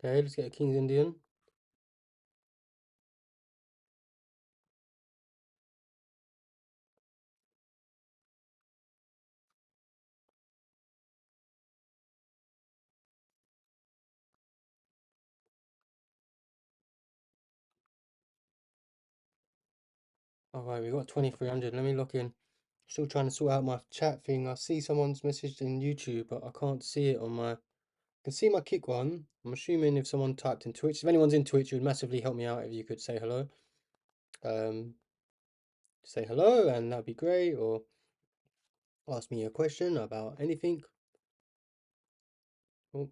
Okay, let's get a King's Indian. Alright, we got 2300. Let me lock in. Still trying to sort out my chat thing. I see someone's messaged in YouTube, but I can't see it on my... I can see my kick one. I'm assuming if someone typed in Twitch. If anyone's in Twitch, it would massively help me out if you could say hello. Say hello, and that'd be great. Or ask me a question about anything. Oh.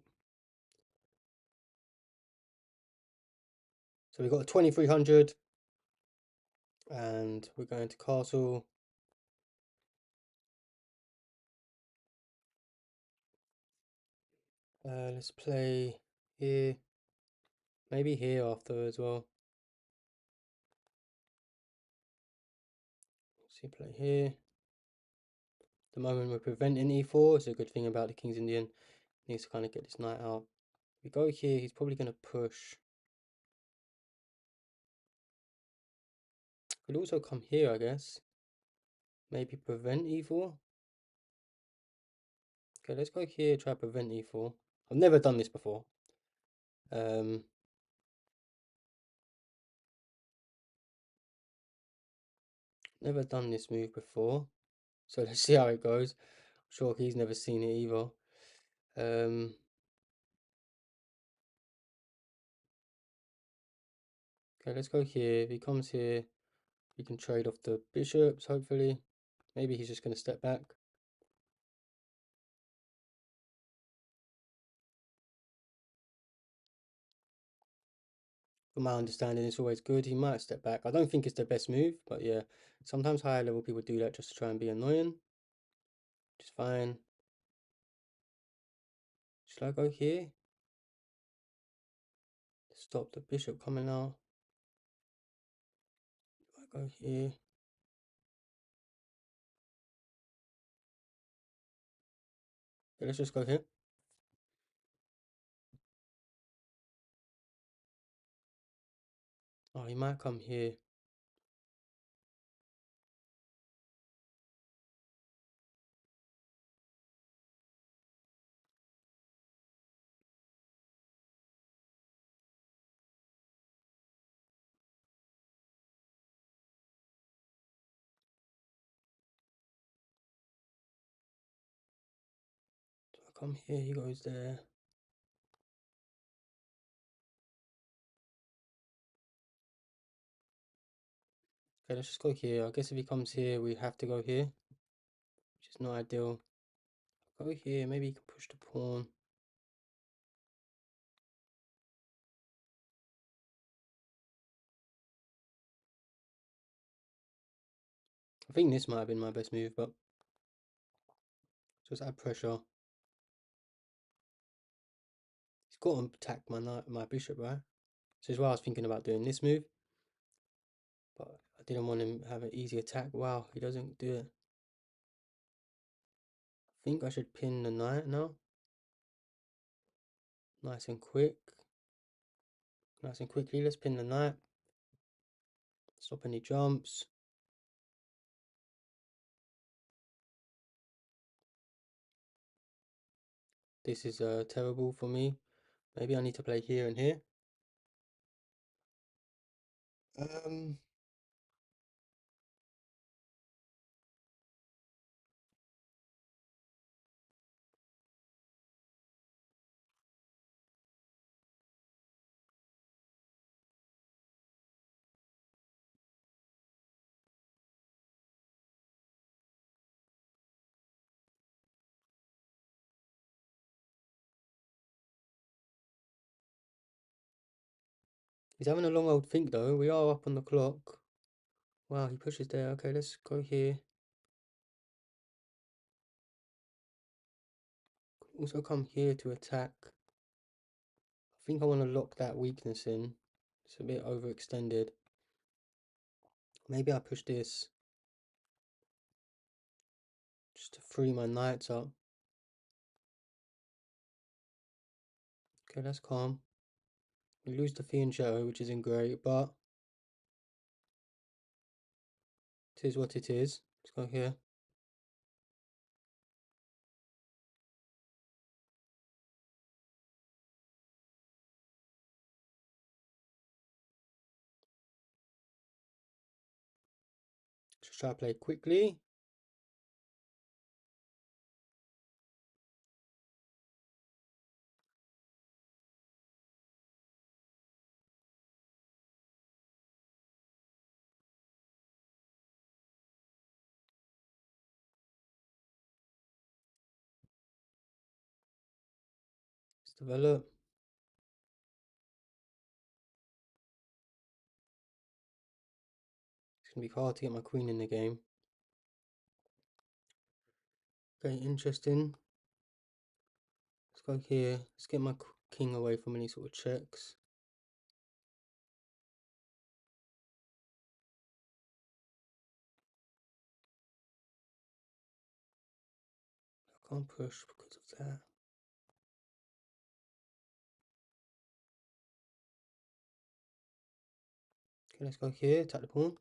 So we got a 2300. And we're going to castle. Let's play here. Maybe here after as well. See, play here. The moment we're preventing e4 is a good thing about the King's Indian. Needs to kind of get this knight out. If we go here, he's probably going to push. Could also come here, I guess. Maybe prevent e4. Okay, let's go here, try prevent e4. I've never done this before. Never done this move before. So let's see how it goes. I'm sure he's never seen it either. Okay, let's go here. If he comes here, we can trade off the bishops, hopefully. Maybe he's just going to step back. From my understanding, it's always good. He might step back. I don't think it's the best move, but yeah. Sometimes higher level people do that just to try and be annoying. Which is fine. Should I go here? Stop the bishop coming out. I go here. Okay, let's just go here. Oh, he might come here. So I come here, he goes there. Okay, let's just go here. I guess if he comes here, we have to go here. Which is not ideal. Go here, maybe he can push the pawn. I think this might have been my best move, but just add pressure. He's got to attack my bishop, right? This is why I was thinking about doing this move. But I didn't want him to have an easy attack. Wow, he doesn't do it. I think I should pin the knight now. Nice and quick. Nice and quickly, let's pin the knight. Stop any jumps. This is terrible for me. Maybe I need to play here and here. He's having a long old think though. We are up on the clock. Wow, he pushes there. Okay, let's go here. Also come here to attack. I think I want to lock that weakness in. It's a bit overextended. Maybe I push this. Just to free my knights up. Okay, that's calm. We lose the fianchetto, which isn't great, but it is what it is. Let's go here. Just try to play quickly. Let's develop. It's gonna be hard to get my queen in the game. Okay, interesting. Let's go here. Let's get my king away from any sort of checks. I can't push because of that. Okay, let's go here. Attack the pawn.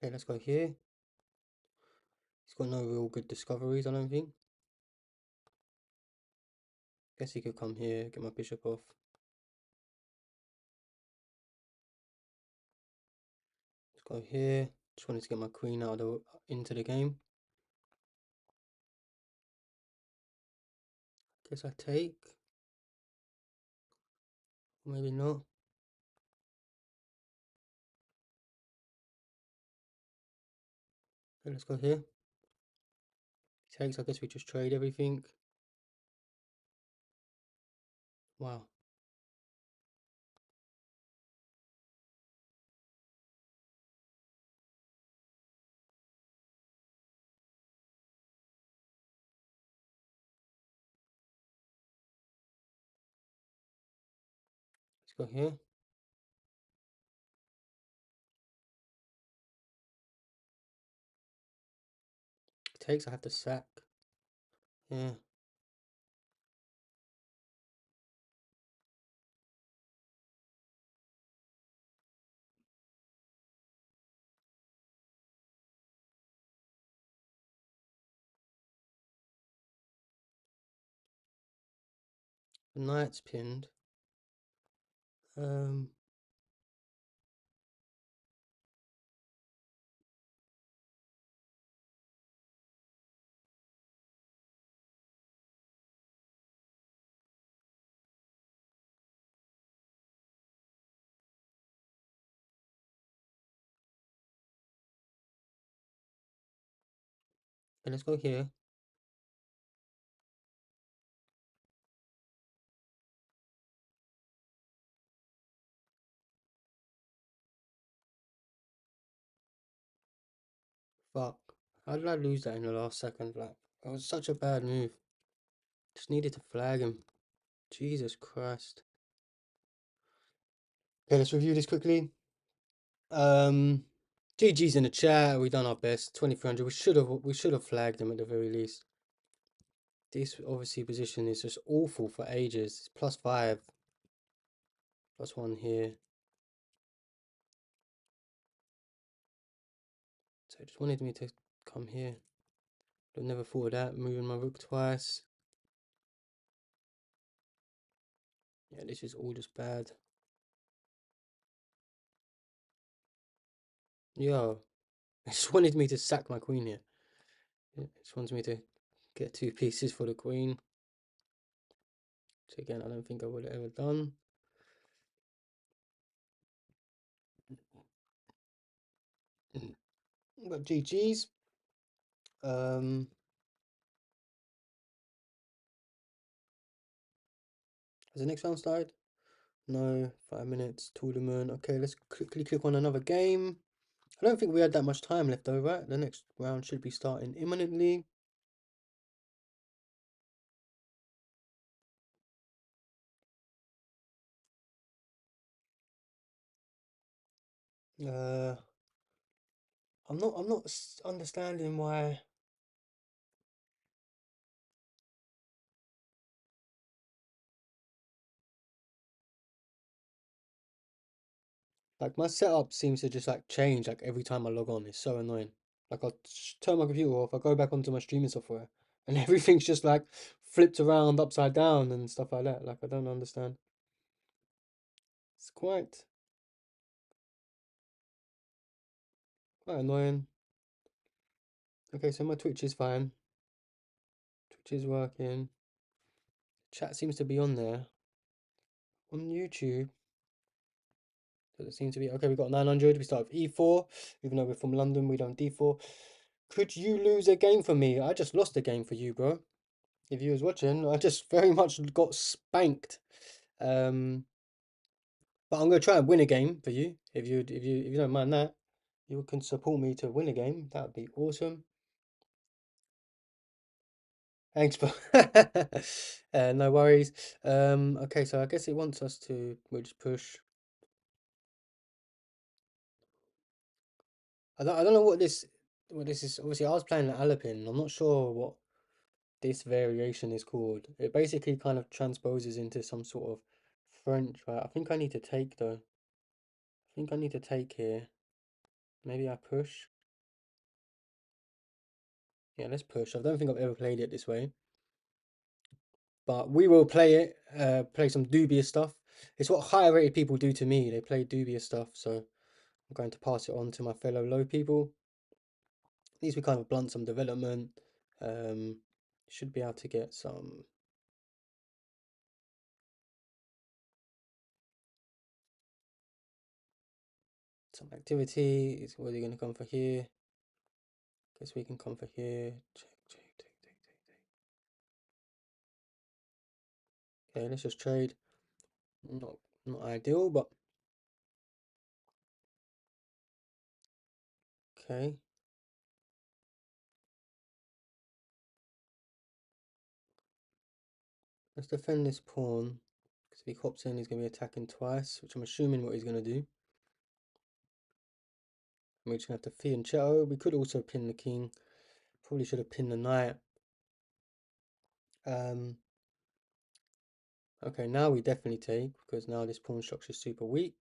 Okay, let's go here. He's got no real good discoveries, I don't think. Guess he could come here, get my bishop off. Let's go here. Just wanted to get my queen out of into the game. Guess I take. Maybe not. Okay, let's go here. He takes, I guess we just trade everything. Wow. Let's go here. He takes, I have to sack. Yeah. The knight's pinned. Okay, let's go here. Fuck. How did I lose that in the last second? Like, it was such a bad move. Just needed to flag him. Jesus Christ. Okay, let's review this quickly. GG's in the chat. We done our best. 2300. We should have flagged him at the very least. This obviously position is just awful for ages. It's +5. +1 here. So it just wanted me to come here. I've never thought of that. Moving my rook twice. Yeah, this is all just bad. Yo, it just wanted me to sack my queen here. It just wants me to get 2 pieces for the queen. So again, I don't think I would have ever done. But GG's. Has the next round started? No, 5 minutes, tournament. Okay, let's quickly click on another game. I don't think we had that much time left though, right? The next round should be starting imminently. Uh, I'm not understanding why. Like my setup seems to just like change like every time I log on. It's so annoying. Like I'll turn my computer off, I go back onto my streaming software, and everything's just like flipped around upside down and stuff like that. Like I don't understand. It's quite annoying. Okay, so my Twitch is fine. Twitch is working. Chat seems to be on there. On YouTube, does it seem to be okay? We got 900. We start with E4. Even though we're from London, we don't D4. Could you lose a game for me? I just lost a game for you, bro. If you was watching, I just very much got spanked. But I'm gonna try and win a game for you. If you don't mind that, you can support me to win a game. That would be awesome. Thanks, bro. No worries. Okay, so I guess it wants us to we'll just push. I don't know what this is. Obviously, I was playing the Alapin. I'm not sure what this variation is called. It basically kind of transposes into some sort of French, right? I think I need to take though. I think I need to take here. Maybe I push. Yeah, let's push. I don't think I've ever played it this way. But we will play it, play some dubious stuff. It's what higher rated people do to me. They play dubious stuff, so I'm going to pass it on to my fellow low people. At least we kind of blunt some development. Um, should be able to get some activity. Is where are going to come for here? Guess we can come for here. Check, check, check, check, check, check. Okay, let's just trade. Not ideal, but okay. Let's defend this pawn. Because if he hops in, he's going to be attacking twice, which I'm assuming what he's going to do. And we're just going to have to fianchetto. We could also pin the king. Probably should have pinned the knight. Okay, now we definitely take, because now this pawn structure is super weak.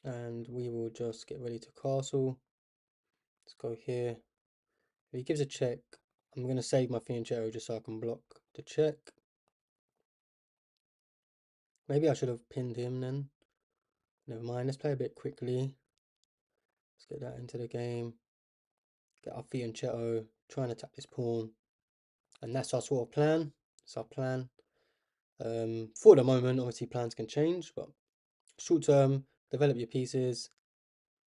And we will just get ready to castle. Let's go here. If he gives a check, I'm going to save my fianchetto just so I can block the check. Maybe I should have pinned him then. Never mind, let's play a bit quickly. Let's get that into the game. Get our fianchetto, try and attack this pawn. And that's our sort of plan. That's our plan. For the moment, obviously plans can change, but short term, develop your pieces.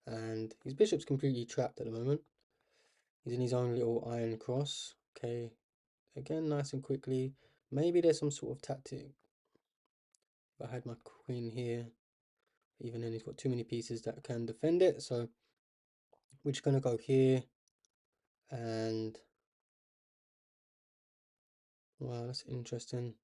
And his bishop's completely trapped at the moment. He's in his own little iron cross. Okay, again, nice and quickly. Maybe there's some sort of tactic. If I had my queen here, even then he's got too many pieces that can defend it. So we're just going to go here. And, wow, that's interesting.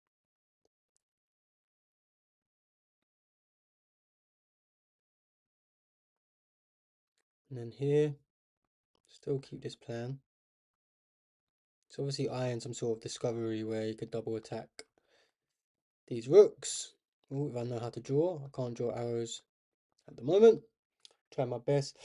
And then here, still keep this plan. So obviously iron some sort of discovery where you could double attack these rooks. Ooh, if I know how to draw. I can't draw arrows at the moment. Try my best.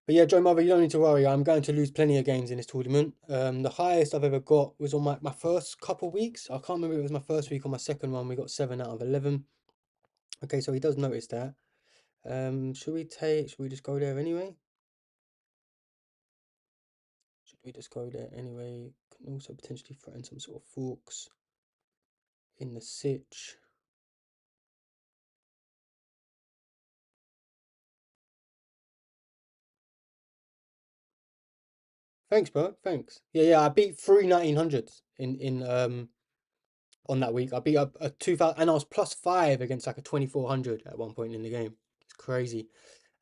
But yeah, Joe Mother, you don't need to worry. I'm going to lose plenty of games in this tournament. The highest I've ever got was on my first couple weeks. I can't remember if it was my first week or my second one. We got 7 out of 11. Okay, so he does notice that. Should we just go there anyway? Should we just go there anyway? Can also potentially threaten some sort of forks in the sitch. Thanks, bro. Thanks. Yeah, I beat 3 1900s in on that week. I beat a 2000 and I was +5 against like a 2400 at one point in the game. It's crazy.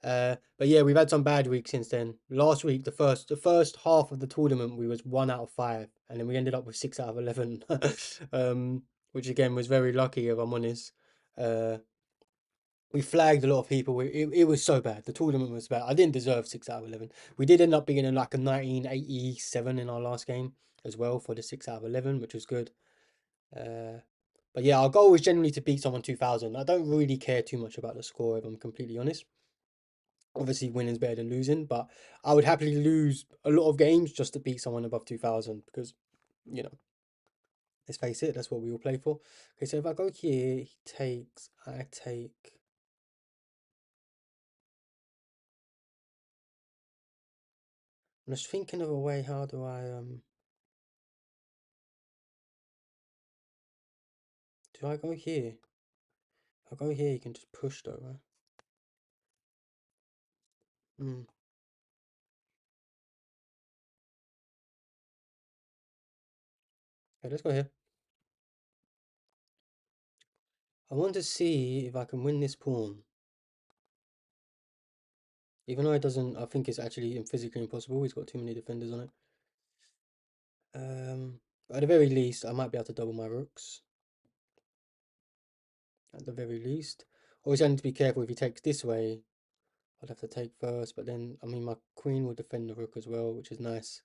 But yeah, we've had some bad weeks since then. Last week, the first half of the tournament, we was 1 out of 5, and then we ended up with 6 out of 11. Which again was very lucky, if I'm honest. Uh, We flagged a lot of people. It was so bad. The tournament was bad. I didn't deserve 6 out of 11. We did end up being in like a 1987 in our last game as well for the 6 out of 11, which was good. Uh, but yeah, our goal was generally to beat someone 2000. I don't really care too much about the score, if I'm completely honest. Obviously, winning's better than losing, but I would happily lose a lot of games just to beat someone above 2000 because, you know, let's face it, that's what we all play for. Okay, so if I go here, he takes, I take. I'm just thinking of a way, how do do I go here? If I go here, you can just push though, right? Hmm. Okay, let's go here. I want to see if I can win this pawn. Even though it doesn't, I think it's actually physically impossible. He's got too many defenders on it. At the very least, I might be able to double my rooks. At the very least. Obviously, I need to be careful if he takes this way. I'd have to take first, but then, I mean, my queen will defend the rook as well, which is nice.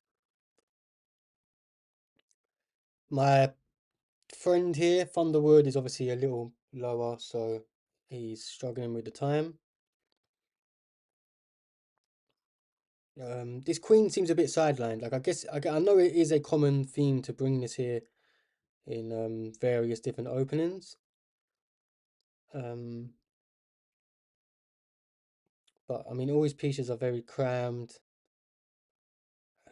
My friend here, Thunderwood, is obviously a little lower, so he's struggling with the time. This queen seems a bit sidelined. Like, I guess, I know it is a common theme to bring this here in various different openings. Um, but, I mean, all his pieces are very crammed.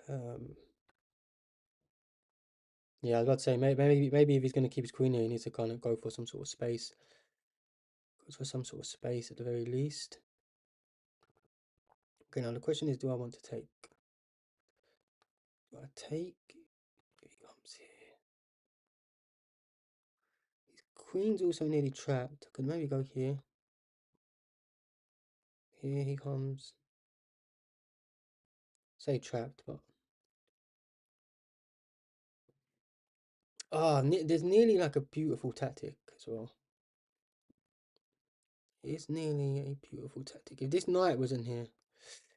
Um, yeah, I was about to say, maybe if he's going to keep his queen here, he needs to kind of go for some sort of space. Goes for some sort of space at the very least. Okay, now the question is, do I want to take? Do I take? Here he comes here. His queen's also nearly trapped. I could maybe go here. Here he comes. Say trapped, but there's nearly like a beautiful tactic as well. It's nearly a beautiful tactic. If this knight wasn't here,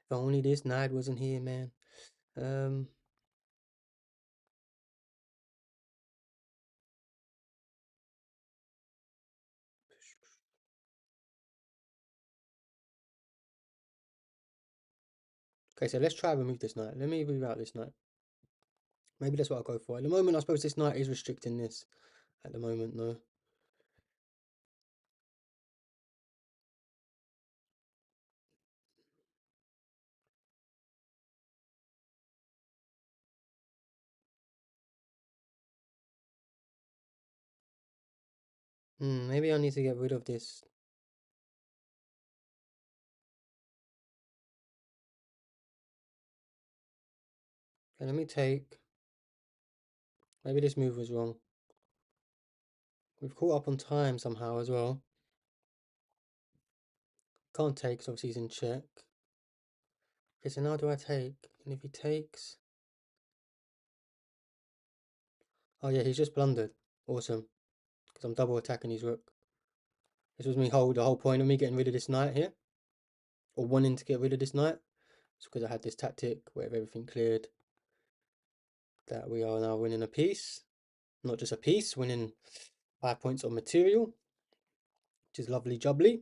if only this knight wasn't here, man. Um, okay, so let's try and remove this knight. Let me reroute this knight. Maybe that's what I'll go for. At the moment, I suppose this knight is restricting this. At the moment, no. Maybe I need to get rid of this. Okay, let me take. Maybe this move was wrong. We've caught up on time somehow as well. Can't take, because obviously he's in check. Okay, so now do I take? And if he takes... Oh yeah, he's just blundered. Awesome. Because I'm double attacking his rook. This was the whole point of me getting rid of this knight here. Or wanting to get rid of this knight. It's because I had this tactic where everything cleared. That we are now winning a piece. Not just a piece, winning 5 points on material. Which is lovely jubbly.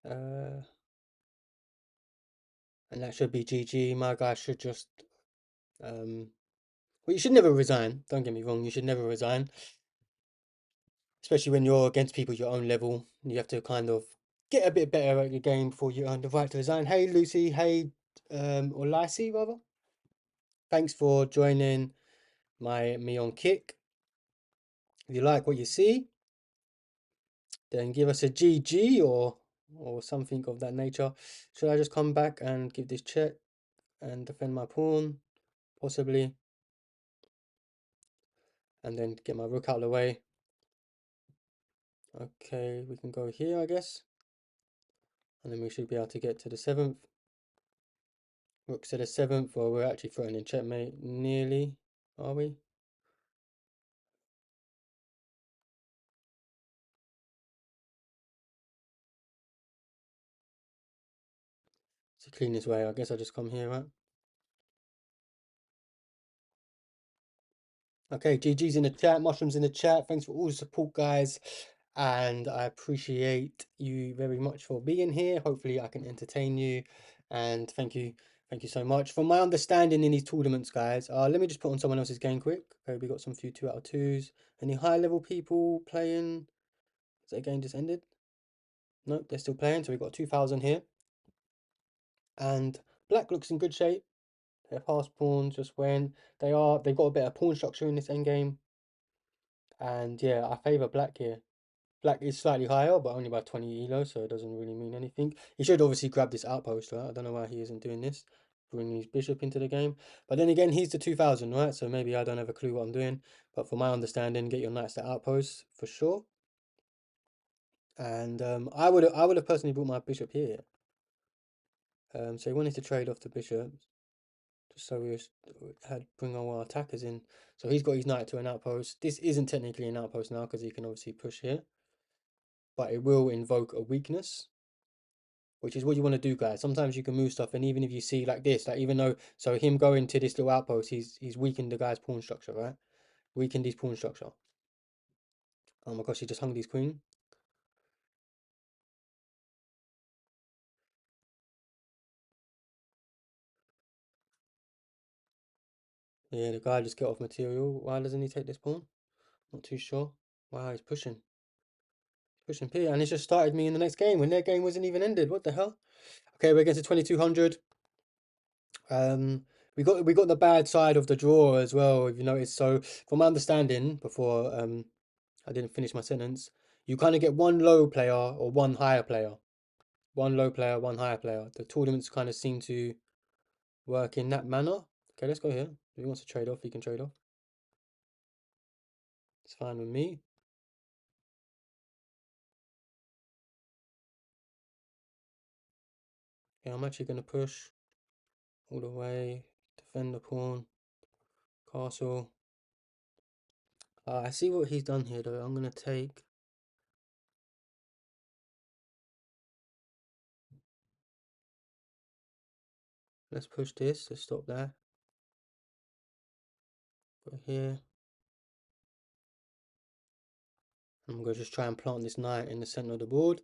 And that should be GG. My guy should just... well, you should never resign. Don't get me wrong, you should never resign. Especially when you're against people your own level. You have to kind of get a bit better at your game before you earn the right to resign. Hey Lucy, hey, or Lycee rather. Thanks for joining me on Kick. If you like what you see, then give us a GG or something of that nature. Should I just come back and give this check and defend my pawn? Possibly. And then get my rook out of the way. Okay, we can go here, I guess. And then we should be able to get to the 7th. Rook to the 7th. Well, we're actually threatening checkmate. Nearly, are we? clean this way. I guess I just come here, right? Okay, GG's in the chat, mushrooms in the chat. Thanks for all the support, guys. And I appreciate you very much for being here. Hopefully, I can entertain you. And thank you so much. From my understanding in these tournaments, guys, let me just put on someone else's game quick. Okay, we got some few 2 out of 2s. Any high level people playing? Is that game just ended? Nope, they're still playing. So we've got 2000 here. And black looks in good shape. Their pass pawns just went. They've got a better pawn structure in this endgame. And yeah, I favour black here. Black is slightly higher, but only by 20 elo, so it doesn't really mean anything. He should obviously grab this outpost, right? I don't know why he isn't doing this. Bring his bishop into the game. But then again, he's the 2000, right? So maybe I don't have a clue what I'm doing. But from my understanding, get your knights to outposts for sure. And I would have personally brought my bishop here. So he wanted to trade off the bishops. Just so had bring our attackers in. So he's got his knight to an outpost. This isn't technically an outpost now because he can obviously push here. But it will invoke a weakness, which is what you want to do, guys. Sometimes you can move stuff, and even if you see like this, like even though, so him going to this little outpost, he's weakened the guy's pawn structure, right? Weakened his pawn structure. Oh my gosh, he just hung his queen. Yeah, the guy just get off material. Why doesn't he take this pawn? Not too sure. Wow, he's pushing. Pushing P, and it's just started me in the next game when their game wasn't even ended. What the hell? Okay, we're getting to 2200. We got the bad side of the draw as well, if you notice. So from my understanding, before I didn't finish my sentence, you kind of get one low player or one higher player. One low player, one higher player. The tournaments kind of seem to work in that manner. Okay, let's go here. If he wants to trade off, he can trade off. It's fine with me. Yeah, I'm actually going to push all the way, defend the pawn, castle. I see what he's done here though. I'm going to take. Let's push this to stop that. Go here. I'm going to just try and plant this knight in the center of the board.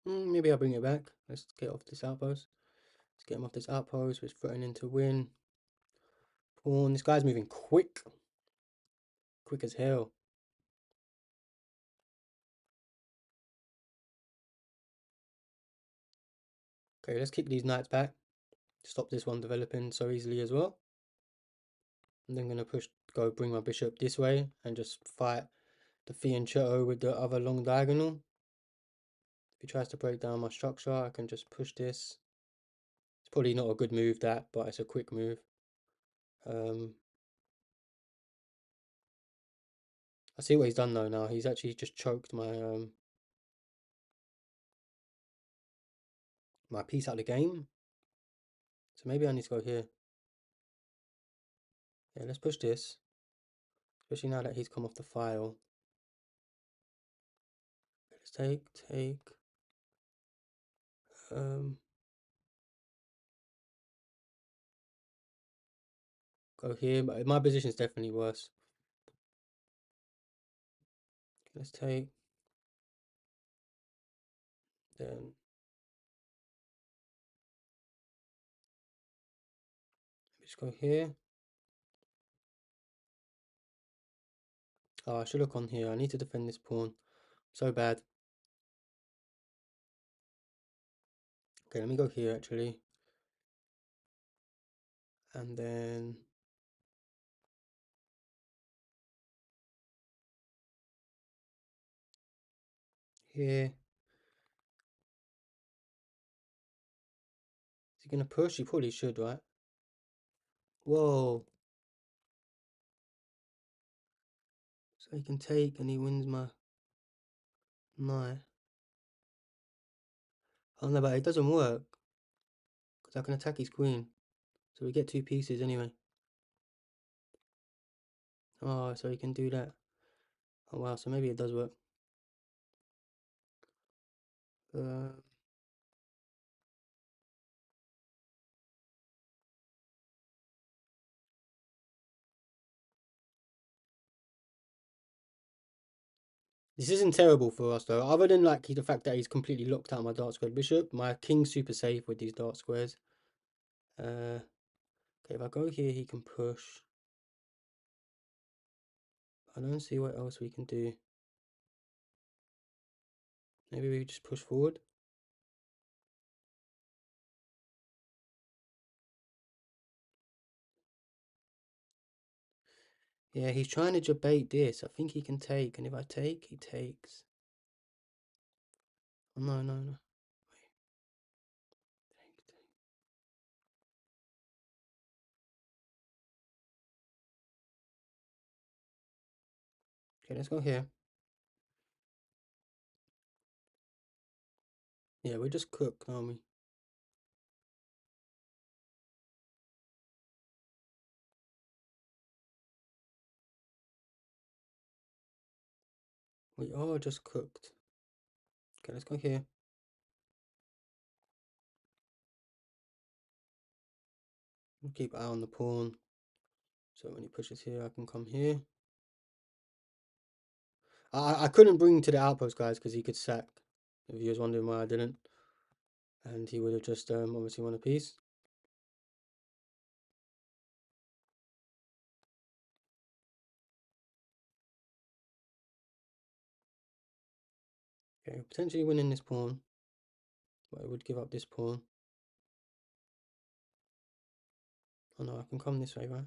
Maybe I'll bring it back. Let's get off this outpost. Let's get him off this outpost. We're threatening to win. Pawn. This guy's moving quick. Quick as hell. Okay, let's kick these knights back. Stop this one developing so easily as well. And then I'm going to go bring my bishop this way and just fight the fianchetto with the other long diagonal. If he tries to break down my structure, I can just push this. It's probably not a good move that, but it's a quick move. I see what he's done though now. He's actually just choked my piece out of the game. So maybe I need to go here. Yeah, let's push this. Especially now that he's come off the file. Let's take. Go here. My position is definitely worse. Let's take. Then let's go here. Oh, I should have gone here. I need to defend this pawn. So bad. Okay, let me go here actually. And then here. Is he gonna push? He probably should, right? Whoa. So he can take and he wins my knight. Oh no, but it doesn't work. Because I can attack his queen. So we get 2 pieces anyway. Oh, so you can do that. Oh wow, so maybe it does work. Uh, this isn't terrible for us though, other than like the fact that he's completely locked out my dark square bishop. My king's super safe with these dark squares. Okay, if I go here, he can push. I don't see what else we can do. Maybe we just push forward. Yeah, he's trying to debate this. I think he can take, and if I take, he takes. Oh, no, no, no. Wait. Take. Okay, let's go here. Yeah, we're just cooked, aren't we? We are just cooked. Okay, let's go here. We'll keep an eye on the pawn. So when he pushes here, I can come here. I couldn't bring to the outpost, guys, because he could sack. If you was wondering why I didn't. And he would have just obviously won a piece. Okay, potentially winning this pawn. But I would give up this pawn. Oh no, I can come this way, right?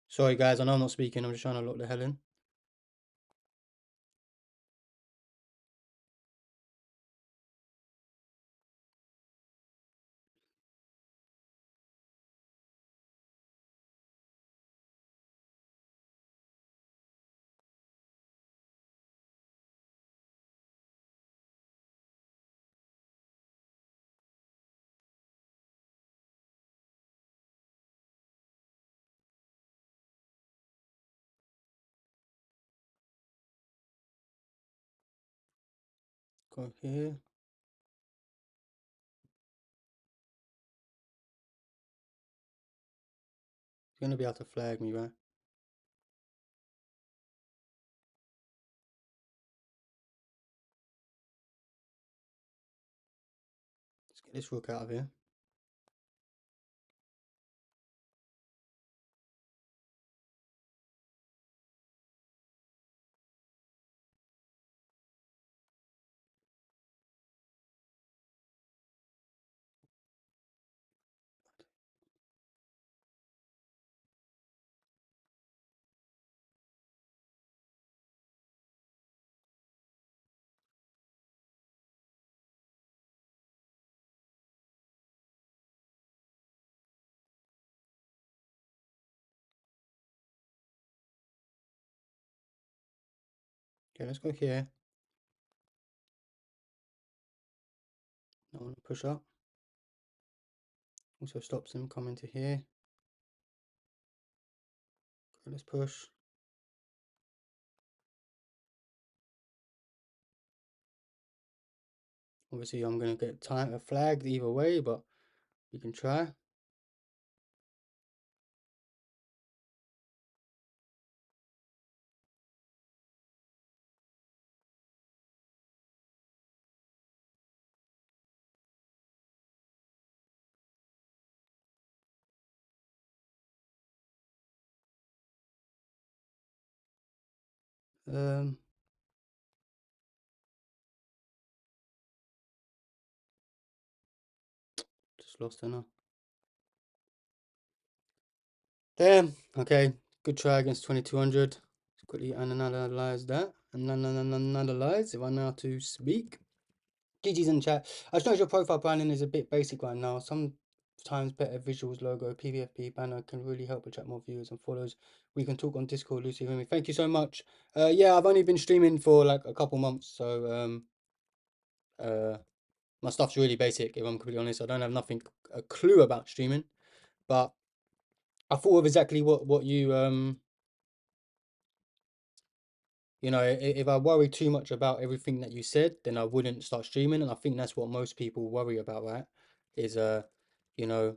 Sorry, guys, I know I'm not speaking. I'm just trying to lock the hell in. Go here. He's going to be able to flag me, right? Let's get this rook out of here. Okay, let's go here. I want to push up. Also stops him coming to here. Okay, let's push. Obviously, I'm gonna get time flagged either way, but you can try. Um, just lost her now. Damn. Okay. Good try against 2200. Let's quickly analyze that. And analyze if I know how to speak. GG's in the chat. I just noticed your profile branding is a bit basic right now. Sometimes better visuals, logo, PVFP banner can really help attract more viewers and follows. We can talk on Discord, Lucy. With me. Thank you so much. Yeah, I've only been streaming for like a couple months, so my stuff's really basic. If I'm completely honest, I don't have a clue about streaming, but I thought of exactly what you know, if I worry too much about everything that you said, then I wouldn't start streaming. And I think that's what most people worry about, right? Is you know,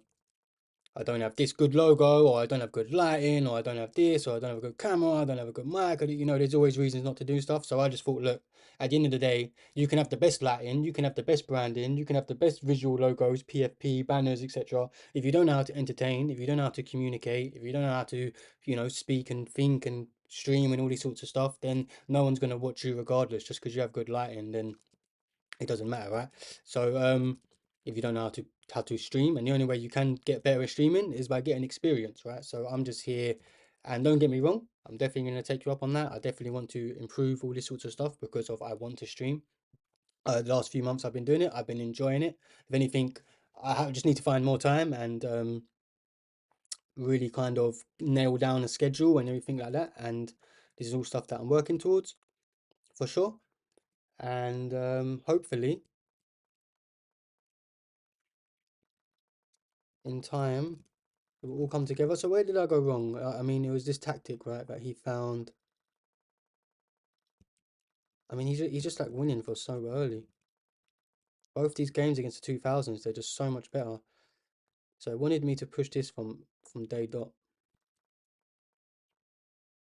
I don't have this good logo, or I don't have good lighting, or I don't have this, or I don't have a good camera, I don't have a good mic. You know, there's always reasons not to do stuff. So I just thought, look, at the end of the day, you can have the best lighting, you can have the best branding, you can have the best visual logos, PFP, banners, etc. If you don't know how to entertain, if you don't know how to communicate, if you don't know how to, you know, speak and think and stream and all these sorts of stuff, then no one's going to watch you regardless. Just because you have good lighting, then it doesn't matter, right? So if you don't know how to stream, and the only way you can get better at streaming is by getting experience, right? So I'm just here, and don't get me wrong, I'm definitely going to take you up on that. I definitely want to improve all this sorts of stuff because of I want to stream. The last few months I've been doing it, I've been enjoying it. If anything, just need to find more time and really kind of nail down a schedule and everything like that. And this is all stuff that I'm working towards for sure. And hopefully in time it will all come together. So where did I go wrong? I mean, it was this tactic, right, that he found. I mean, he's just like winning for so early. Both these games against the 2000s, they're just so much better. So it wanted me to push this from day dot.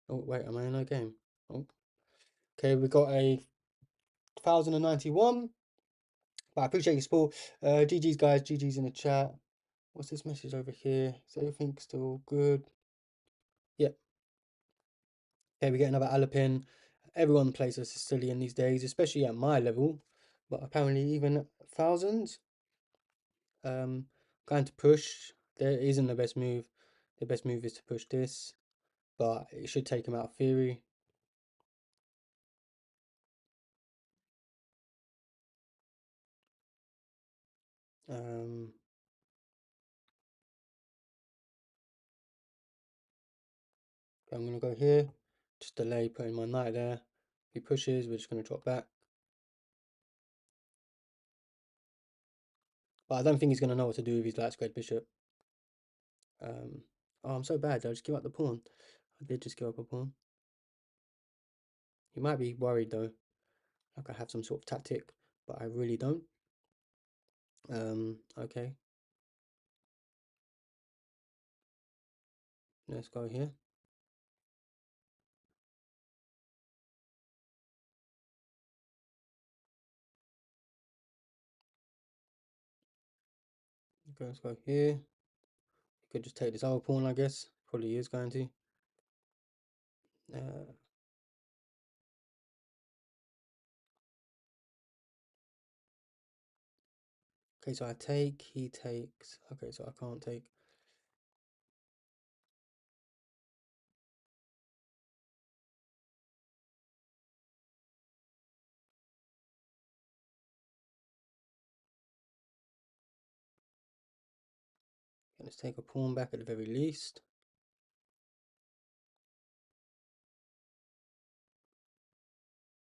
Oh wait, am I in a game? Oh, okay, we got a 1091. But I appreciate your support. GG's guys, GG's in the chat. What's this message over here? Is everything still good? Yep. Okay, we get another Alapin. Everyone plays a Sicilian these days, especially at my level. But apparently even thousands. Going to push. There isn't the best move. The best move is to push this, but it should take him out of theory. Um, I'm gonna go here. Just delay putting my knight there. If he pushes, we're just gonna drop back. But I don't think he's gonna know what to do with his light squared bishop. Oh, I'm so bad. Did I just give up the pawn? I did just give up a pawn. He might be worried though, like I have some sort of tactic, but I really don't. Okay. Let's go here. Okay, let's go here. You could just take this other pawn, I guess. Probably is going to. Uh, okay, so I take, he takes. Okay, so I can't take. Let's take a pawn back at the very least.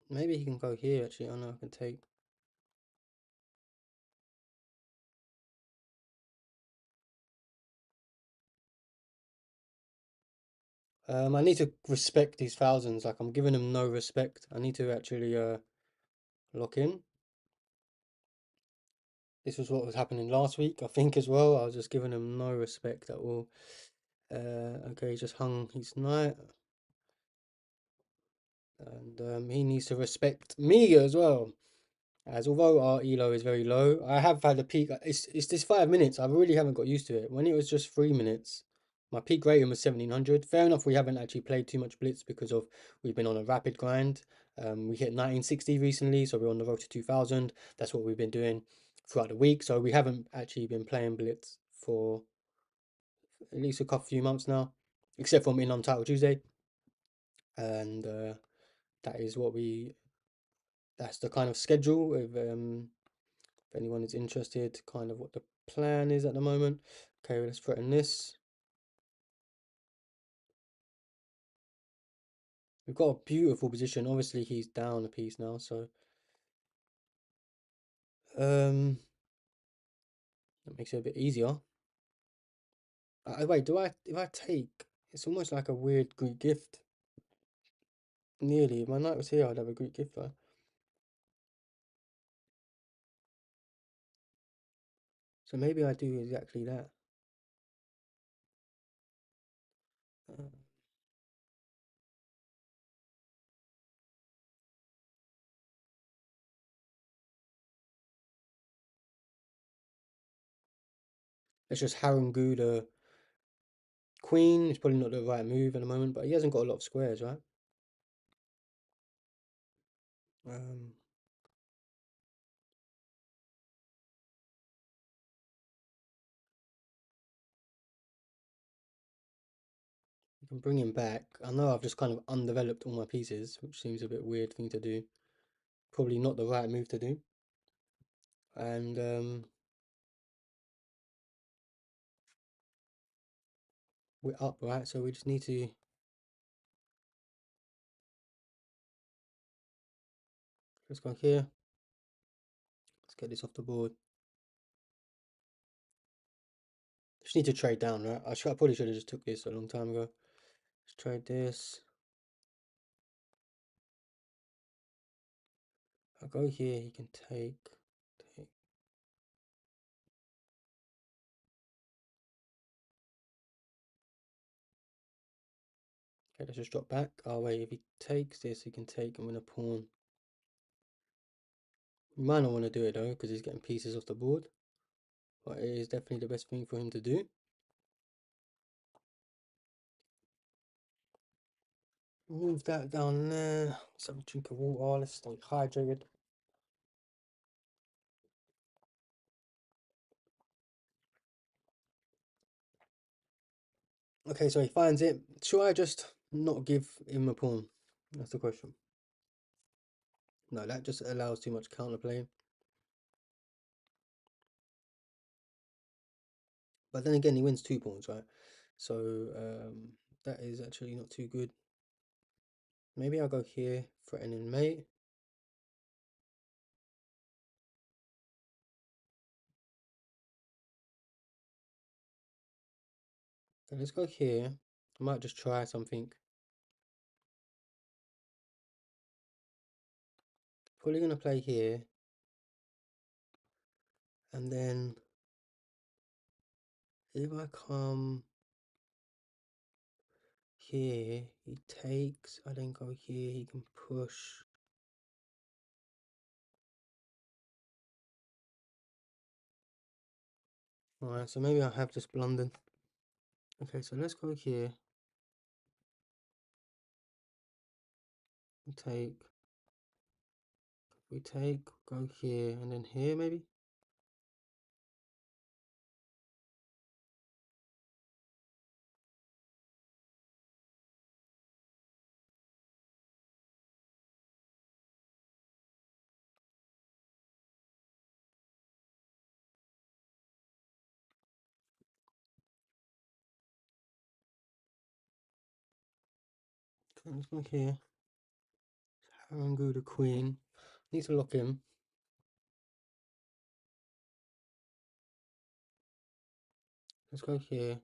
Maybe he can go here actually. Oh no, I can take. I need to respect these thousands. Like I'm giving them no respect. I need to actually lock in. This was what was happening last week, I think, as well. I was just giving him no respect at all. Okay, he just hung his knight. And he needs to respect me as well. As although our elo is very low, I have had a peak. It's this 5 minutes. I really haven't got used to it. When it was just 3 minutes, my peak rating was 1700. Fair enough, we haven't actually played too much Blitz because of we've been on a rapid grind. We hit 1960 recently, so we're on the road to 2000. That's what we've been doing throughout the week. So we haven't actually been playing Blitz for at least a couple few months now, except for in Untitled Tuesday, and that is what we. That's the kind of schedule. If anyone is interested, kind of what the plan is at the moment. Okay, let's threaten this. We've got a beautiful position. Obviously, he's down a piece now, so that makes it a bit easier. Wait, do I? If I take, it's almost like a weird Greek gift. Nearly. If my knight was here, I'd have a Greek gift though. So maybe I do exactly that. Uh, let's just Harangu the queen. It's probably not the right move at the moment, but he hasn't got a lot of squares, right? Um, you can bring him back. I know I've just kind of undeveloped all my pieces, which seems a bit weird thing to do. Probably not the right move to do. And we're up, right? So we just need to let's go here. Let's get this off the board. Just need to trade down, right? I probably should have just took this a long time ago. Let's trade this. I'll go here. He can take. Okay, let's just drop back. Oh wait, if he takes this, he can take. I'm gonna pawn. You might not want to do it though, because he's getting pieces off the board. But it is definitely the best thing for him to do. Move that down there. Let's have a drink of water. Let's stay hydrated. Okay, so he finds it. Should I just not give him a pawn? That's the question. No, that just allows too much counterplay. But then again, he wins 2 pawns, right? So that is actually not too good. Maybe I'll go here, threatening mate. Okay, let's go here. I might just try something. Probably gonna play here. And then if I come here, he takes, I then go here, he can push. Alright, so maybe I have just blundered. Okay, so let's go here. Take. We take, go here, and then here maybe? Okay, let's go here. Harangu the queen. Need to lock him. Let's go here.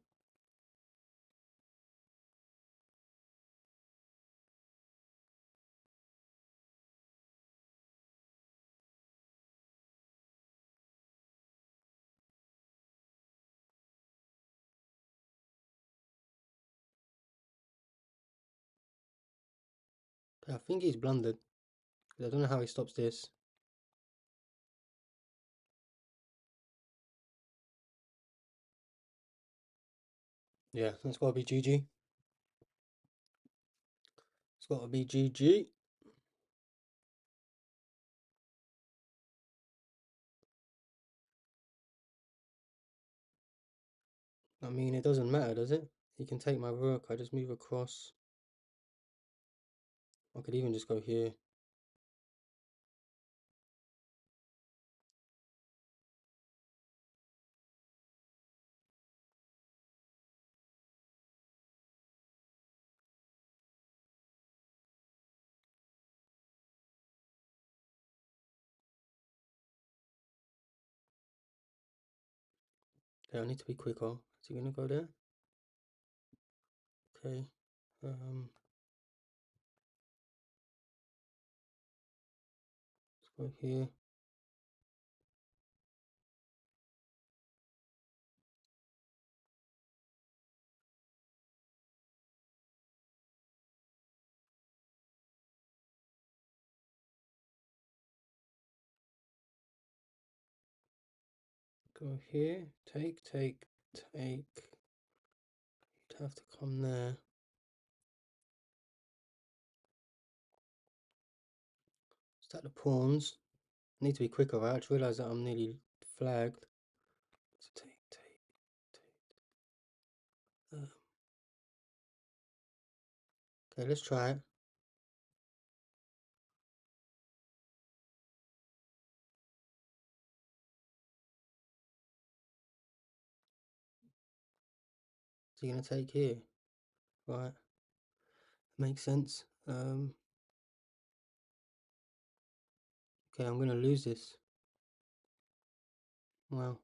I think he's blundered. I don't know how he stops this. Yeah, that's gotta be GG. It's gotta be GG. I mean, it doesn't matter, does it? He can take my rook. I just move across. I could even just go here. Okay, I need to be quicker. Is he gonna go there? Okay. Let's go here. Go here. Take, take, take. You'd have to come there. Stack the pawns. I need to be quicker, right? I just realised that I'm nearly flagged. So take, take, take. Okay, let's try it. Is he gonna take here? Right. Makes sense. Okay, I'm gonna lose this. Wow.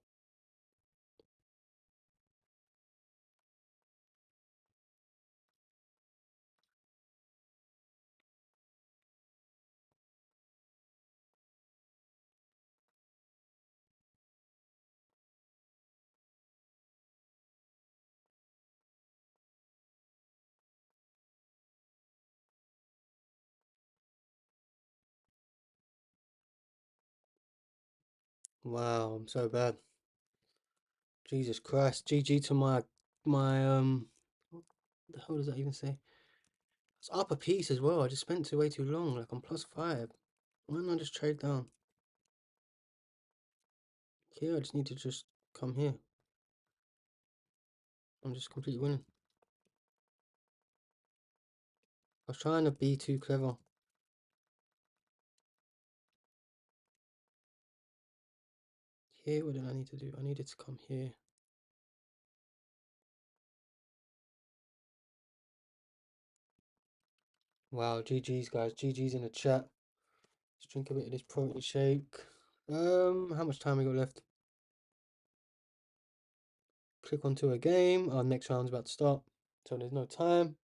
Wow, I'm so bad. Jesus Christ. GG to my what the hell does that even say? It's up a piece as well. I just spent way too long. Like I'm +5. Why don't I just trade down? Here, I just need to just come here. I'm just completely winning. I was trying to be too clever. Here, what did I need to do? I needed to come here. Wow, GG's guys. GG's in the chat. Let's drink a bit of this protein shake. How much time we got left? Click onto a game. Our next round's about to start, so there's no time.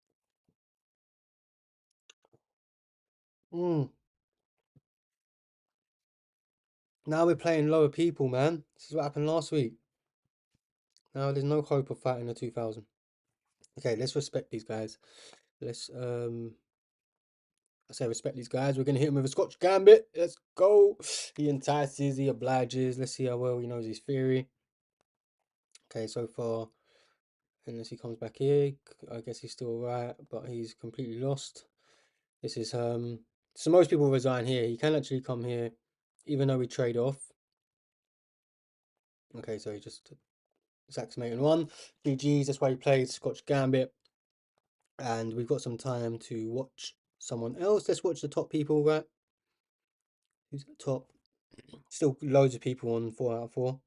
Now we're playing lower people, man. This is what happened last week. Now there's no hope of fighting the 2000. Okay, let's respect these guys. Let's I say respect these guys. We're gonna hit him with a Scotch Gambit. Let's go. He entices, he obliges. Let's see how well he knows his theory. Okay, so far, unless he comes back here, I guess he's still right, but he's completely lost. This is so most people resign here. He can actually come here, even though we trade off. Okay, so he just sacks mate and one. GG's, that's why he played Scotch Gambit. And we've got some time to watch someone else. Let's watch the top people, right? Who's at the top? Still loads of people on 4 out of 4.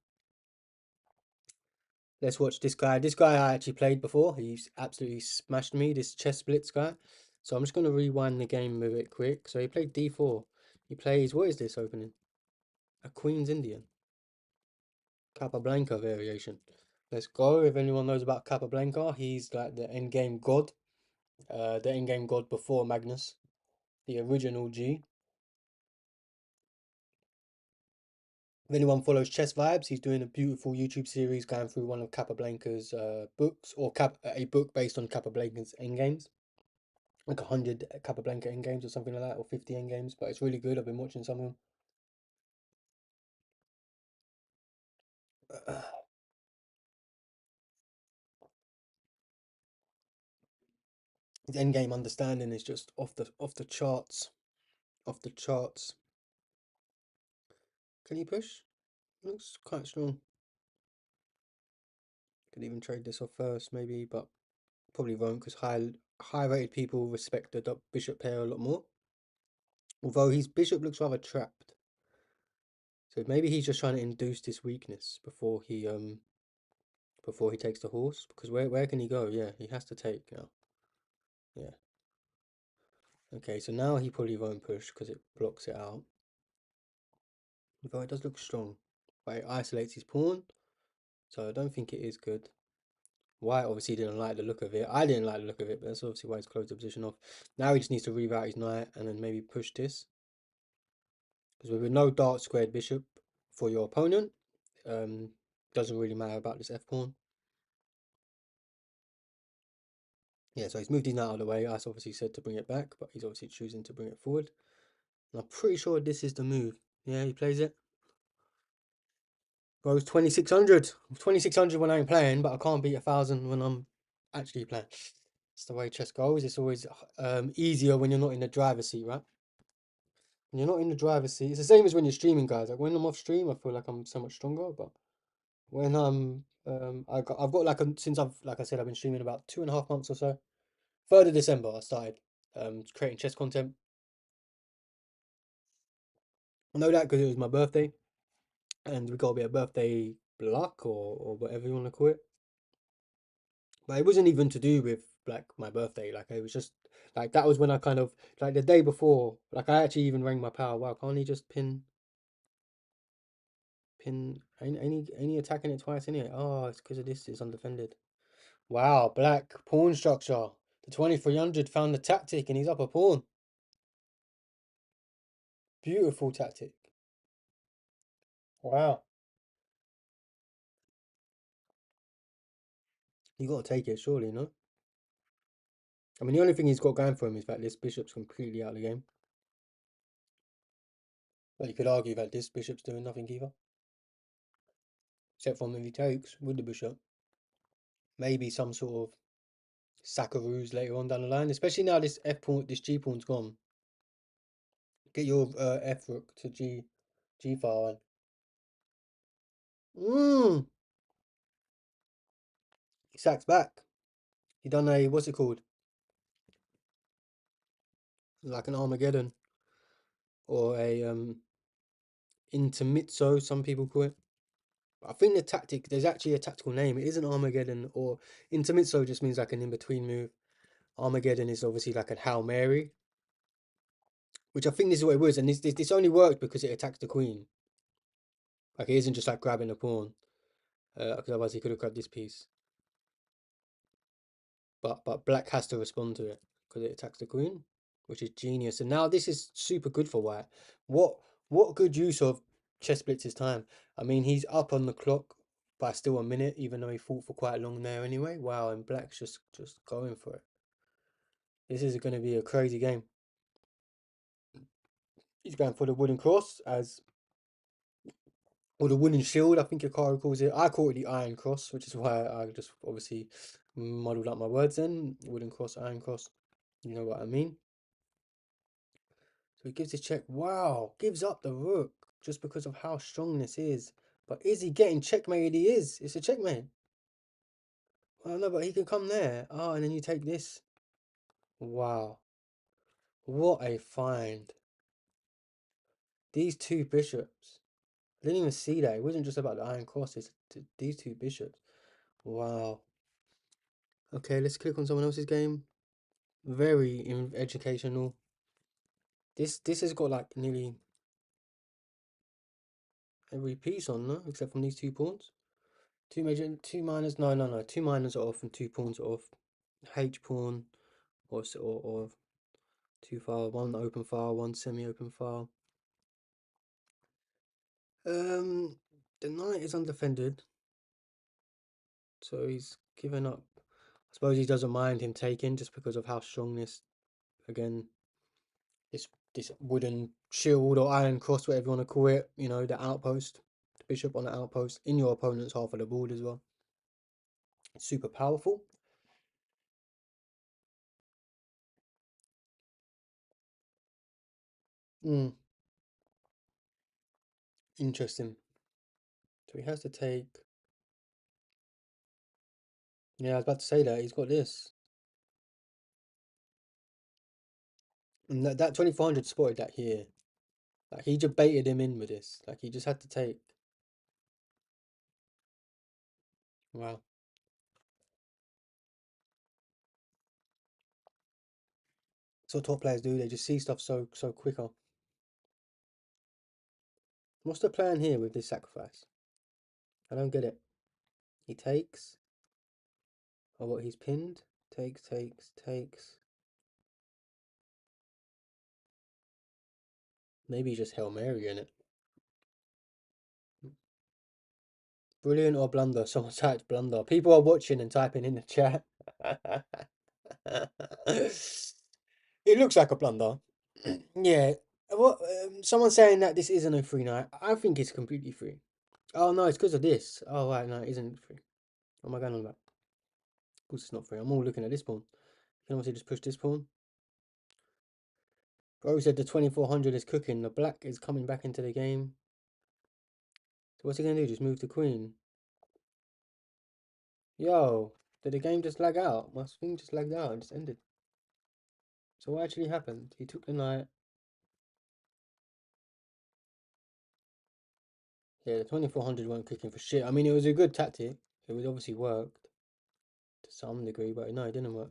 Let's watch this guy. This guy I actually played before. He's absolutely smashed me, this chess blitz guy. So I'm just going to rewind the game a bit quick. So he played d4. He plays, what is this opening? A Queen's Indian. Capablanca variation. Let's go. If anyone knows about Capablanca, he's like the endgame god. The endgame god before Magnus. The original G. If anyone follows Chess Vibes, he's doing a beautiful YouTube series going through one of Capablanca's books, or a book based on Capablanca's endgames. like 100 Capablanca end games or something like that, or 50 end games. But it's really good. I've been watching some of them. His end game understanding is just off the charts, off the charts. Can he push? Looks quite strong. Could even trade this off first, maybe, but probably won't because high rated people respect the bishop pair a lot more. Although his bishop looks rather trapped, so maybe he's just trying to induce this weakness before he takes the horse. Because where can he go? Yeah, he has to take now. Yeah. Okay, so now he probably won't push because it blocks it out. Although it does look strong, but it isolates his pawn, so I don't think it is good. White obviously didn't like the look of it. I didn't like the look of it, but that's obviously why he's closed the position off. Now he just needs to reroute his knight and then maybe push this. Because with no dark squared bishop for your opponent, um, doesn't really matter about this f pawn. Yeah, so he's moved his knight out of the way. I obviously said to bring it back, but he's obviously choosing to bring it forward. And I'm pretty sure this is the move. Yeah, he plays it. Bro, it's 2600. 2600 when I'm playing, but I can't beat 1000 when I'm actually playing. That's the way chess goes. It's always easier when you're not in the driver's seat, right? When you're not in the driver's seat, it's the same as when you're streaming, guys. Like when I'm off stream, I feel like I'm so much stronger. But when I've got like since like I said, I've been streaming about 2.5 months or so. 3rd of December, I started creating chess content. I know that because it was my birthday, and we got a bit of birthday luck or whatever you want to call it. But it wasn't even to do with like my birthday. Like it was just like that was when I kind of like the day before. Like I actually even rang my pal. Wow, can't he just pin any attacking it twice anyway? Oh, it's because of this. It's undefended. Wow, black pawn structure. The 2300 found the tactic and he's up a pawn. Beautiful tactic. Wow. You got to take it, surely, no? I mean, the only thing he's got going for him is that this bishop's completely out of the game. But you could argue that this bishop's doing nothing either. Except from if he takes with the bishop. Maybe some sort of Sackaroos later on down the line, especially now this f pawn, this g pawn's gone. Get your f rook to g file. Mmm. He sacks back. He done a what's it called? Like an Armageddon or a intermezzo. Some people call it. I think the tactic. There's actually a tactical name. It isn't Armageddon or intermezzo. Just means like an in between move. Armageddon is obviously like a Hail Mary, which I think this is what it was, and this only worked because it attacks the queen. Like it isn't just like grabbing a pawn, because otherwise he could have grabbed this piece. But black has to respond to it because it attacks the queen, which is genius. And now this is super good for white. What what good use of chess blitz's time? I mean, he's up on the clock by still a minute, even though he fought for quite long there anyway. Wow, and black's just going for it. This is going to be a crazy game. He's going for the wooden cross as or the wooden shield, I think Yukari calls it. I call it the iron cross, which is why I just obviously muddled up my words then. Wooden cross, iron cross. You know what I mean? So he gives his check. Wow, gives up the rook just because of how strong this is. But is he getting checkmated? He is. It's a checkmate. Well, no, but he can come there. Oh, and then you take this. Wow. What a find. These two bishops. I didn't even see that. It wasn't just about the iron cross. It's these two bishops. Wow. Okay, let's click on someone else's game. Very educational. This has got like nearly every piece on, no? Except from these two pawns. Two major, two minors. No, no, no. Two minors are off and two pawns are off. H pawn or two file, one open file, one semi-open file. The knight is undefended, so he's given up. I suppose he doesn't mind him taking just because of how strong this again, this wooden shield or iron cross, whatever you want to call it, you know, the outpost, the bishop on the outpost in your opponent's half of the board as well. It's super powerful. Hmm, interesting. So he has to take. Yeah, I was about to say that he's got this, and that 2400 spotted that here. Like he just baited him in with this. Like he just had to take. Wow. That's what top players do. They just see stuff so quicker. What's the plan here with this sacrifice? I don't get it. He takes. Or what? He's pinned. Takes. Maybe he's just Hail Mary in it. Brilliant or blunder? Someone typed blunder. People are watching and typing in the chat. It looks like a blunder. Yeah. What? Someone's saying that this isn't a free night. I think it's completely free. Oh no, it's because of this. Oh right, no, it isn't free. What am I going on about? Of course it's not free. I'm all looking at this pawn. Can obviously just push this pawn. Bro said the 2400 is cooking. The black is coming back into the game. So what's he gonna do? Just move the queen? Yo, did the game just lag out? My screen just lagged out and just ended. So what actually happened? He took the knight. Yeah, the 2400 weren't cooking for shit. I mean, it was a good tactic. It would obviously worked to some degree, but no, it didn't work.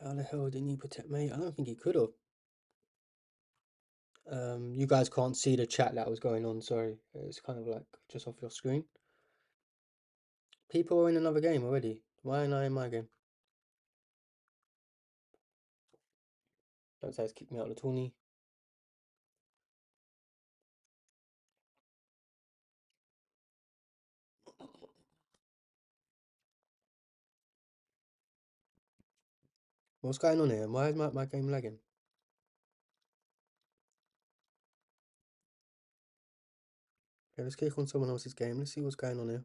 How the hell didn't he protect me? I don't think he could have. You guys can't see the chat that was going on, sorry. It's kind of like just off your screen. People are in another game already. Why am I in my game? Don't say it's kicked me out of the tourney. What's going on here? Why is my game lagging? Okay, let's click on someone else's game. Let's see what's going on here.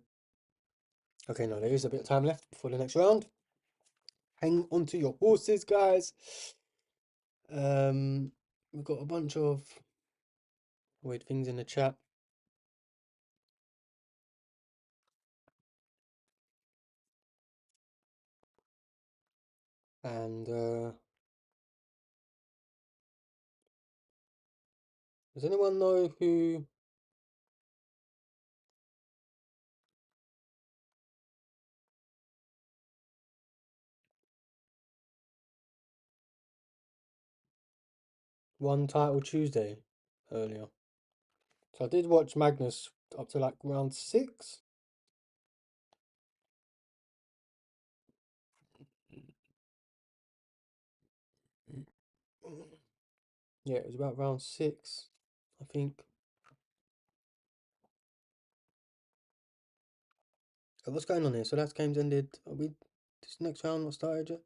Okay, no, there is a bit of time left before the next round. Hang on to your horses, guys. We've got a bunch of weird things in the chat. And does anyone know who won Title Tuesday earlier? So I did watch Magnus up to like round 6. Yeah, it was about round 6, I think. So what's going on here? So that game's ended. Are we this next round not started yet?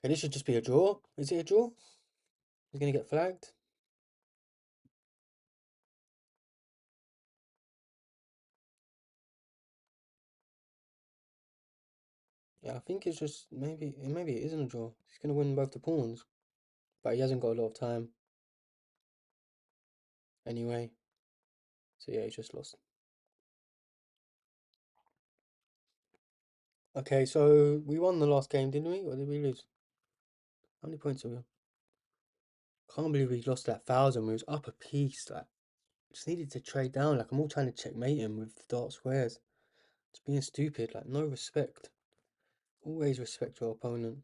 Okay, this should just be a draw. Is it a draw? He's gonna get flagged. Yeah, I think it's just maybe it isn't a draw. He's gonna win both the pawns, but he hasn't got a lot of time anyway. So yeah, he's just lost. Okay, so we won the last game, didn't we? Or did we lose? How many points are we on? Can't believe we lost that 1,000. We was up a piece. Like, just needed to trade down. Like, I'm all trying to checkmate him with the dark squares. It's being stupid. Like, no respect. Always respect your opponent.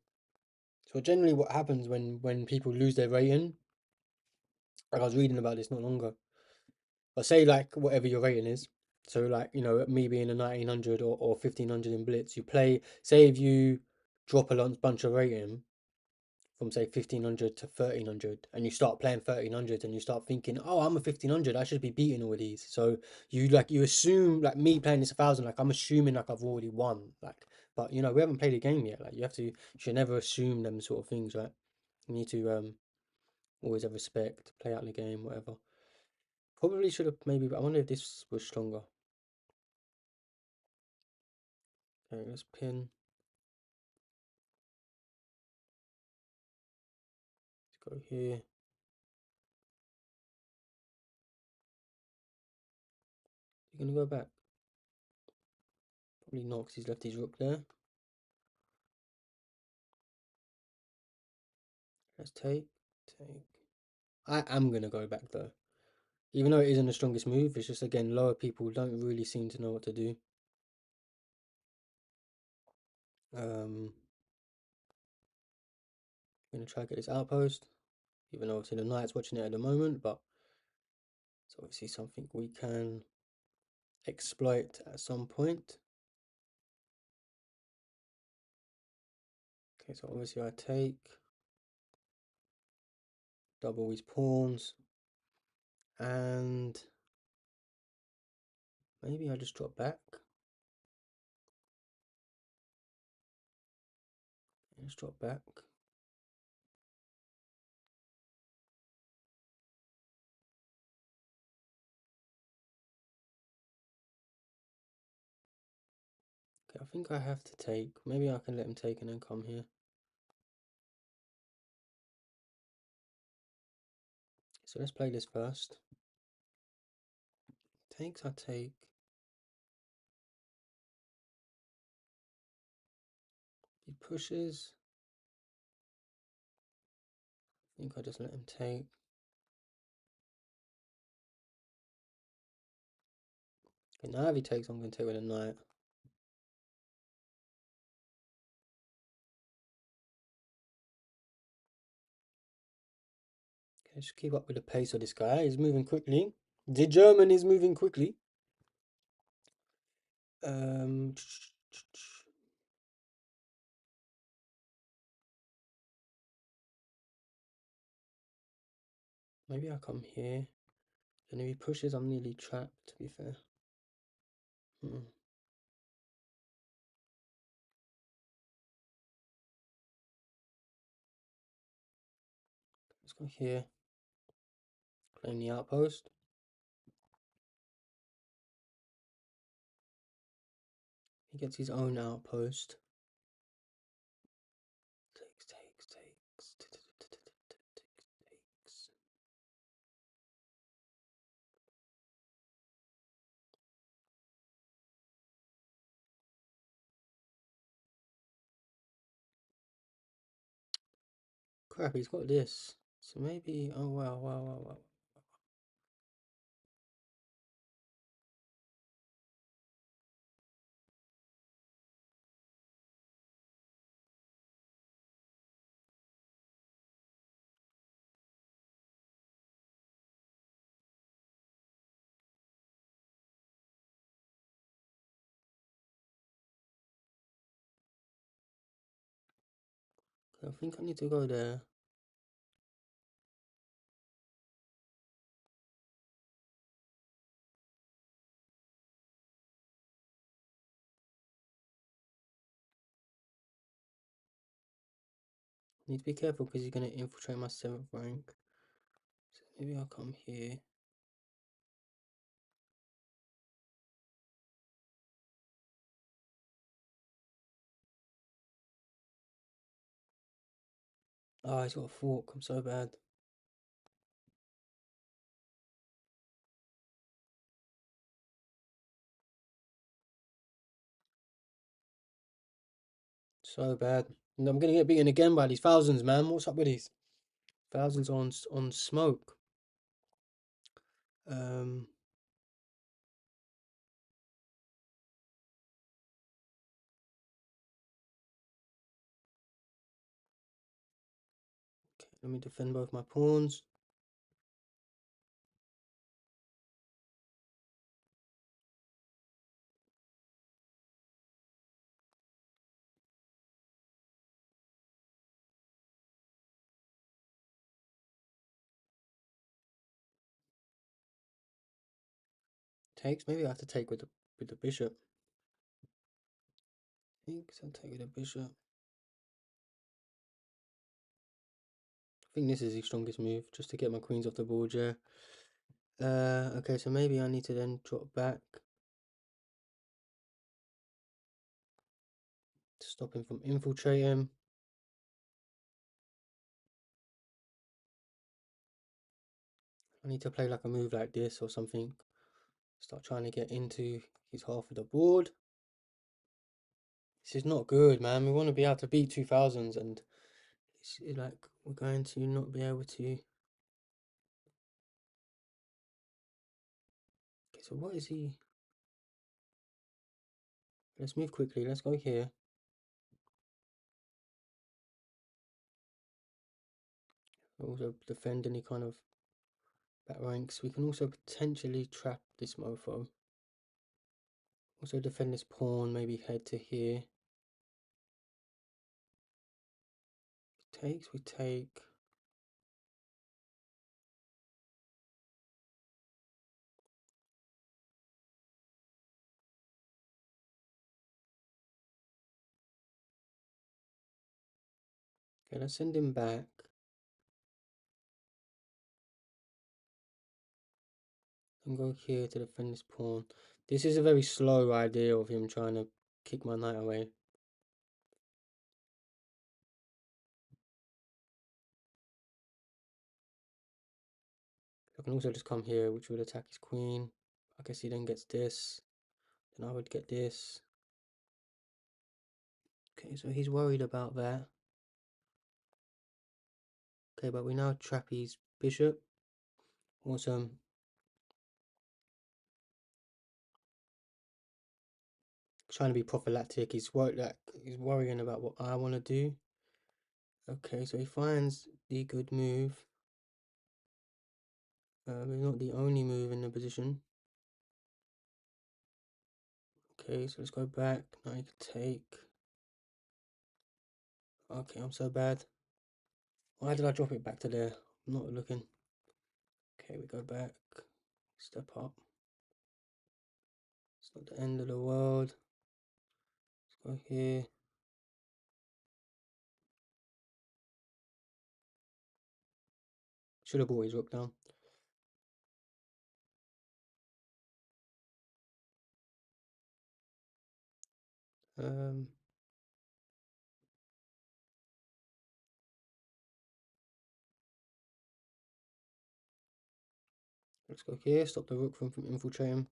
So generally, what happens when people lose their rating? Like, I was reading about this not long ago. I say like whatever your rating is. So like, you know, me being a 1900 or 1500 in Blitz, you play. Say if you drop a bunch of rating, from say 1500 to 1300, and you start playing 1300 and you start thinking, oh, I'm a 1500, I should be beating all of these. So you assume, like me playing this 1000, like I'm assuming like I've already won, like, but you know, we haven't played a game yet. Like you should never assume them sort of things, right? You need to always have respect, play out the game, whatever. Probably should have maybe, but I wonder if this was stronger. Okay, let's pin. Let's go here. You're gonna go back? Probably not, because he's left his rook there. Let's take. I am gonna go back though. Even though it isn't the strongest move, it's just again lower people don't really seem to know what to do. I'm gonna try to get this outpost, even though obviously the knight's watching it at the moment, but it's obviously something we can exploit at some point. Okay, so obviously I take, double his pawns, and maybe I just drop back. Let's drop back. Okay, I think I have to take. Maybe I can let him take and then come here. So let's play this first. Takes, I take. He pushes. I think I just let him take. Okay, now if he takes, I'm going to take with a knight. Okay, just keep up with the pace of this guy. He's moving quickly. The German is moving quickly. Maybe I come here. And if he pushes, I'm nearly trapped, to be fair. Let's go here. Claim the outpost. He gets his own outpost. Takes. Crap, he's got this. So maybe, oh wow. I think I need to go there. Need to be careful because he's going to infiltrate my 7th rank. So maybe I'll come here. Oh, he's got a fork. I'm so bad. So bad. And I'm going to get beaten again by these thousands, man. What's up with these? Thousands on smoke. Okay, let me defend both my pawns. Takes. Maybe I have to take with the bishop. Takes. I'll take with the bishop. I think this is the strongest move, just to get my queens off the board. Yeah. Okay. So maybe I need to then drop back to stop him from infiltrating. I need to play like a move like this or something. Start trying to get into his half of the board. This is not good, man. We want to be able to beat 2000s, and it's like we're going to not be able to. Okay, so what is he? Let's move quickly. Let's go here. Also defend any kind of back ranks. We can also potentially trap this mofo. Also defend this pawn, maybe head to here. Takes, we take. Okay, let's send him back. And go here to defend this pawn. This is a very slow idea of him trying to kick my knight away. I can also just come here, which would attack his queen. I guess he then gets this. Then I would get this. Okay, so he's worried about that. Okay, but we now trap his bishop. Awesome. Trying to be prophylactic. He's worrying about what I want to do. Okay, so he finds the good move. But not the only move in the position. Okay, so let's go back. Now you can take. Okay, I'm so bad. Why did I drop it back to there? I'm not looking. Okay, we go back. Step up. It's not the end of the world. Let's go here. Should have brought his rook down. Let's go here. Stop the rook from infiltrating.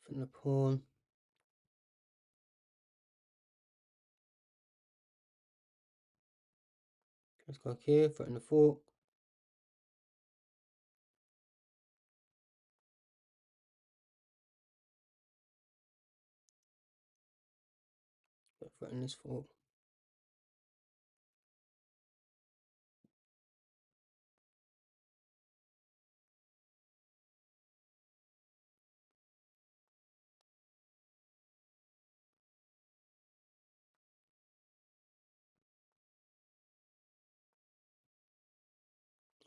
Defend the pawn. Let's go here. Threaten the fork. Threaten this fork.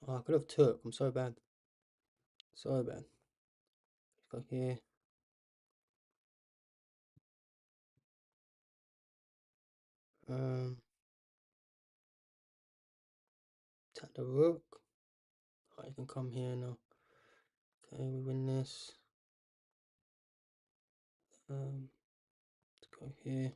Oh, I could have took. I'm so bad. So bad. Let's go here. Attack the rook. Oh, you can come here now. Okay, we win this. Let's go here.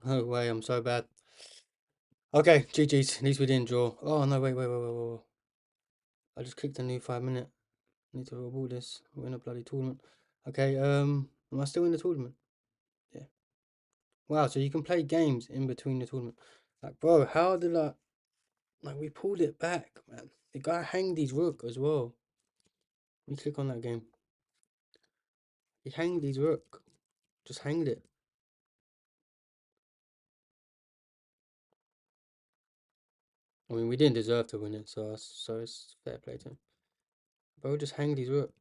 No way, I'm so bad. Okay, GG's. At least we didn't draw. Oh no, wait. I just clicked a new 5 minute. Need to reward this. We're in a bloody tournament. Okay, am I still in the tournament? Yeah. Wow, so you can play games in between the tournament. Like, bro, how did I like we pulled it back, man. The guy hanged his rook as well. Let me click on that game. He hanged his rook. Just hanged it. I mean, we didn't deserve to win it, so it's fair play to him. Bro just hanged his rook.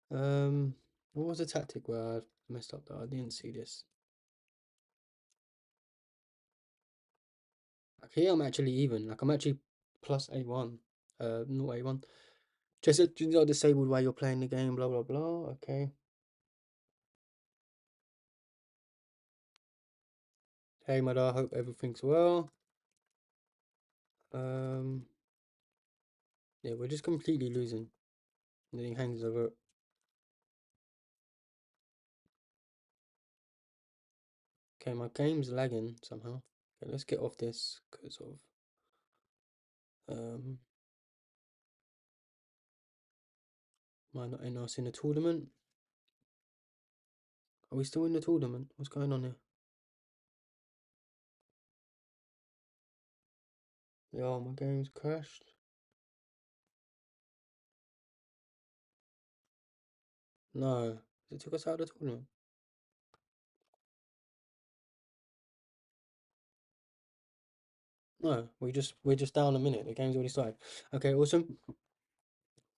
What was the tactic where I messed up though? I didn't see this. Like here I'm actually even. Like I'm actually plus A1. Not A1. Just you're not disabled while you're playing the game, blah blah blah. Okay. Hey mother, hope everything's well. Um yeah, we're just completely losing. And then he hangs over. Okay, my game's lagging somehow. Okay, let's get off this because of might not end us in the tournament. Are we still in the tournament? What's going on here? Yeah, my game's crashed. No, it took us out of the tournament. No, we're just down a minute. The game's already started. Okay, awesome.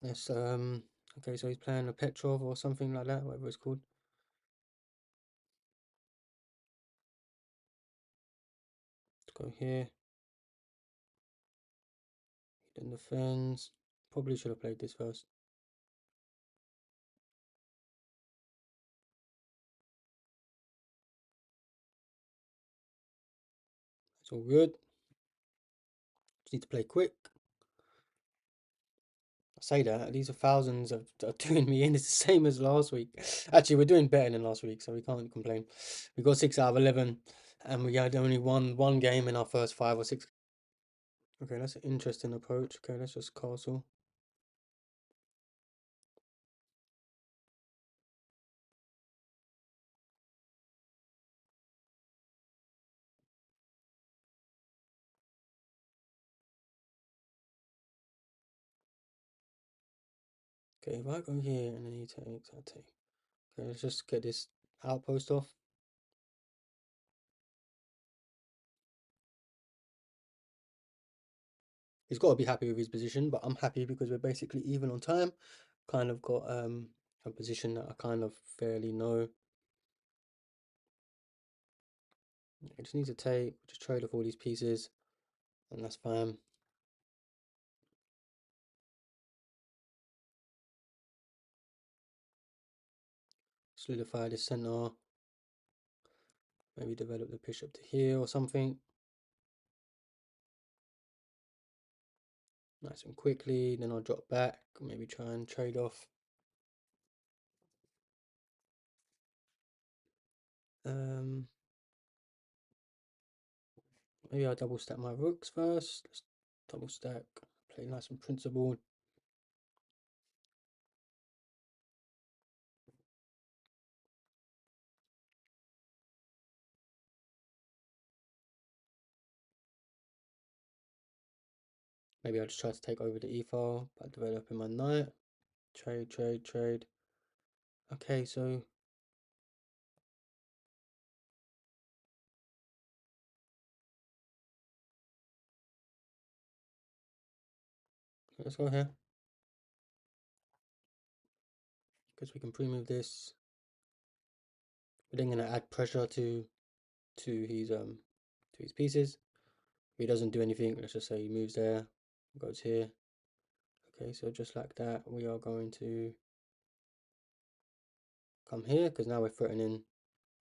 Let's okay, so he's playing a Petrov or something like that, whatever it's called. Let's go here. He then defends. Probably should have played this first. It's all good. Just need to play quick. I say that these are thousands are doing me in. It's the same as last week. Actually, we're doing better than last week, so we can't complain. We got 6 out of 11, and we had only won one game in our first 5 or 6. Okay, that's an interesting approach. Okay, let's just castle. Okay, if I go here and then he takes, I take. Okay, let's just get this outpost off. He's got to be happy with his position, but I'm happy because we're basically even on time. Kind of got a position that I kind of fairly know. I just need to take, just trade off all these pieces, and that's fine. Solidify this center. Maybe develop the bishop to here or something. Nice and quickly. Then I'll drop back. Maybe try and trade off. Maybe I'll double stack my rooks first. Let's double stack. Play nice and principled. Maybe I'll just try to take over the e-file by developing my knight. Trade. Okay, so let's go here. Because we can pre-move this. We're then gonna add pressure to his pieces. If he doesn't do anything, let's just say he moves there, goes here. Okay, so just like that, we are going to come here because now we're threatening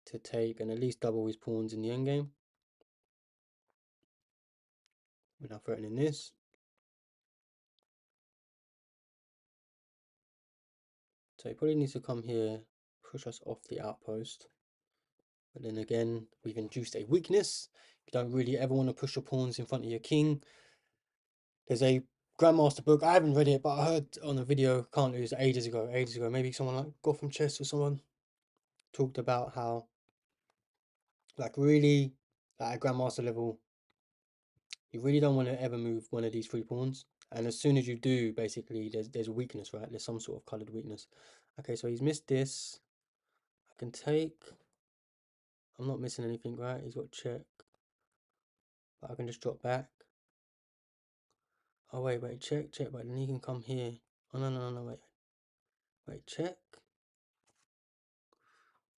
to take and at least double his pawns in the endgame. We're now threatening this. So he probably needs to come here, push us off the outpost. But then again, we've induced a weakness. You don't really ever want to push your pawns in front of your king. There's a Grandmaster book. I haven't read it, but I heard on a video, can't lose, ages ago. Maybe someone like Gotham Chess or someone talked about how, like, really, at Grandmaster level, you really don't want to ever move one of these three pawns. And as soon as you do, basically, there's a weakness, right? There's some sort of coloured weakness. Okay, so he's missed this. I can take. I'm not missing anything, right? He's got check. But I can just drop back. Oh, wait, check, but then he can come here. Oh, no, wait, check.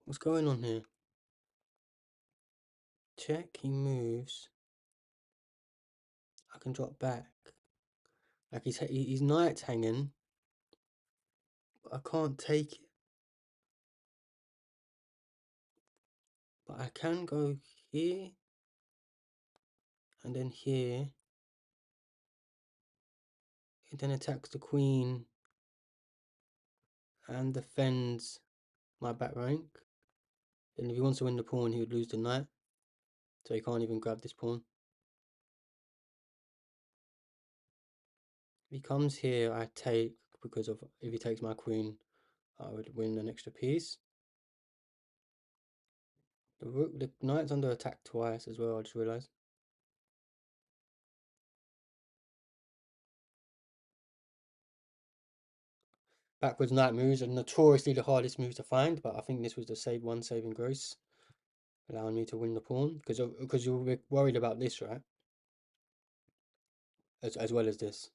What's going on here? Check, he moves. I can drop back. Like he's knight's hanging, but I can't take it. But I can go here, and then here. It then attacks the queen and defends my back rank. Then if he wants to win the pawn, he would lose the knight. So he can't even grab this pawn. If he comes here, I take, because of if he takes my queen, I would win an extra piece. The knight's under attack twice as well, I just realised. Backwards knight moves are notoriously the hardest moves to find, but I think this was the saving grace, allowing me to win the pawn, because you're worried about this, right? As well as this.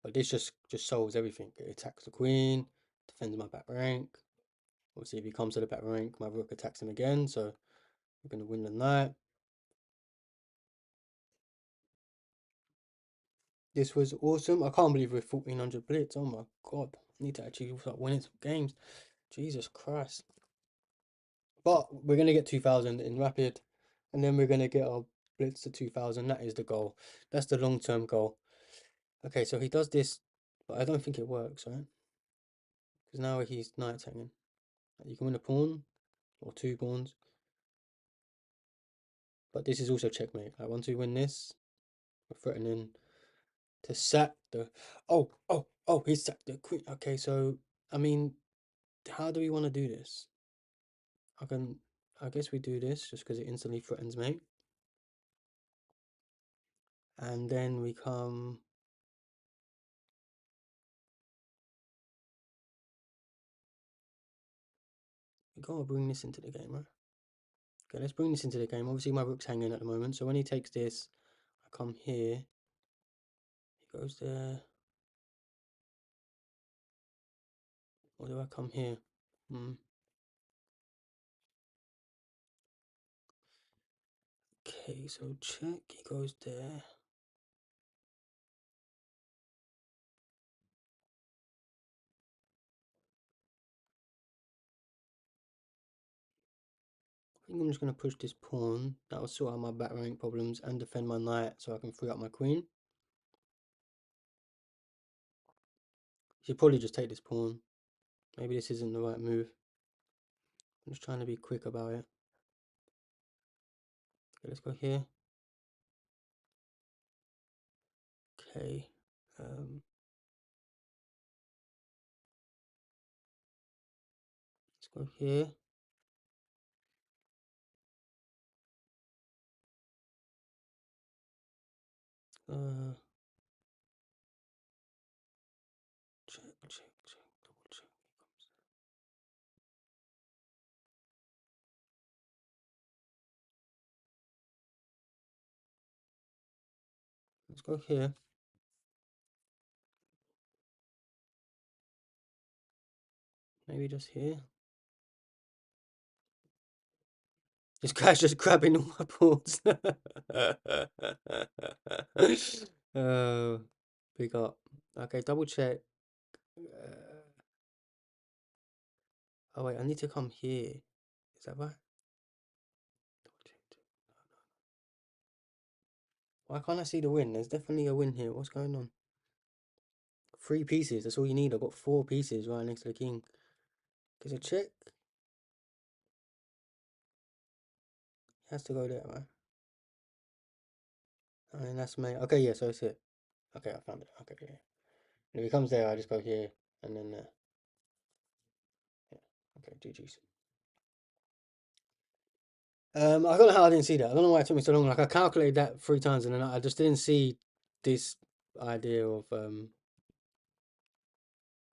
But this just solves everything. It attacks the queen, defends my back rank. Obviously, if he comes to the back rank, my rook attacks him again, so we're going to win the knight. This was awesome. I can't believe we're 1400 blitz. Oh my god. I need to actually start winning some games. Jesus Christ. But we're going to get 2000 in rapid, and then we're going to get our blitz to 2000. That is the goal. That's the long-term goal. Okay, so he does this, but I don't think it works, right? Because now he's knight hanging. You can win a pawn, or two pawns. But this is also checkmate. Like, once we win this, we're threatening to sack the... Oh, he's sacked the queen. Okay, so, I mean, how do we want to do this? I guess we do this just because it instantly threatens mate. And then we come... We gotta bring this into the game, right? Okay, let's bring this into the game. Obviously, my rook's hanging at the moment. So when he takes this, I come here. He goes there. Or do I come here? Okay, so check. He goes there. I think I'm just going to push this pawn. That will sort out my back rank problems and defend my knight so I can free up my queen. Should probably just take this pawn. Maybe this isn't the right move. I'm just trying to be quick about it. Okay, let's go here. Okay. Let's go here. Check, double check. Let's go here. Maybe just here. This guy's just grabbing all my pawns. Oh, big up. Okay, double check. Oh wait, I need to come here. Is that right? Why can't I see the win? There's definitely a win here. What's going on? 3 pieces. That's all you need. I've got 4 pieces right next to the king. There's a check. has to go there, right? And that's mate. Okay, yeah, so it's it. Okay, I found it. Okay, yeah. And if he comes there, I just go here and then yeah. Okay, GG's. I don't know how I didn't see that. I don't know why it took me so long. Like I calculated that 3 times and then I just didn't see this idea of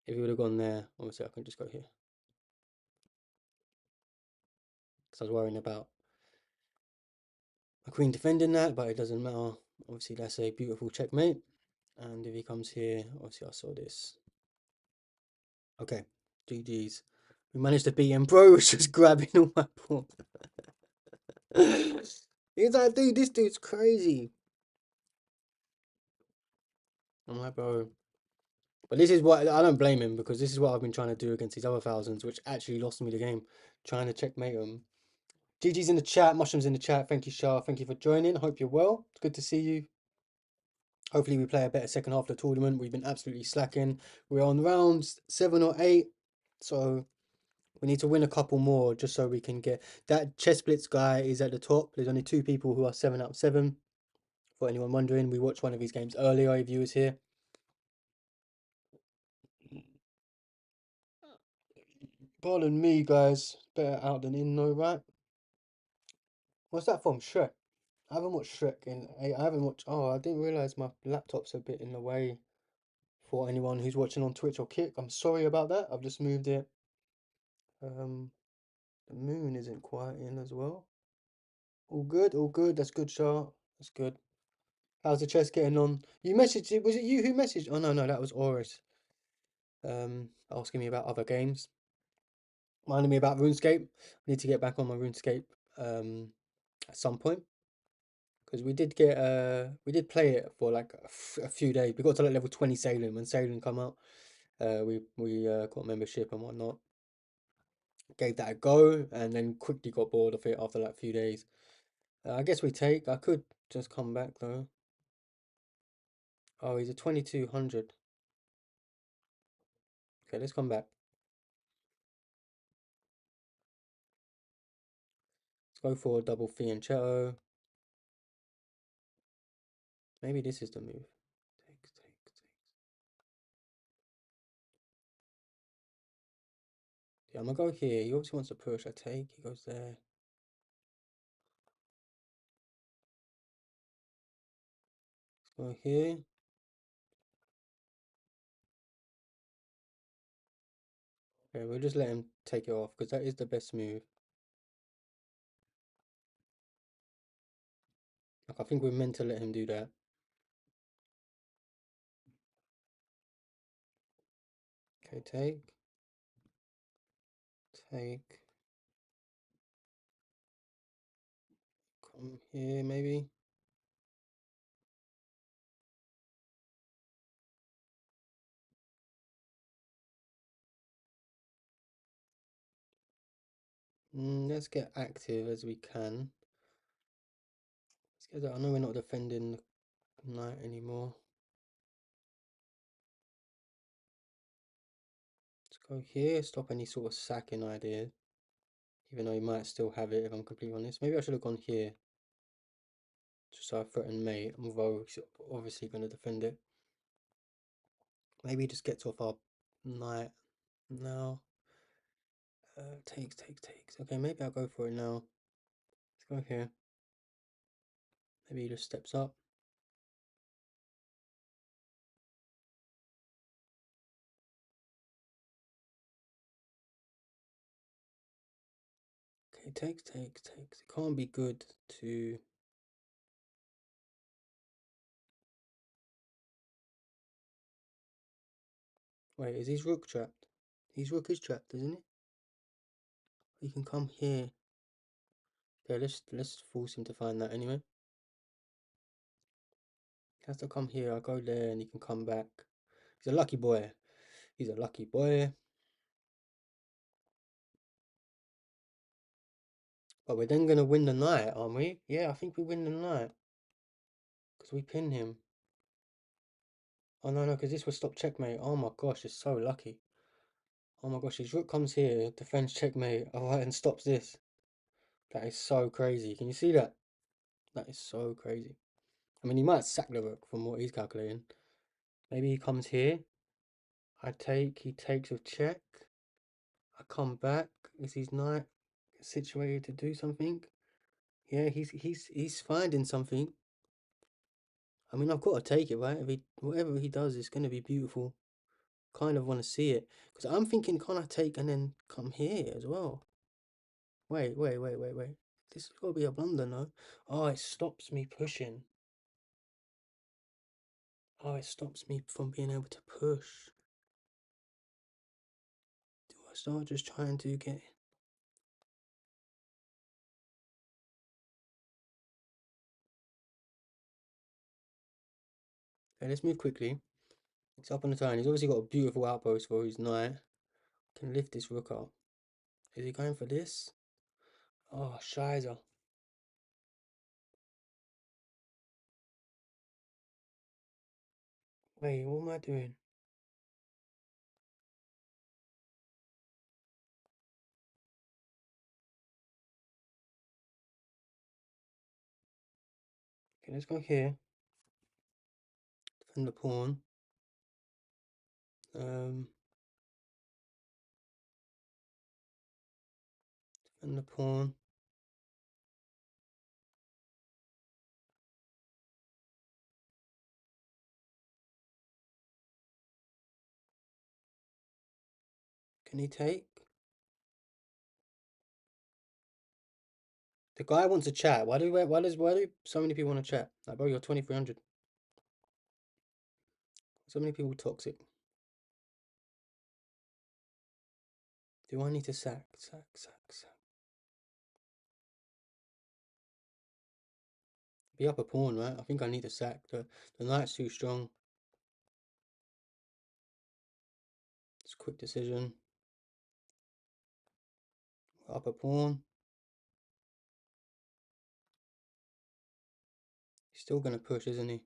if you would have gone there, obviously I can just go here. Because I was worrying about a queen defending that, but it doesn't matter. Obviously that's a beautiful checkmate. And if he comes here, obviously I saw this. Okay, GG's. We managed to beat him. Bro was just grabbing all my pawns. He's like, dude, this dude's crazy. I'm like, bro. But this is what I don't blame him because this is what I've been trying to do against these other thousands, which actually lost me the game. Trying to checkmate them. GG's in the chat, mushrooms in the chat. Thank you, Shah. Thank you for joining. Hope you're well. It's good to see you. Hopefully, we play a better second half of the tournament. We've been absolutely slacking. We're on rounds 7 or 8, so we need to win a couple more just so we can get that chess blitz guy is at the top. There's only 2 people who are 7 out of 7. For anyone wondering, we watched one of his games earlier. If you was here. Pardon me, guys. Better out than in, though, right? What's that from? Shrek. I haven't watched Shrek in. I haven't watched. Oh, I didn't realize my laptop's a bit in the way for anyone who's watching on Twitch or Kick. I'm sorry about that. I've just moved it. The moon isn't quite in as well. All good, all good. That's good, Shah. That's good. How's the chess getting on? You messaged it. Was it you who messaged? Oh no, that was Oris. Asking me about other games. Reminding me about RuneScape. I need to get back on my RuneScape at some point. Because we did play it for like a few days. We got to like level 20 sailing when sailing come out. We got membership and whatnot. Gave that a go and then quickly got bored of it after like a few days. I guess we take. I could just come back though. Oh, he's a 2200. Okay, let's come back. Let's go for a double fianchetto. Maybe this is the move. Takes. Yeah, I'm gonna go here. He obviously wants to push. I take. He goes there. Let's go here. Okay, we'll just let him take it off because that is the best move. Like, I think we're meant to let him do that. Okay, take. Come here, maybe. Let's get active as we can. Let's get. I know we're not defending the knight anymore. Let's go here. Stop any sort of sacking idea. Even though he might still have it if I'm completely honest. Maybe I should have gone here. Just so I threaten mate. Although he's obviously going to defend it. Maybe he just gets off our knight now. Takes. Okay, maybe I'll go for it now. Let's go here. Maybe he just steps up. Okay, takes. It can't be good to... Wait, is his rook trapped? His rook is trapped, isn't it? He can come here. Okay, let's force him to find that anyway. He has to come here. I'll go there and he can come back. He's a lucky boy. He's a lucky boy. But we're then going to win the knight, aren't we? Yeah, I think we win the knight. Because we pin him. Oh, no, because this will stop checkmate. Oh my gosh, it's so lucky. Oh my gosh, his rook comes here, defends checkmate, alright, and stops this. That is so crazy. Can you see that? That is so crazy. I mean, he might sack the rook from what he's calculating. Maybe he comes here. I take. He takes with check. I come back. Is his knight situated to do something? Yeah, he's finding something. I mean, I've got to take it, right? If he, whatever he does, it's gonna be beautiful. Kind of want to see it because I'm thinking, can I take and then come here as well? Wait. This has got to be a blunder, no? Oh, it stops me pushing. Oh, it stops me from being able to push. Do I start just trying to get? Okay, let's move quickly. It's up on the turn. He's obviously got a beautiful outpost for his knight. Can lift this rook up. Is he going for this? Oh, Shizer. Wait, what am I doing? Okay, let's go here. Defend the pawn. Defend the pawn. Can he take? The guy wants to chat. Why do so many people want to chat? Like, bro, you're 2300. So many people toxic. Do I need to sack? Be up a pawn, right? I think I need to sack. The knight's too strong. It's a quick decision. Up a pawn. He's still gonna push, isn't he?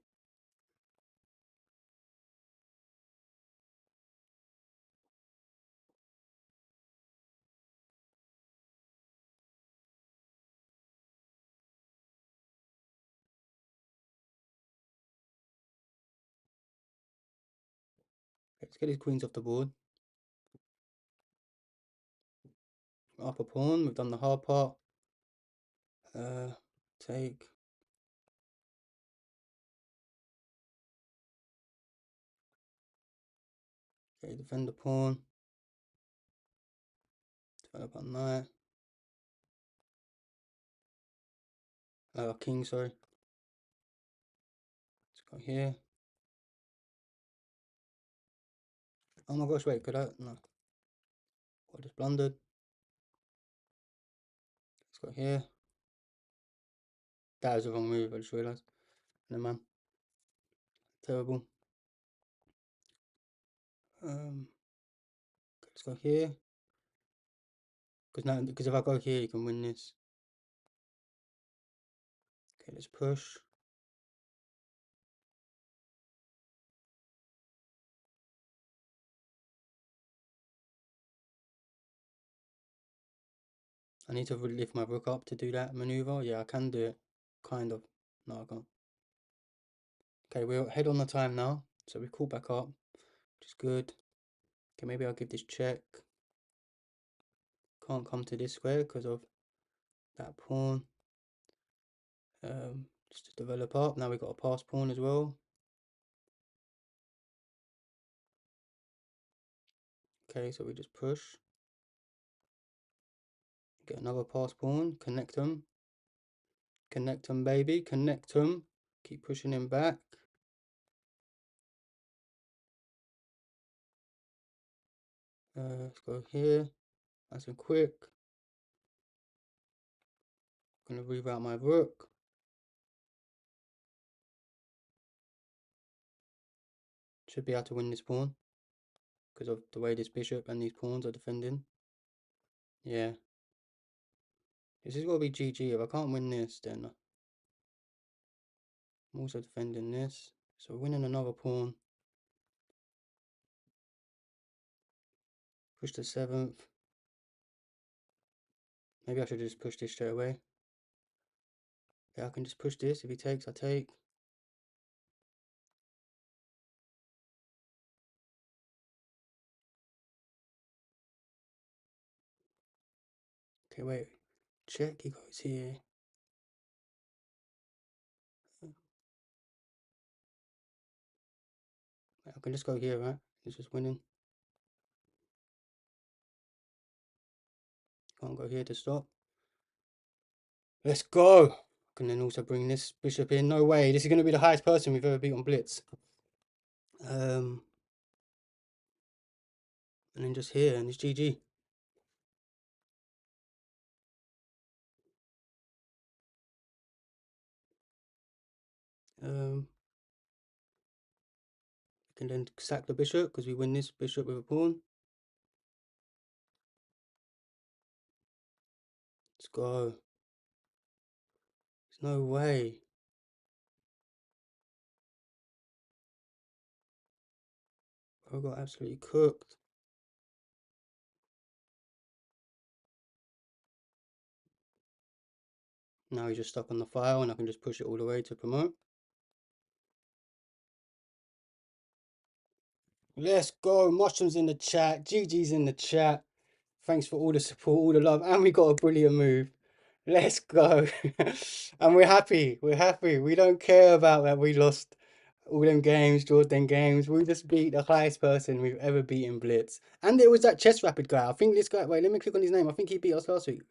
Let's get his queens off the board. Up a pawn. We've done the hard part. Take. Okay, defend the pawn. Develop our knight. King, sorry. Let's go here. Oh my gosh, wait, could I? No. I just blundered. Let's go here. That was the wrong move, I just realised. No man. Terrible. Let's go here. Because if I go here, you can win this. Okay, let's push. I need to lift my rook up to do that maneuver. Yeah, I can do it. Kind of. No, I can't. Okay, we're ahead on the time now. So we call back up, which is good. Okay, maybe I'll give this check. Can't come to this square because of that pawn. Just to develop up. Now we've got a pass pawn as well. Okay, so we just push. Get another pass pawn. Connect them. Connect them, baby. Connect them. Keep pushing him back. Let's go here. Nice and quick. Gonna reroute my rook. Should be able to win this pawn because of the way this bishop and these pawns are defending. Yeah. This is gonna be GG. If I can't win this, then I'm also defending this. So winning another pawn. Push to 7th. Maybe I should just push this straight away. Yeah, I can just push this. If he takes, I take. Okay, wait. Check, he goes here. I can just go here, right? He's just winning. Can't go here to stop. Let's go! I can then also bring this bishop in. No way, this is going to be the highest person we've ever beat on Blitz. And then just here, and it's GG. We can then sack the bishop because we win this bishop with a pawn. Let's go. There's no way. I got absolutely cooked. Now he's just stuck on the file and I can just push it all the way to promote. Let's go. Mushrooms in the chat. GG's in the chat. Thanks for all the support, all the love. And we got a brilliant move. Let's go. And we're happy. We're happy. We don't care about that we lost all them games, draw them games. We just beat the highest person we've ever beaten Blitz. And it was that chess rapid guy. I think this guy, wait, let me click on his name. I think he beat us last week.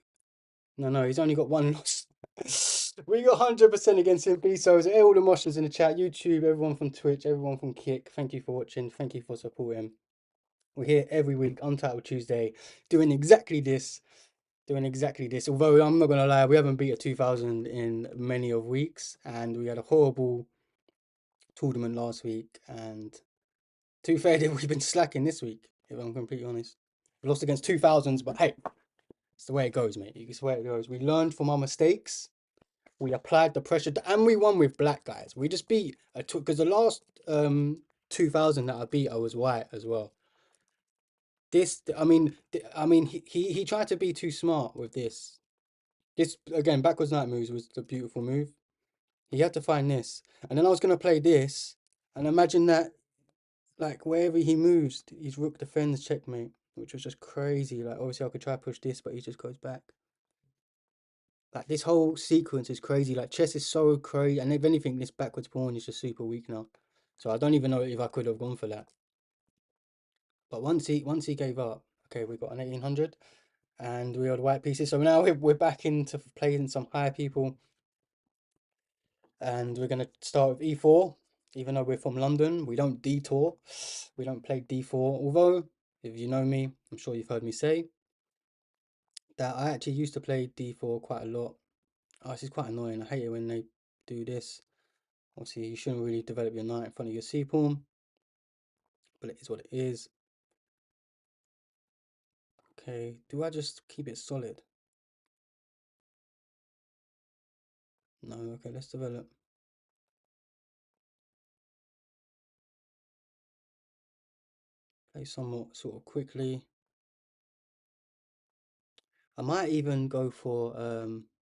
No, he's only got one loss. We got 100% against him. So all the moshers in the chat, YouTube, everyone from Twitch, everyone from Kick. Thank you for watching. Thank you for supporting. We're here every week, Untitled Tuesday, doing exactly this. Although I'm not gonna lie, we haven't beat a 2000 in many of weeks, and we had a horrible tournament last week. And to be fair, we've been slacking this week, if I'm completely honest. We lost against 2000s, but hey, it's the way it goes, mate. It's the way it goes. We learned from our mistakes. We applied the pressure, and we won with black guys. We just beat because the last 2000 that I beat, I was white as well. This, I mean, he tried to be too smart with this. This again, backwards knight moves was the beautiful move. He had to find this, and then I was gonna play this, and imagine that, like wherever he moves, his rook defends checkmate, which was just crazy. Like obviously I could try to push this, but he just goes back. Like this whole sequence is crazy. Like chess is so crazy, and if anything, this backwards pawn is just super weak now. So I don't even know if I could have gone for that. But once he gave up, okay, we got an 1800, and we had white pieces. So now we're back into playing some higher people, and we're gonna start with e4. Even though we're from London, we don't detour. We don't play d4. Although, if you know me, I'm sure you've heard me say that I actually used to play d4 quite a lot. Oh, this is quite annoying. I hate it when they do this. Obviously, you shouldn't really develop your knight in front of your c-pawn, but it is what it is. Okay, do I just keep it solid? No, okay, let's develop. Play somewhat sort of quickly. I might even go for,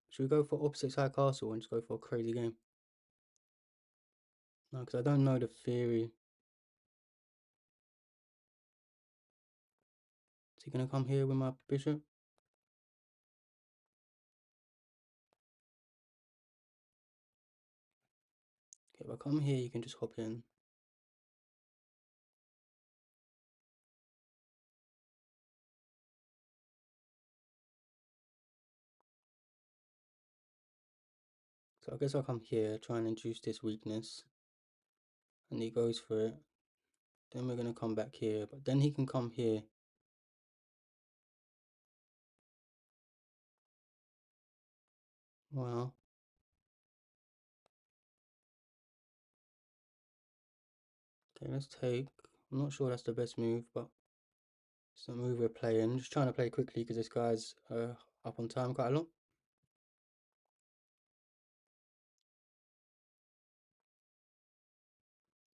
should we go for opposite side castle and just go for a crazy game? No, because I don't know the theory. Is he going to come here with my bishop? Okay, if I come here, you can just hop in. So I guess I'll come here, try and induce this weakness. And he goes for it. Then we're going to come back here, but then he can come here. Well, okay, let's take. I'm not sure that's the best move, but it's the move we're playing. Just trying to play quickly because this guy's up on time quite a lot.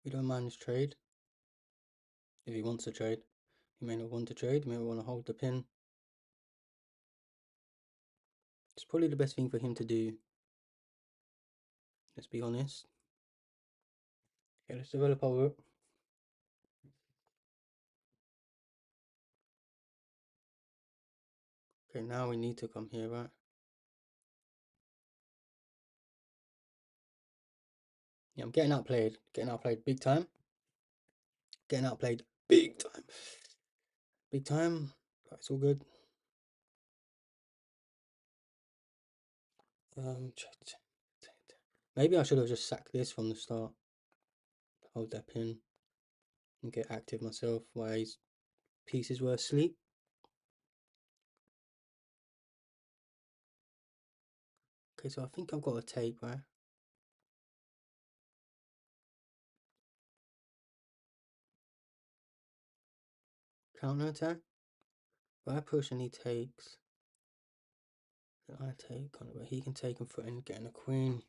We don't mind this trade. If he wants to trade, he may not want to trade. He may want to hold the pin. It's probably the best thing for him to do. Let's be honest. Okay, let's develop our rook. Okay, now we need to come here, right? Yeah, I'm getting outplayed. Getting outplayed big time. Getting outplayed big time. Big time. But it's all good. Maybe I should have just sacked this from the start. Hold that pin and get active myself while his pieces were asleep. Okay, so I think I've got a take, right? Counter attack. If I push and he takes, then I take, but he can take and threaten getting a queen.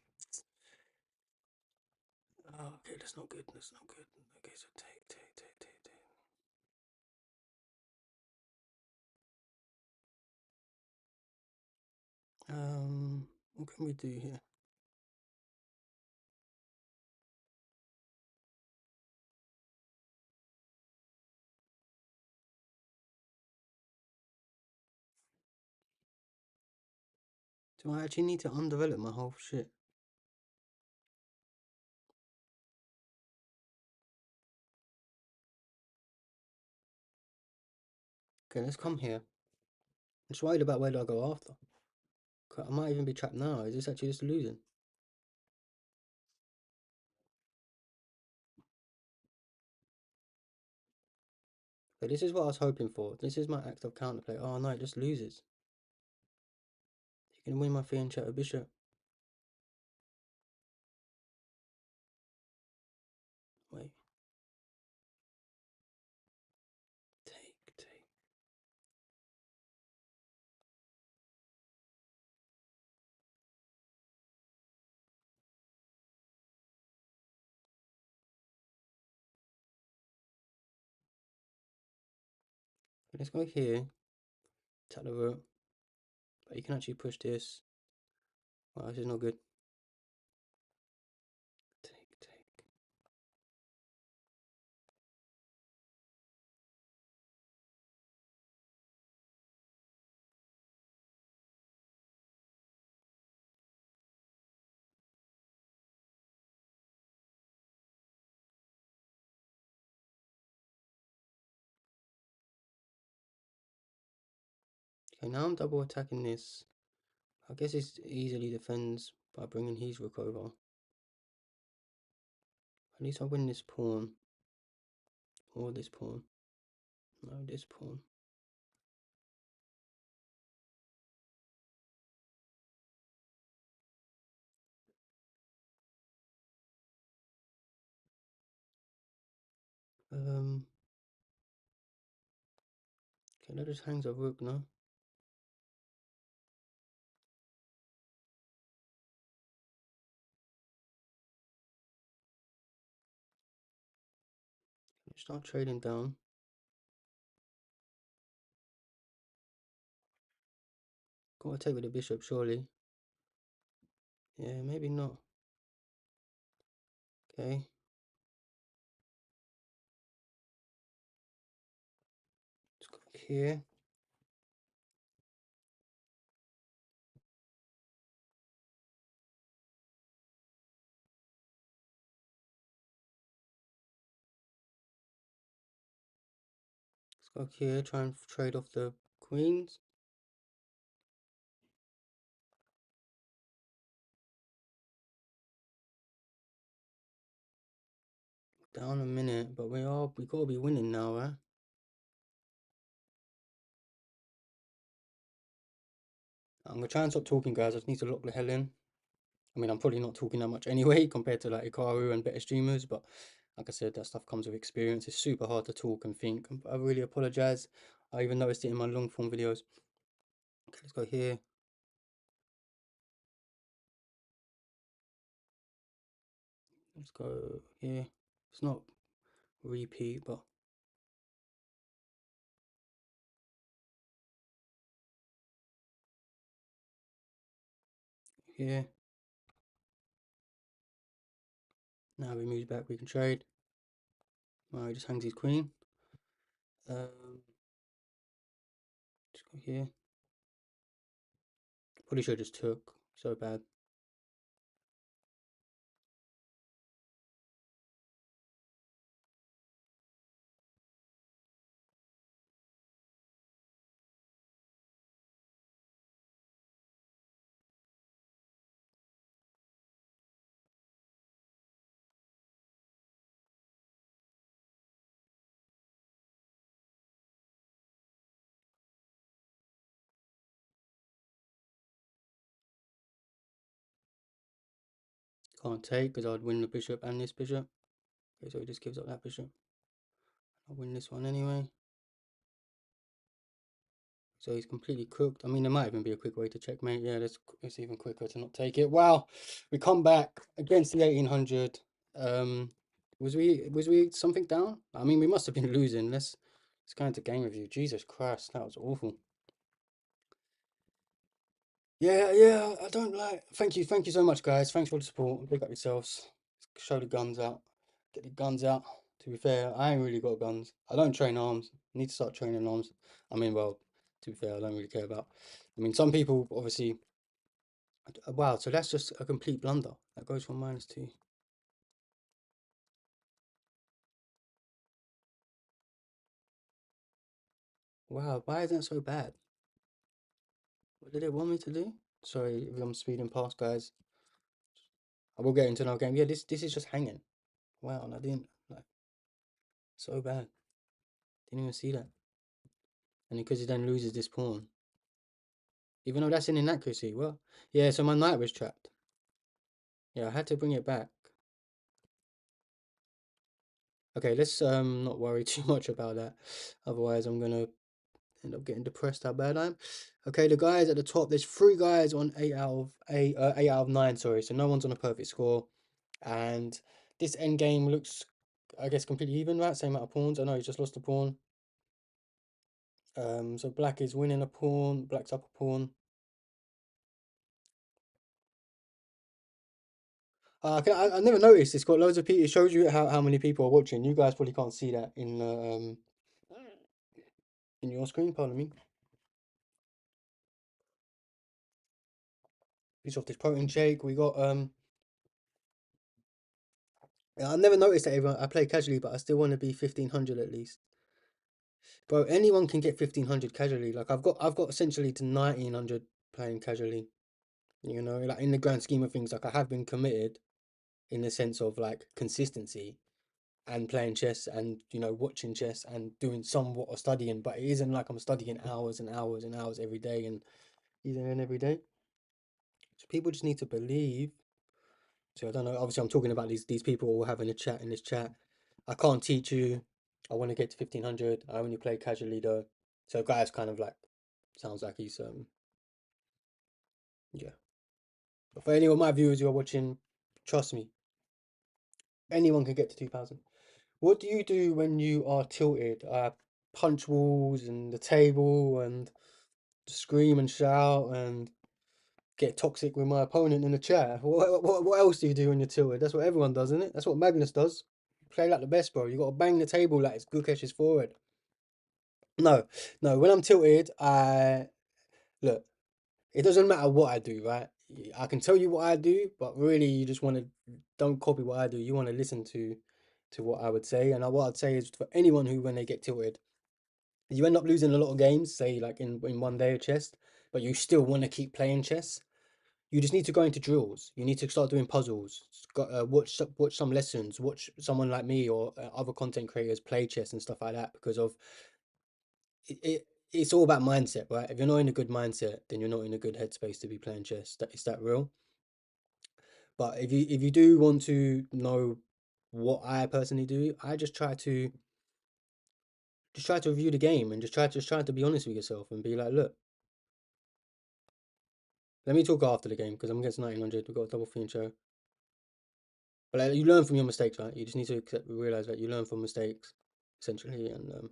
Oh, okay, that's not good. That's not good. Okay, so take. What can we do here? Do I actually need to undevelop my whole shit? Okay, let's come here. I'm just worried about where do I go after. I might even be trapped now. Is this actually just losing? Okay, this is what I was hoping for. This is my act of counterplay. Oh no, it just loses. You can win my free and chat with bishop. Wait. Take. Let's go here. Tap the rook. But you can actually push this. Wow, this is not good. Take. Okay, now I'm double attacking this. I guess it easily defends by bringing his rook over. At least I win this pawn. Or this pawn. No, this pawn. Okay, that just hangs a rook now. Start trading down. Gotta take with the bishop, surely. Yeah, maybe not. Okay. Let's go here. Let's go here, try and trade off the queens. Down a minute, but we gotta be winning now, right? I'm gonna try and stop talking, guys. I just need to lock the hell in. I mean, I'm probably not talking that much anyway compared to like Ikaru and better streamers, but like I said, that stuff comes with experience. It's super hard to talk and think. I really apologize. I even noticed it in my long form videos. Okay, let's go here. Let's go here. It's not repeat, but here. Now we move back, we can trade. Well, he just hangs his queen. Just go here. Probably should have just took. So bad. Can't take because I'd win the bishop and this bishop. Okay, so he just gives up that bishop. I'll win this one anyway. So he's completely cooked. I mean, there might even be a quick way to checkmate. Yeah, it's even quicker to not take it. Wow, we come back against the 1800. Was we something down? I mean, we must have been losing. Let's go into game review. Jesus Christ, that was awful. Yeah, I don't like. Thank you so much, guys. Thanks for the support. Big up yourselves. Show the guns out. Get the guns out. To be fair, I ain't really got guns. I don't train arms. I need to start training arms. I mean, well, to be fair, I don't really care about. I mean, some people obviously. Wow, so that's just a complete blunder. That goes from -2. Wow, why isn't it so bad? What did it want me to do? Sorry if I'm speeding past, guys. I will get into another game. Yeah, this is just hanging. Wow, and I didn't like so bad. Didn't even see that. And because he then loses this pawn. Even though that's an inaccuracy. Well, yeah, so my knight was trapped. Yeah, I had to bring it back. Okay, let's not worry too much about that. Otherwise, I'm gonna end up getting depressed how bad I am. Okay, the guys at the top, there's 3 guys on 8 out of 9, sorry. So no one's on a perfect score. And this end game looks, I guess, completely even, right? Same amount of pawns. I know he's just lost a pawn. So black is winning a pawn, black's up a pawn. I never noticed. It's got loads of people. It shows you how many people are watching. You guys probably can't see that in your screen. Pardon me. Piece off this protein shake. We got I never noticed that everyone, I play casually, but I still want to be 1500 at least. Bro, anyone can get 1500 casually. Like I've got essentially to 1900 playing casually. You know, like in the grand scheme of things, like I have been committed in the sense of like consistency and playing chess and watching chess and doing somewhat of studying, but it isn't like I'm studying hours and hours and hours every day and either and every day. So people just need to believe. So I don't know. Obviously, I'm talking about these people all having a chat in this chat. I can't teach you. I want to get to 1500. I only play casually though. So guy's kind of like sounds like he's yeah. But for any of my viewers who are watching, trust me, anyone can get to 2000. What do you do when you are tilted? Punch walls and the table and scream and shout and get toxic with my opponent in the chat. What else do you do when you're tilted? That's what everyone does, isn't it? That's what Magnus does. Play like the best, bro. You got to bang the table like it's Gukesh's forward. No, no. When I'm tilted, I look. It doesn't matter what I do, right? I can tell you what I do, but really, you just want to don't copy what I do. You want to listen to what I would say, and what I'd say is for anyone who, when they get tilted, you end up losing a lot of games, say like in one day of chess, but you still want to keep playing chess. You just need to go into drills. You need to start doing puzzles. Watch some lessons. Watch someone like me or other content creators play chess and stuff like that because of it's all about mindset, right? If you're not in a good mindset, then you're not in a good headspace to be playing chess. Is that real? But if you do want to know what I personally do, I just try to review the game and just try to be honest with yourself and be like, look, let me talk after the game because I'm against 1900. We've got a double finisher. But like, you learn from your mistakes, right? You just need to realize that you learn from mistakes, essentially, and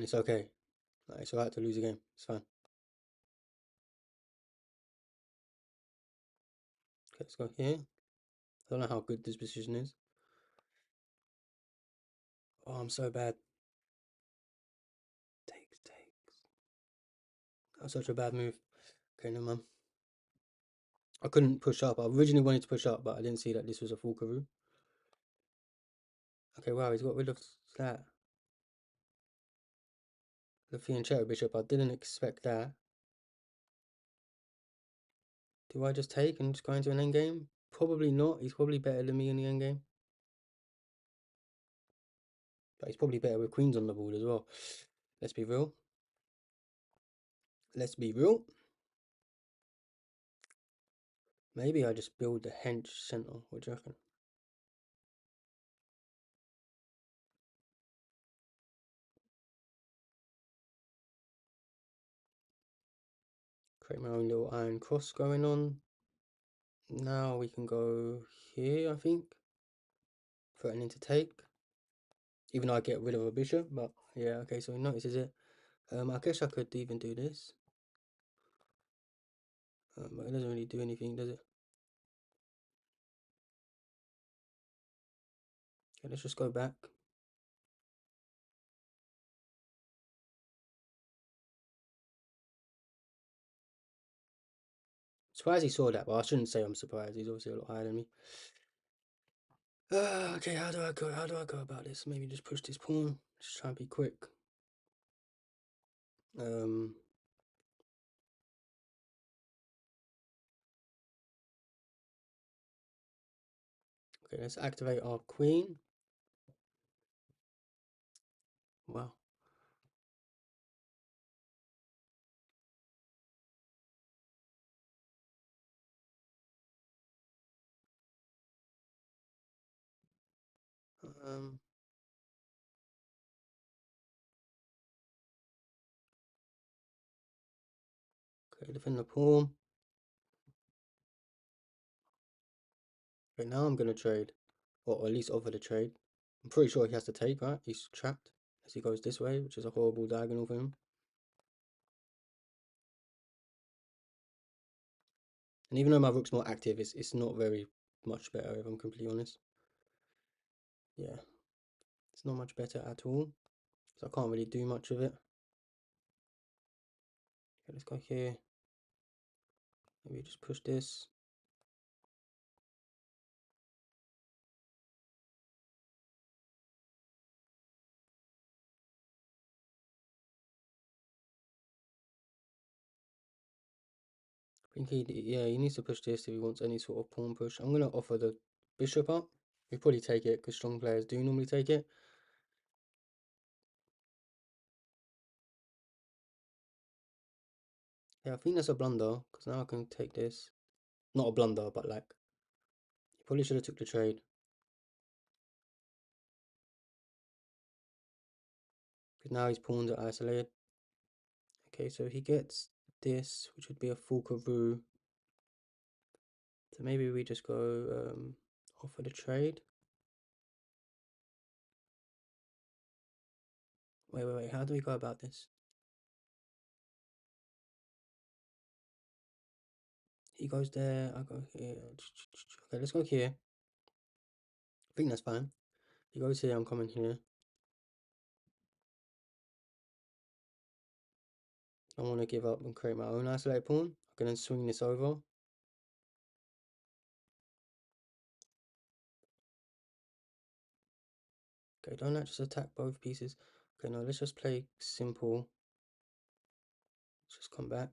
it's okay. Like, it's alright to lose a game. It's fine. Okay, let's go here. I don't know how good this position is. Oh, I'm so bad. Takes. That's such a bad move. Okay, no man. I couldn't push up. I originally wanted to push up, but I didn't see that this was a full Karoo. Okay, wow, he's got rid of that. The fianchetto bishop. I didn't expect that. Do I just take and just go into an endgame? Probably not. He's probably better than me in the endgame. But he's probably better with queens on the board as well. Let's be real. Let's be real. Maybe I just build the hench center. What do you reckon? Create my own little iron cross going on. Now we can go here, I think. Threatening to take. Even though I get rid of a bishop, but yeah, okay, so he notices it. I guess I could even do this. But it doesn't really do anything, does it? Okay, let's just go back. Surprised he saw that, but I shouldn't say I'm surprised. He's obviously a lot higher than me. Okay, how do I go? How do I go about this? Maybe just push this pawn. Just try and be quick. Okay, let's activate our queen. Wow. Um, okay, defend the pawn. Okay, now I'm gonna trade, or at least offer the trade. I'm pretty sure he has to take, right? He's trapped as he goes this way, which is a horrible diagonal for him. And even though my rook's more active, it's not very much better, if I'm completely honest. Yeah, it's not much better at all. So I can't really do much of it. Okay, let's go here. Maybe just push this. I think he needs to push this if he wants any sort of pawn push. I'm gonna offer the bishop up. We probably take it because strong players do normally take it. Yeah, I think that's a blunder because now I can take this. Not a blunder, but like, he probably should have took the trade. Because now his pawns are isolated. Okay, so he gets this, which would be a full Karoo. So maybe we just go offer the trade. Wait, how do we go about this? He goes there, I go here. Okay, let's go here. I think that's fine. He goes here, I'm coming here. I want to give up and create my own isolated pawn. I can then swing this over. Okay, don't just attack both pieces. Okay, now let's just play simple. Let's just come back.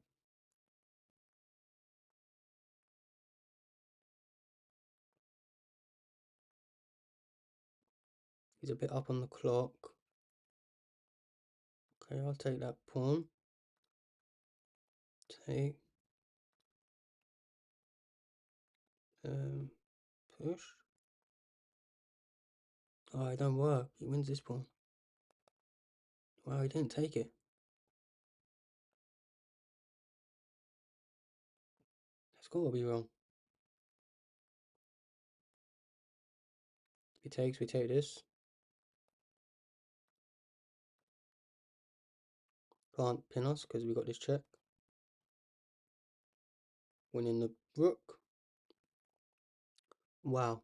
He's a bit up on the clock. Okay, I'll take that pawn. Take. Push. Oh, it don't work. He wins this pawn. Wow, he didn't take it. That's gotta be wrong. If he takes, we take this. Can't pin us because we got this check. Winning the rook. Wow.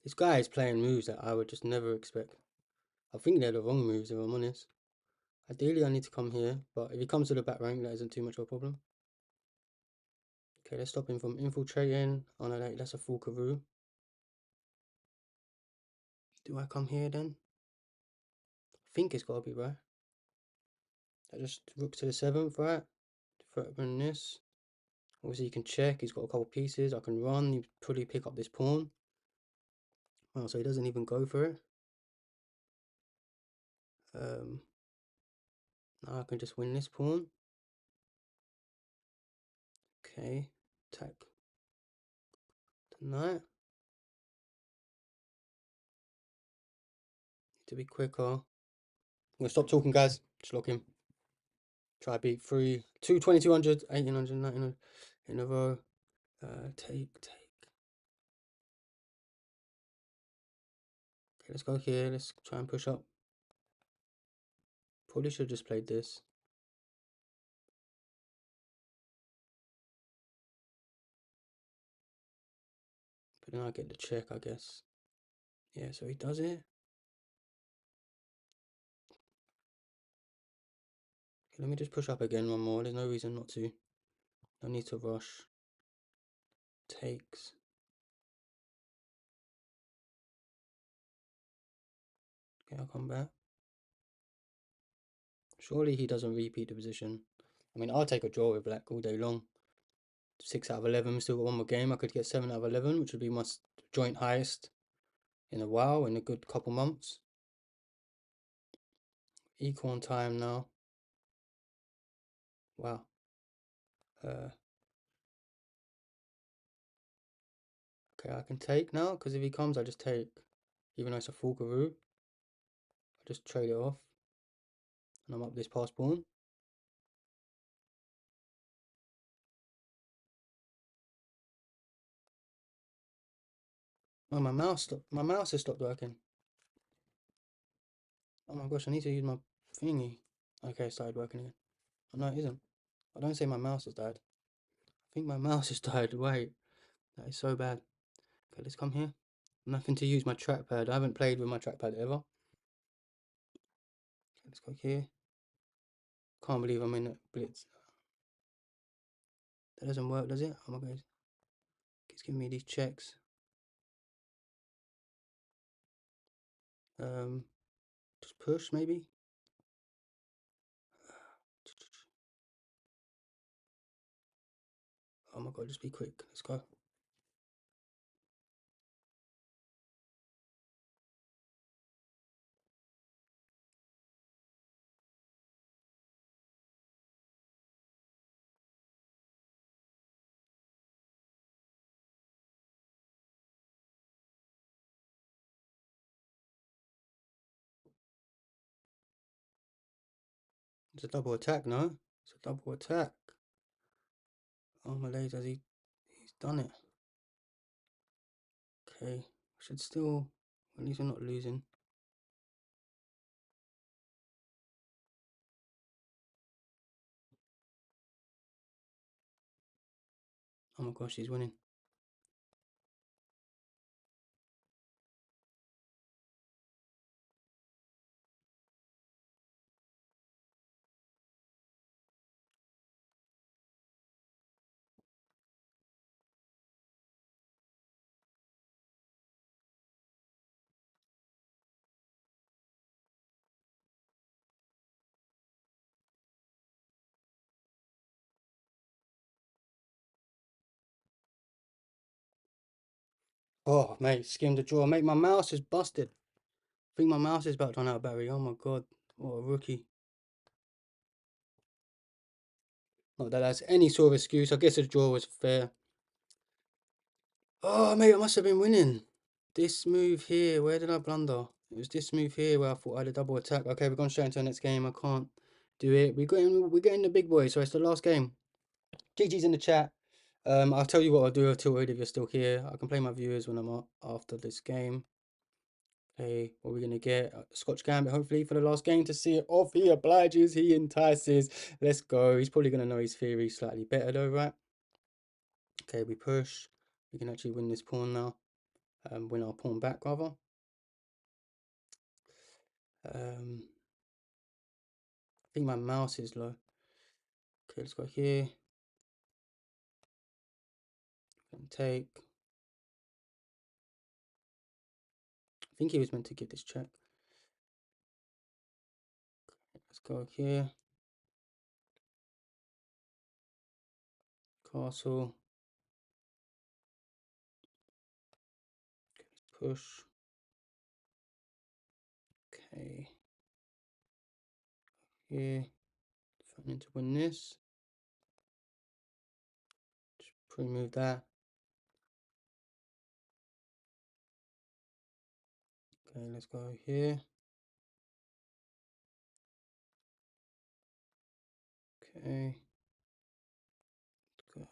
This guy is playing moves that I would just never expect. I think they're the wrong moves, if I'm honest. Ideally, I need to come here, but if he comes to the back rank, that isn't too much of a problem. Okay, let's stop him from infiltrating. Oh no, that's a full Karoo. Do I come here then? I think it's gotta be right. I just rook to the 7th, right? Threaten this. Obviously, you can check. He's got a couple pieces. I can run. You probably pick up this pawn. Oh, so he doesn't even go for it. Now I can just win this pawn. Okay, attack the knight. Need to be quicker. I'm gonna stop talking, guys. Just lock him. Try beat 3, 2, 2200, 1800, 1900 in a row. Take. Okay, let's go here. Let's try and push up. Probably should have just played this. But then I get the check, I guess. Yeah, so he does it. Okay, let me just push up again one more. There's no reason not to. No need to rush. Takes. Okay, I'll come back. Surely he doesn't repeat the position. I mean, I'll take a draw with black all day long. 6 out of 11, still got one more game. I could get 7 out of 11, which would be my joint highest in a while, in a good couple months. Equal on time now. Wow. Okay, I can take now, because if he comes, I just take. Even though it's a full Karoo, I just trade it off. And I'm up this pass pawn. Oh, my mouse has stopped working. Oh my gosh, I need to use my thingy. Okay, it started working again. Oh, no, it isn't. I don't say my mouse has died. I think my mouse has died. Wait, that is so bad. Okay, let's come here. Nothing to use my trackpad. I haven't played with my trackpad ever. Okay, let's go here. Can't believe I'm in a Blitz. That doesn't work, does it? Oh my god. It's giving me these checks. Just push maybe. Oh my god, just be quick. Let's go. It's a double attack, no? It's a double attack. Oh my days, he's done it. Okay, I should still, at least we're not losing. Oh my gosh, he's winning. Oh, mate, skimmed the draw. Mate, my mouse is busted. I think my mouse is about to run out of battery. Oh my god, what a rookie. Not that that's any sort of excuse. I guess the draw was fair. Oh, mate, I must have been winning. This move here, where did I blunder? It was this move here where I thought I had a double attack. Okay, we're going straight into the next game. I can't do it. We're getting the big boys, so it's the last game. GG's in the chat. I'll tell you what I'll do, Tilted, if you're still here. I can play my viewers when I'm after this game. Okay, what are we gonna get? Scotch Gambit, hopefully, for the last game to see it off. He obliges, he entices. Let's go. He's probably gonna know his theory slightly better though, right? Okay, we push. We can actually win this pawn now. Win our pawn back, rather. I think my mouse is low. Okay, let's go here. And take. I think he was meant to give this check. Let's go here. Castle. Okay, let's push. Okay. Here. Need to win this. Just pre-move that. Okay, let's go here. Okay. Let's go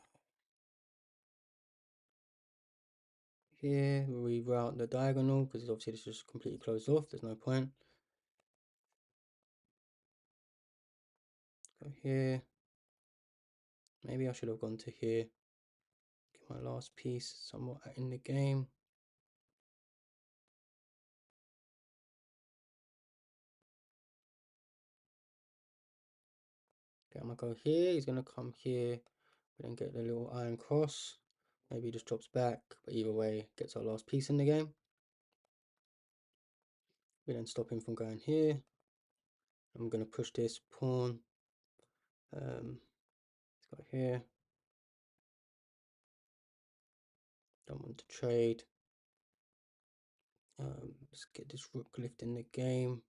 here. We reroute the diagonal because obviously this is completely closed off. There's no point. Go here. Maybe I should have gone to here. Get my last piece somewhat in the game. Okay, I'm gonna go here. He's gonna come here. We then get the little iron cross. Maybe he just drops back, but either way, gets our last piece in the game. We then stop him from going here. I'm gonna push this pawn. Let's go here. Don't want to trade. Let's get this rook lift in the game.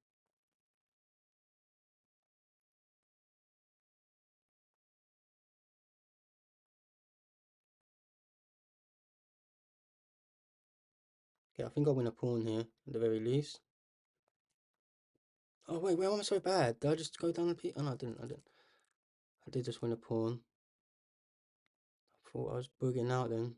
Okay, I think I'll win a pawn here at the very least. Oh wait, why am I so bad? Did I just go down the piece? Oh no, I didn't. I did just win a pawn. I thought I was booging out then.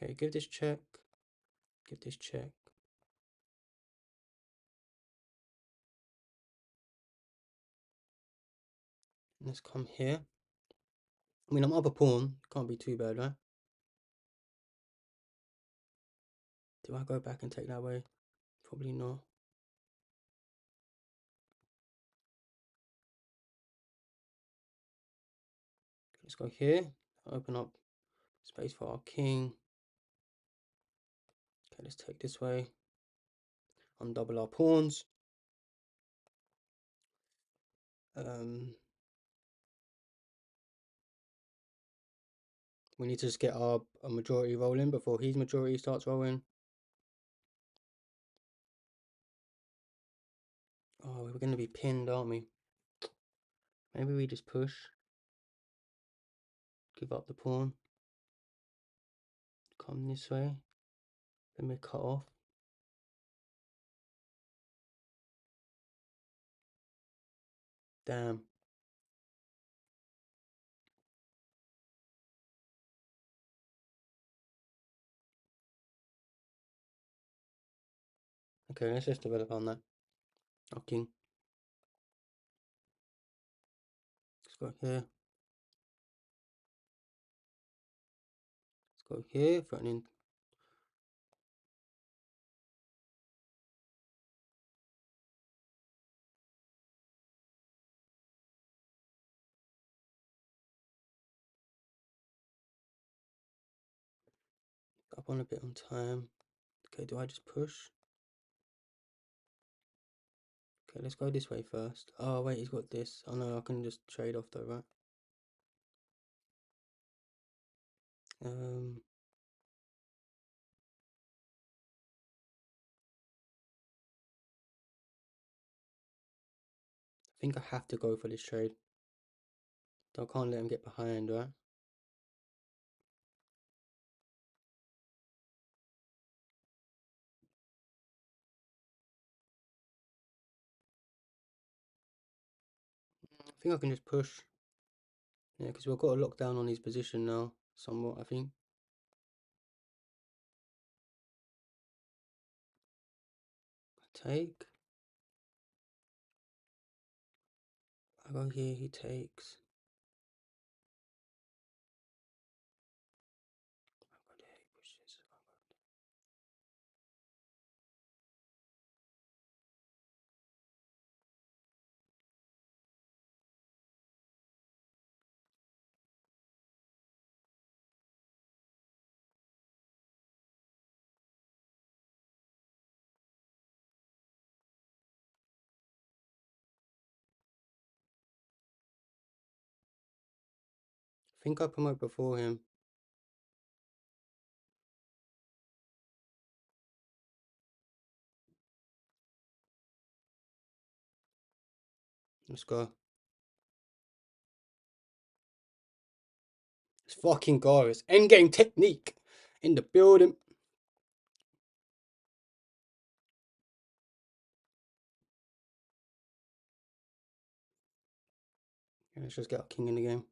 Okay, give this check. Give this check. Let's come here. I mean, I'm up a pawn. Can't be too bad, right? Do I go back and take that way? Probably not. Let's go here. Open up space for our king. Okay, let's take this way. Undouble our pawns. We need to just get our majority rolling before his majority starts rolling. Oh, we're going to be pinned, aren't we? Maybe we just push. Give up the pawn. Come this way. Then we cut off. Damn. Okay, let's just develop on that. Our king. Let's go here. Let's go here. Threatening. Up on a bit on time. Okay, do I just push? Okay, let's go this way first. Oh, wait, he's got this. Oh, no, I can just trade off though, right? I think I have to go for this trade. I can't let him get behind, right? I think I can just push. Yeah, because we've got a lockdown on his position now, somewhat, I think. Take. I go here, he takes. I go there, he pushes. I think I promote before him. Let's go. Let's fucking go. It's endgame technique in the building. Yeah, let's just get our king in the game.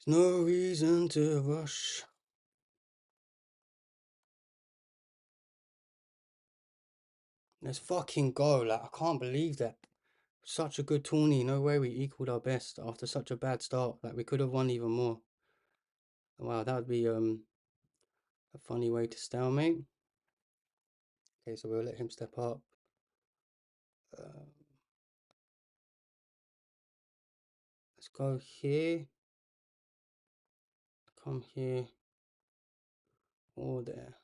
There's no reason to rush. Let's fucking go. Like, I can't believe that. Such a good tourney. No way we equaled our best after such a bad start. Like, we could have won even more. Wow, that would be a funny way to stalemate. Okay, so we'll let him step up. Let's go here. Come here. Or there.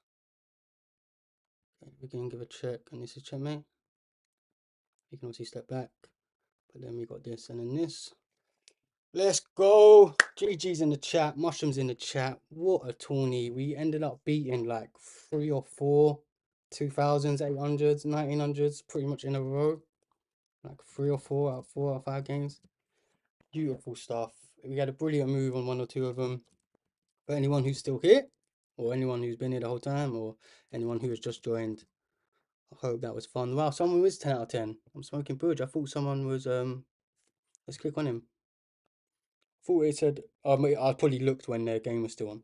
Okay, we can give a check, and this is checkmate. You can obviously step back. But then we got this and then this. Let's go. GG's in the chat. Mushrooms in the chat. What a tourney. We ended up beating like 3 or 4 2000s, 800s, 1900s pretty much in a row. Like 3 or 4 out of 4 or 5 games. Beautiful stuff. We had a brilliant move on 1 or 2 of them. For anyone who's still here, or anyone who's been here the whole time, or anyone who has just joined, I hope that was fun. Wow, someone was 10 out of 10. I'm smoking Budge. I thought someone was, let's click on him. Thought it said, I probably looked when their game was still on.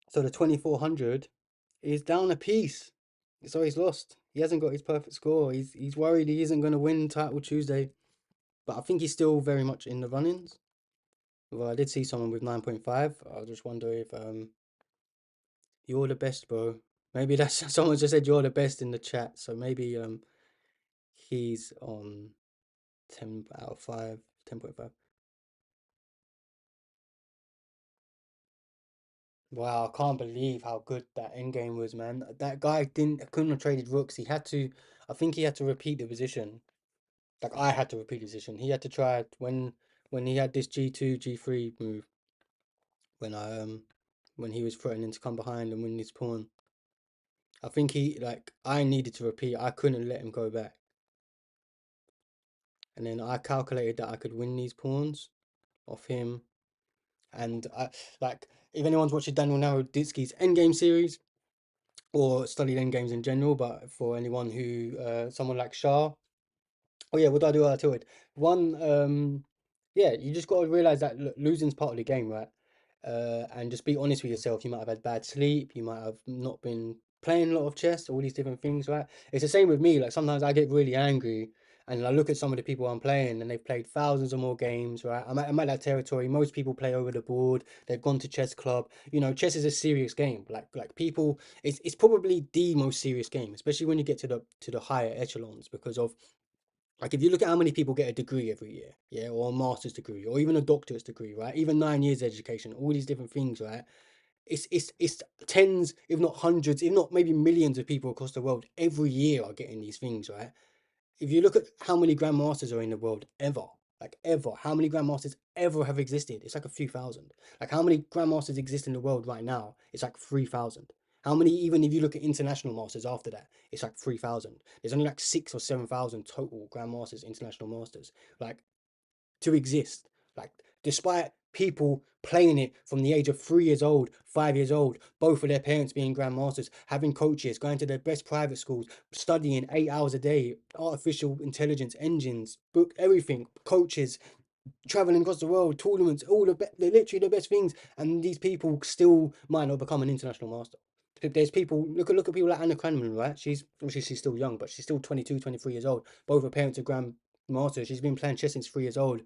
So the 2400 is down a piece. So he's lost. He hasn't got his perfect score. He's worried he isn't going to win title Tuesday. But I think he's still very much in the run-ins. Well, I did see someone with 9.5. I just wonder if you're the best, bro. Maybe that's someone just said you're the best in the chat. So maybe he's on 10 out of 5, 10.5. Wow, I can't believe how good that end game was, man. That guy couldn't have traded rooks. He had to, I think he had to repeat the position. Like I had to repeat the position. He had to try it when he had this G2, G3 move when he was threatening to come behind and win his pawn. I think I needed to repeat. I couldn't let him go back. And then I calculated that I could win these pawns off him. And if anyone's watching Daniel Naroditsky's Endgame series or studied Endgames in general, but for anyone who someone like Shah. Oh yeah, what do I do Untitled? One, yeah, you just got to realize that losing's part of the game, right? And just be honest with yourself. You might have had bad sleep. You might have not been playing a lot of chess. All these different things, right? It's the same with me. Like sometimes I get really angry, and I look at some of the people I'm playing, and they've played thousands or more games, right? I'm at that territory. Most people play over the board. They've gone to chess club. You know, chess is a serious game. Like people, it's probably the most serious game, especially when you get to the higher echelons because of like if you look at how many people get a degree every year, yeah, or a master's degree, or even a doctorate degree, right? Even 9 years education, all these different things, right? It's tens, if not hundreds, if not maybe millions of people across the world every year are getting these things, right? If you look at how many grandmasters are in the world ever, like ever, how many grandmasters ever have existed? It's like a few thousand. Like how many grandmasters exist in the world right now? It's like 3,000. How many, even if you look at international masters after that, it's like 3,000. There's only like 6 or 7,000 total grandmasters, international masters, like to exist. Like despite people playing it from the age of 3 years old, 5 years old, both of their parents being grandmasters, having coaches, going to their best private schools, studying 8 hours a day, artificial intelligence, engines, book, everything, coaches, traveling across the world, tournaments, all they're literally the best things, and these people still might not become an international master. There's people, look at people like Anna Kranman, right? She's obviously she's still young, but she's still 22, 23 years old. Both her parents are grandmasters. She's been playing chess since 3 years old.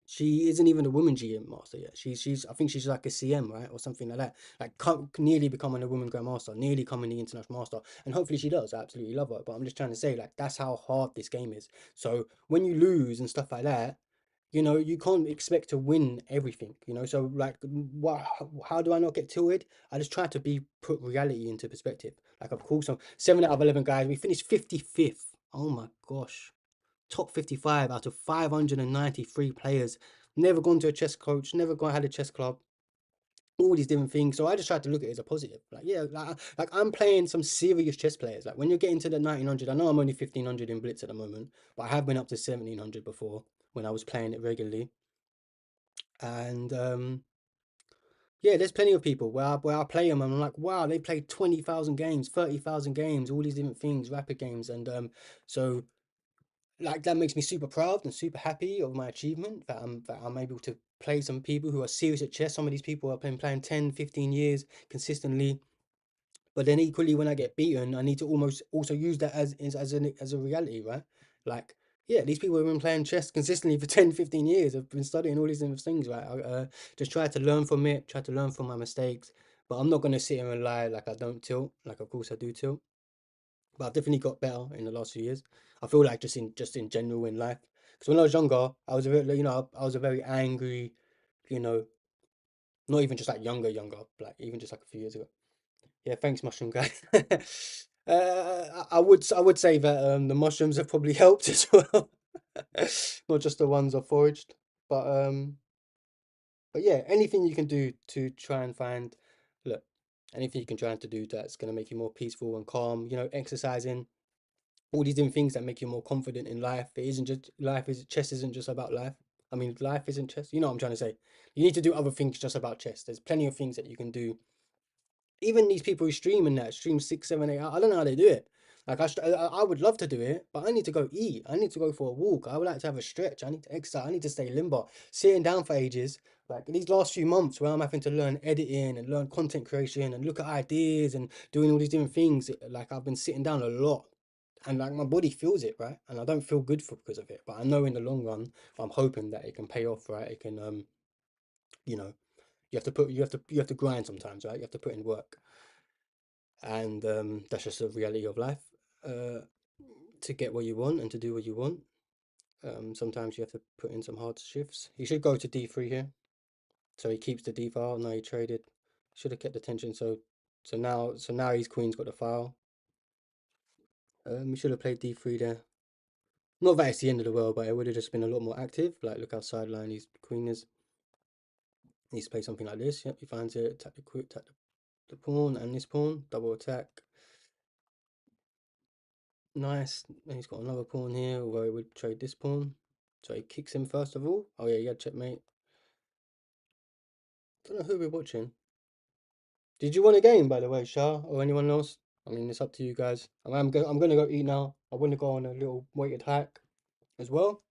She isn't even a woman GM master yet. She's I think she's like a CM, right, or something like that. Like nearly becoming a woman grandmaster, nearly becoming the international master, and hopefully she does. I absolutely love her. But I'm just trying to say, like, that's how hard this game is. So when you lose and stuff like that, you can't expect to win everything. So like, how do I not get tilted? I just try to put reality into perspective. Like, of course, I'm 7 out of 11 guys. We finished 55th. Oh my gosh, top 55 out of 593 players. Never gone to a chess coach, never gone had a chess club, all these different things. So I just tried to look at it as a positive. Like, yeah, like I'm playing some serious chess players. Like, when you're getting to the 1900, I know I'm only 1500 in Blitz at the moment, but I have been up to 1700 before when I was playing it regularly. And yeah, there's plenty of people where I play them and I'm like, wow, they played 20,000 games, 30,000 games, all these different things, rapid games. And so like, that makes me super proud and super happy of my achievement, that I'm able to play some people who are serious at chess. Some of these people have been playing 10, 15 years consistently. But then equally, when I get beaten, I need to almost also use that as a reality, right? Like, yeah, these people have been playing chess consistently for 10, 15 years. I've been studying all these different things, right? I just try to learn from it, try to learn from my mistakes. But I'm not gonna sit here and lie like I don't tilt. Like, of course I do tilt, but I've definitely got better in the last few years. I feel like just in general in life. Because when I was younger, I was a very, I was a very angry, you know, not even just like younger, like even just like a few years ago. Yeah, thanks, mushroom guy. I would say that the mushrooms have probably helped as well, not just the ones I foraged. But yeah, anything you can do to try and find, look, anything you can try to do that's gonna make you more peaceful and calm. Exercising, all these different things that make you more confident in life. It isn't just life is chess isn't just about life. I mean, life isn't chess. You know what I'm trying to say. You need to do other things just about chess. There's plenty of things that you can do. Even these people who stream 6, 7, 8 hours, I don't know how they do it. Like, I would love to do it, but I need to go eat. I need to go for a walk. I would like to have a stretch. I need to exercise. I need to stay limber. Sitting down for ages, like these last few months where I'm having to learn editing and learn content creation and look at ideas and doing all these different things, like I've been sitting down a lot. And like my body feels it, right? And I don't feel good because of it. But I know in the long run, I'm hoping that it can pay off, right? It can, you know, you have to grind sometimes, right? You have to put in work, and that's just the reality of life. Uh, to get what you want and to do what you want, sometimes you have to put in some hard shifts. He should go to D3 here, so he keeps the D file. Now he traded. Should have kept the tension. So now his queen's got the file. He should have played D3 there. Not that it's the end of the world, but it would have just been a lot more active. Like, look how sideline his queen is. He needs to play something like this. Yep, he finds it. Attack the pawn and this pawn. Double attack. Nice. And he's got another pawn here, although he would trade this pawn. So he kicks him first of all. Oh yeah, he had checkmate. Don't know who we're watching. Did you want a game, by the way, Shah, or anyone else? I mean, it's up to you guys. I'm gonna go eat now. I want to go on a little weighted hike as well.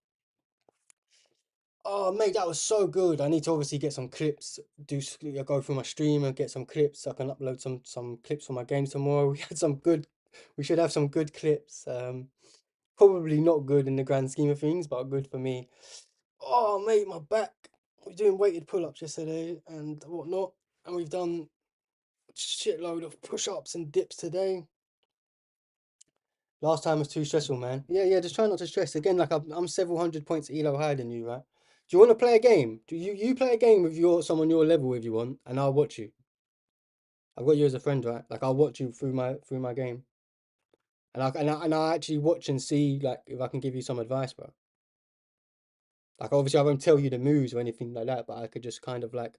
Oh, mate, that was so good. I need to obviously get some clips. Go through my stream and get some clips. So I can upload some clips for my games tomorrow. We had some good. We should have some good clips. Probably not good in the grand scheme of things, but good for me. Oh, mate, my back. We're doing weighted pull-ups yesterday and whatnot, and we've done a shitload of push-ups and dips today. Last time was too stressful, man. Yeah, yeah, just try not to stress. Again, like I'm several hundred points elo higher than you, right? Do you want to play a game? Do you play a game with someone your level if you want, and I'll watch you. I've got you as a friend, right? Like, I'll watch you through my game, and I'll actually watch and see like if I can give you some advice, bro. Like, obviously I won't tell you the moves or anything like that, but I could just kind of like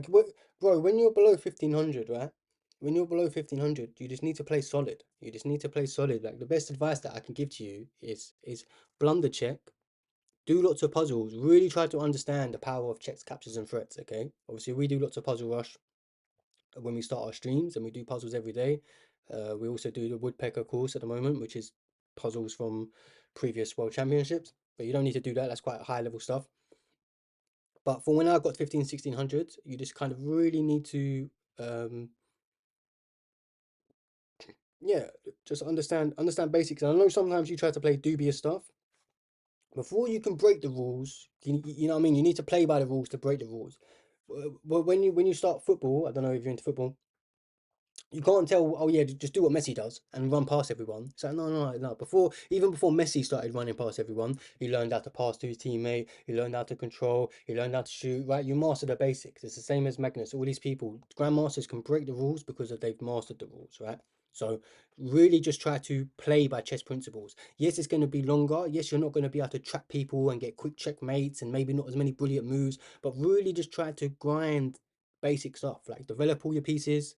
what, bro, when you're below 1500, right? When you're below 1500, you just need to play solid. You just need to play solid. Like, the best advice that I can give to you is blunder check, do lots of puzzles. Really try to understand the power of checks, captures, and threats. Okay, obviously we do lots of puzzle rush when we start our streams, and we do puzzles every day. We also do the woodpecker course at the moment, which is puzzles from previous world championships. But you don't need to do that. That's quite high level stuff. But for when I got 15, 1600s, you just kind of really need to, um, yeah, just understand basics. And I know sometimes you try to play dubious stuff. Before you can break the rules, you know what I mean? You need to play by the rules to break the rules. But when you start football, I don't know if you're into football, you can't tell, oh yeah, just do what Messi does and run past everyone. So no. Even before Messi started running past everyone, he learned how to pass to his teammate, he learned how to control, he learned how to shoot, right? You master the basics. It's the same as Magnus. All these people, grandmasters can break the rules because they've mastered the rules, right? So really just try to play by chess principles. Yes, it's going to be longer. Yes, you're not going to be able to trap people and get quick checkmates and maybe not as many brilliant moves, but really just try to grind basic stuff, like develop all your pieces,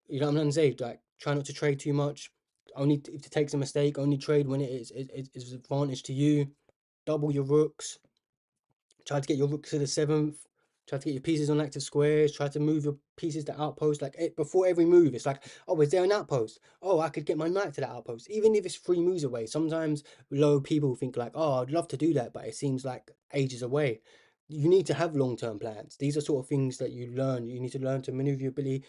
you know what I'm saying? Like, try not to trade too much. Only if it takes a mistake, only trade when it is advantage to you. Double your rooks. Try to get your rooks to the seventh. Try to get your pieces on active squares. Try to move your pieces to outpost. Like before every move, it's like, oh, is there an outpost? Oh, I could get my knight to that outpost, even if it's 3 moves away. Sometimes low people think like, oh, I'd love to do that, but it seems like ages away. You need to have long-term plans. These are sort of things that you learn. You need to learn to maneuverability,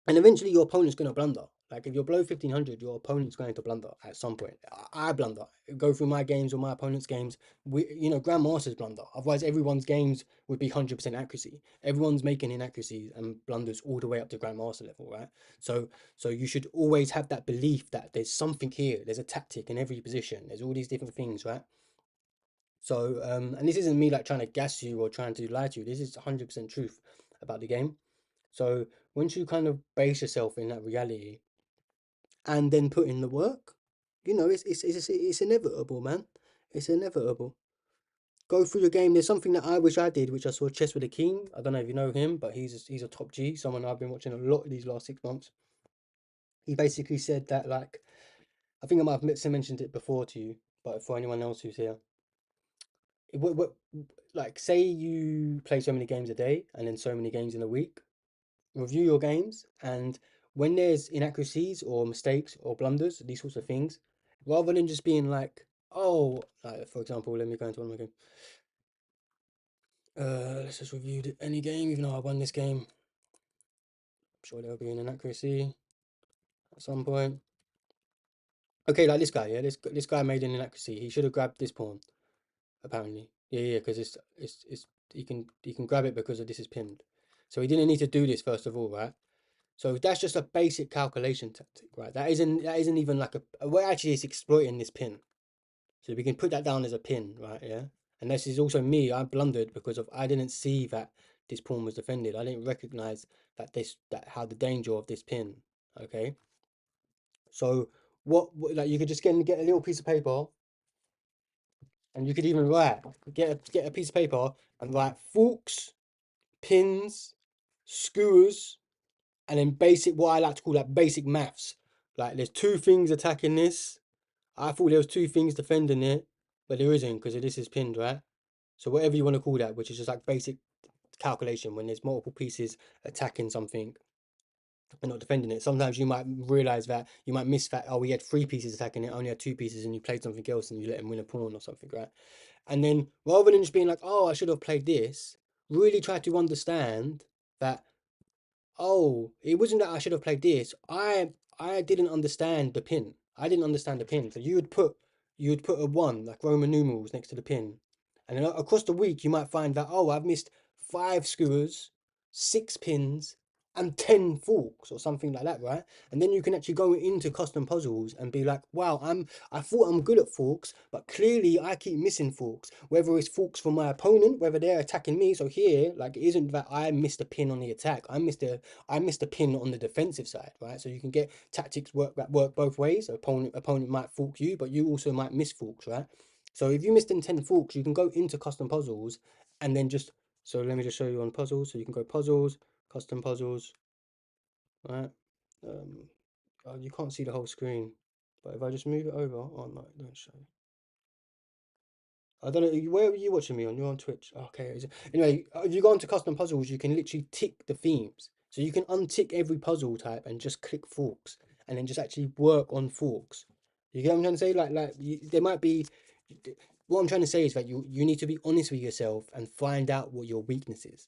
and eventually your opponent's going to blunder. Like if you're below 1500, your opponent's going to blunder at some point. I blunder. Go through my games or my opponent's games. Grandmasters blunder. Otherwise, everyone's games would be 100% accuracy. Everyone's making inaccuracies and blunders all the way up to grandmaster level, right? So, so you should always have that belief that there's something here. There's a tactic in every position. There's all these different things, right? So, and this isn't me like trying to gas you or trying to lie to you. This is 100% truth about the game. So once you kind of base yourself in that reality and then put in the work, it's inevitable, man. It's inevitable. Go through the game. There's something that I wish I did, which I saw Chess with the King. I don't know if you know him, but he's a top G, someone I've been watching a lot these last 6 months. He basically said that, like, I think I might have mentioned it before to you, but for anyone else who's here, like, say you play so many games a day and then so many games in a week, review your games, and when there's inaccuracies or mistakes or blunders, these sorts of things, rather than just being like, oh, like for example, let me go into one of my games. Let's just review any game, even though I won this game. I'm sure there'll be an inaccuracy at some point. Okay, like this guy, yeah, this guy made an inaccuracy. He should have grabbed this pawn, apparently. Yeah, because it's he can grab it because of this is pinned. So he didn't need to do this first of all, right? So that's just a basic calculation tactic, right? That isn't even like we're actually is exploiting this pin. So we can put that down as a pin, right? Yeah. And this is also me. I blundered because of I didn't see that this pawn was defended. I didn't recognize that how the danger of this pin. Okay. So like you could just get a little piece of paper, and you could even write get a piece of paper and write forks, pins, skewers, and then basic, what I like to call like basic maths. Like there's two things attacking this. I thought there was two things defending it, but there isn't because this is pinned, right? So whatever you want to call that, which is just like basic calculation when there's multiple pieces attacking something and not defending it. Sometimes you might realize that you might miss that, oh, we had 3 pieces attacking it, only had 2 pieces, and you played something else and you let him win a pawn or something, right? And then rather than just being like, oh, I should have played this, really try to understand that, oh, it wasn't that I should have played this. I didn't understand the pin. I didn't understand the pin. So you would put a one, like Roman numerals, next to the pin. And then across the week you might find that, oh, I've missed 5 skewers, 6 pins, and 10 forks or something like that, right? And then you can actually go into custom puzzles and be like, wow, I thought I'm good at forks, but clearly I keep missing forks. Whether it's forks from my opponent, whether they're attacking me. So here, like, it isn't that I missed a pin on the attack. I missed a pin on the defensive side, right? So you can get tactics work both ways. Opponent might fork you, but you also might miss forks, right? So if you missed in 10 forks, you can go into custom puzzles and then just, so let me just show you on puzzles. So you can go puzzles, custom puzzles, right? Um, you can't see the whole screen, but if I just move it over, oh no, it don't show. I don't know. Where are you watching me on? You're on Twitch. Okay. Anyway, if you go into custom puzzles, you can literally tick the themes. So you can untick every puzzle type and just click forks, and then just actually work on forks. You get what I'm trying to say? There might be. What I'm trying to say is that you need to be honest with yourself and find out what your weakness is.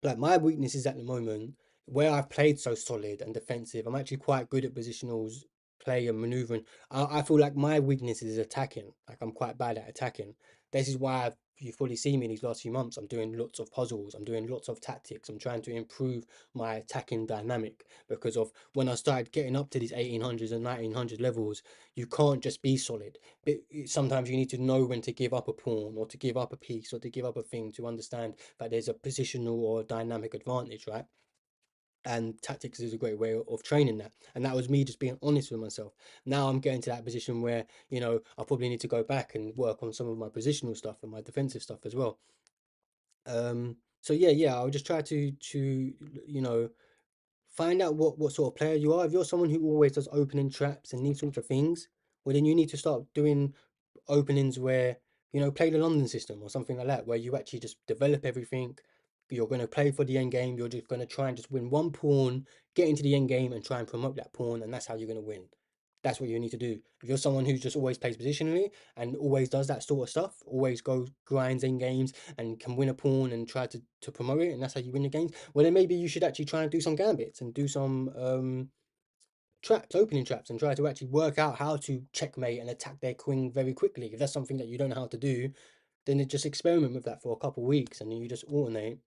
Like my weaknesses at the moment, where I've played so solid and defensive, I'm actually quite good at positionals, play and maneuvering. I feel like my weakness is attacking. Like I'm quite bad at attacking. This is why you've probably seen me these last few months. I'm doing lots of puzzles. I'm doing lots of tactics. I'm trying to improve my attacking dynamic because of when I started getting up to these 1800s and 1900 levels, you can't just be solid. But sometimes you need to know when to give up a pawn or to give up a piece or to give up a thing to understand that there's a positional or dynamic advantage, right? And tactics is a great way of training that. And that was me just being honest with myself. Now I'm getting to that position where, I probably need to go back and work on some of my positional stuff and my defensive stuff as well. So yeah, I'll just try to you know find out what sort of player you are. If you're someone who always does opening traps and these sorts of things, well then you need to start doing openings where play the London system or something like that, where you actually just develop everything. You're going to play for the end game. You're just going to try and just win one pawn, get into the end game, and try and promote that pawn, and that's how you're going to win. That's what you need to do. If you're someone who just always plays positionally and always does that sort of stuff, always goes grinds in games and can win a pawn and try to promote it, and that's how you win the games. Well, then maybe you should actually try and do some gambits and do some traps, opening traps, and try to actually work out how to checkmate and attack their queen very quickly. If that's something that you don't know how to do, then just experiment with that for a couple of weeks and then you just alternate.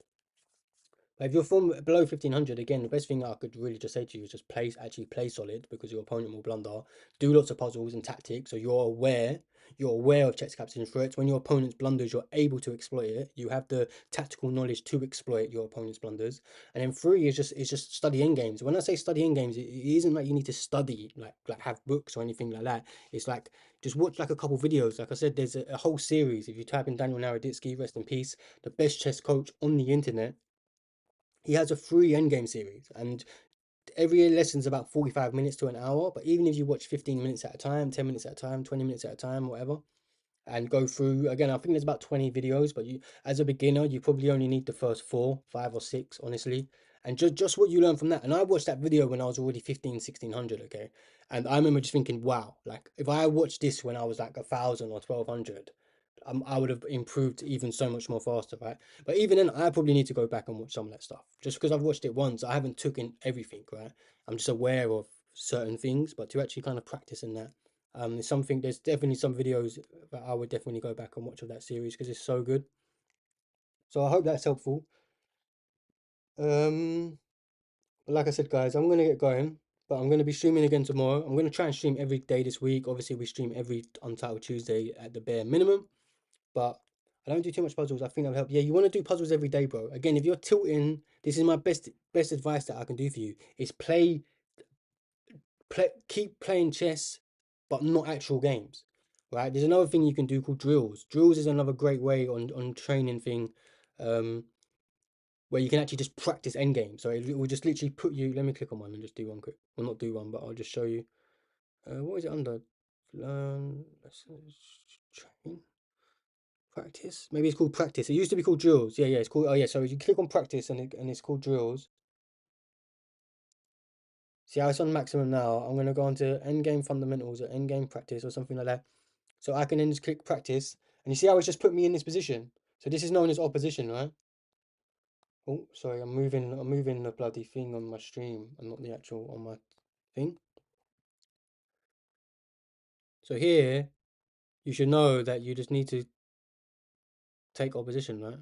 If you're from below 1500, again, the best thing I could really just say to you is just actually play solid because your opponent will blunder. Do lots of puzzles and tactics so you're aware of checks, caps, and threats. When your opponent's blunders, you're able to exploit it. You have the tactical knowledge to exploit your opponent's blunders. And then three is just study end games. When I say study end games, it isn't like you need to study like have books or anything like that. It's like just watch like a couple videos. Like I said, there's a whole series. If you type in Daniel Naroditsky, rest in peace, the best chess coach on the internet, he has a free endgame series, and every lesson's about 45 minutes to an hour. But even if you watch 15 minutes at a time, 10 minutes at a time, 20 minutes at a time, whatever, and go through again, I think there's about 20 videos, but you, as a beginner, you probably only need the first four, five, or six, honestly. And just what you learn from that. And I watched that video when I was already 15, 1600, okay? And I remember just thinking, wow, like if I watched this when I was like 1,000 or 1,200, I would have improved even so much more faster, right? But even then, I probably need to go back and watch some of that stuff. Just because I've watched it once, I haven't took in everything, right? I'm just aware of certain things, but to actually kind of practice in that, there's definitely some videos that I would definitely go back and watch of that series because it's so good. So I hope that's helpful. Um, but like I said, guys, I'm gonna get going, but I'm gonna be streaming again tomorrow. I'm gonna try and stream every day this week. Obviously, we stream every Untitled Tuesday at the bare minimum. But I don't do too much puzzles. I think that'll help. Yeah, you want to do puzzles every day, bro. Again, if you're tilting, this is my best advice that I can do for you is keep playing chess, but not actual games. Right? There's another thing you can do called drills. Drills is another great way on training thing, um, where you can actually just practice endgame. So it will just literally put you. Let me click on one and just do one quick. Well, not do one, but I'll just show you. What is it under? Learn. Train. Practice? Maybe it's called practice. It used to be called drills. Yeah, it's called. Oh, yeah. So you click on practice and it's called drills. See how it's on maximum now? I'm going to go on to endgame fundamentals or endgame practice or something like that. So I can then just click practice. And you see how it's just put me in this position? So this is known as opposition, right? Oh, sorry. I'm moving the bloody thing on my stream and not the actual on my thing. So here, you should know that you just need to take opposition, right?